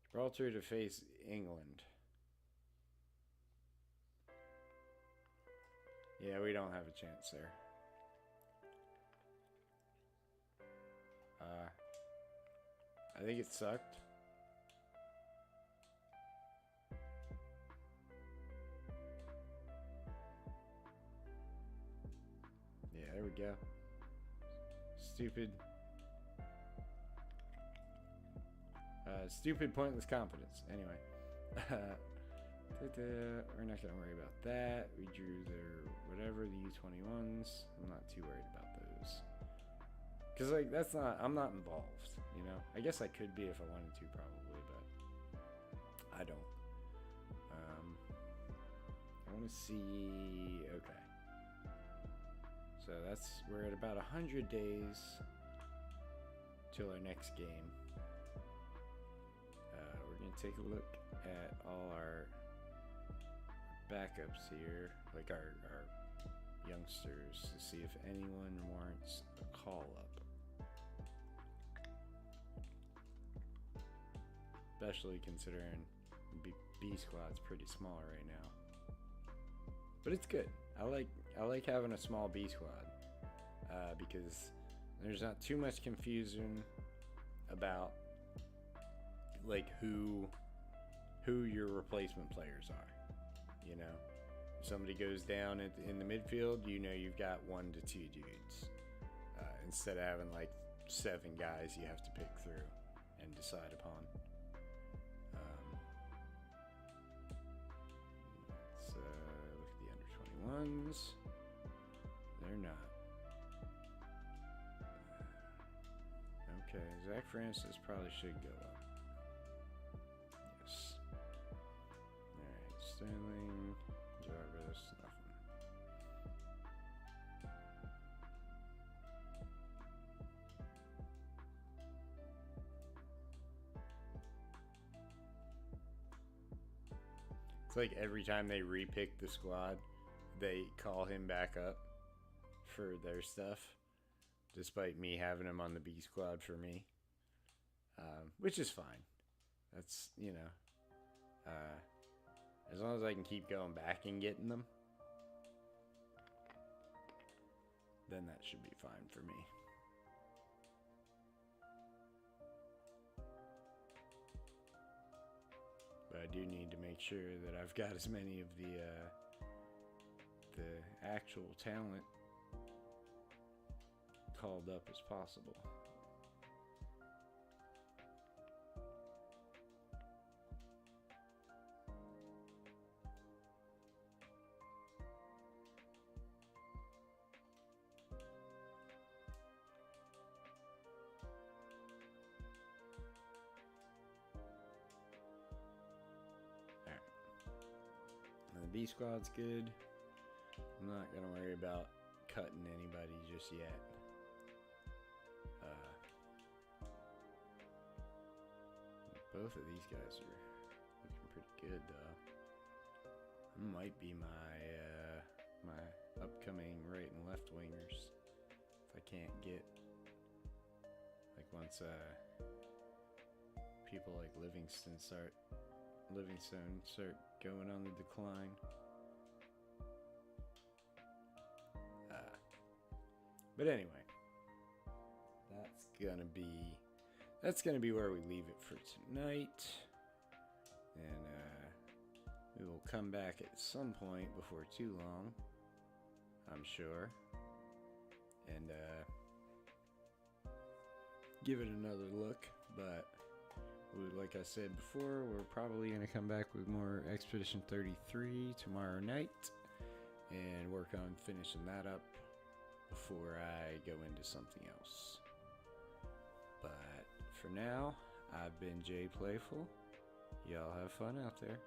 Gibraltar to face England. Yeah, we don't have a chance there. I think it sucked. Yeah, there we go. Stupid. Stupid, pointless confidence. Anyway. We're not gonna worry about that. We drew their whatever, the U21s. I'm not too worried about those. Cause like that's not, I'm not involved, you know? I guess I could be if I wanted to probably, but I don't. I wanna see, okay. So we're at about 100 days till our next game. We're gonna take a look at all our backups here, like our youngsters, to see if anyone warrants a call up. Especially considering B squad's pretty small right now. But it's good. I like having a small B squad because there's not too much confusion about like who your replacement players are. You know, if somebody goes down in the midfield, you know you've got 1 to 2 dudes instead of having like 7 guys you have to pick through and decide upon. Let's look at the under 21s. They're not. Okay, Zach Francis probably should go up. Yes. Alright, Sterling, Jarvis, nothing. It's like every time they repick the squad, they call him back up for their stuff, despite me having him on the B squad for me, which is fine. That's, you know, as long as I can keep going back and getting them. then that should be fine for me. But I do need to make sure that I've got as many of the actual talent called up as possible. The B squad's good. I'm not gonna worry about cutting anybody just yet. Both of these guys are looking pretty good, though. Might be my upcoming right and left wingers if I can't get, like, once people like Livingstone start going on the decline. But anyway, that's gonna be where we leave it for tonight, and we will come back at some point before too long, I'm sure, and give it another look. But like I said before, we're probably going to come back with more Expedition 33 tomorrow night and work on finishing that up before I go into something else. But for now, I've been Jay Playful. Y'all have fun out there.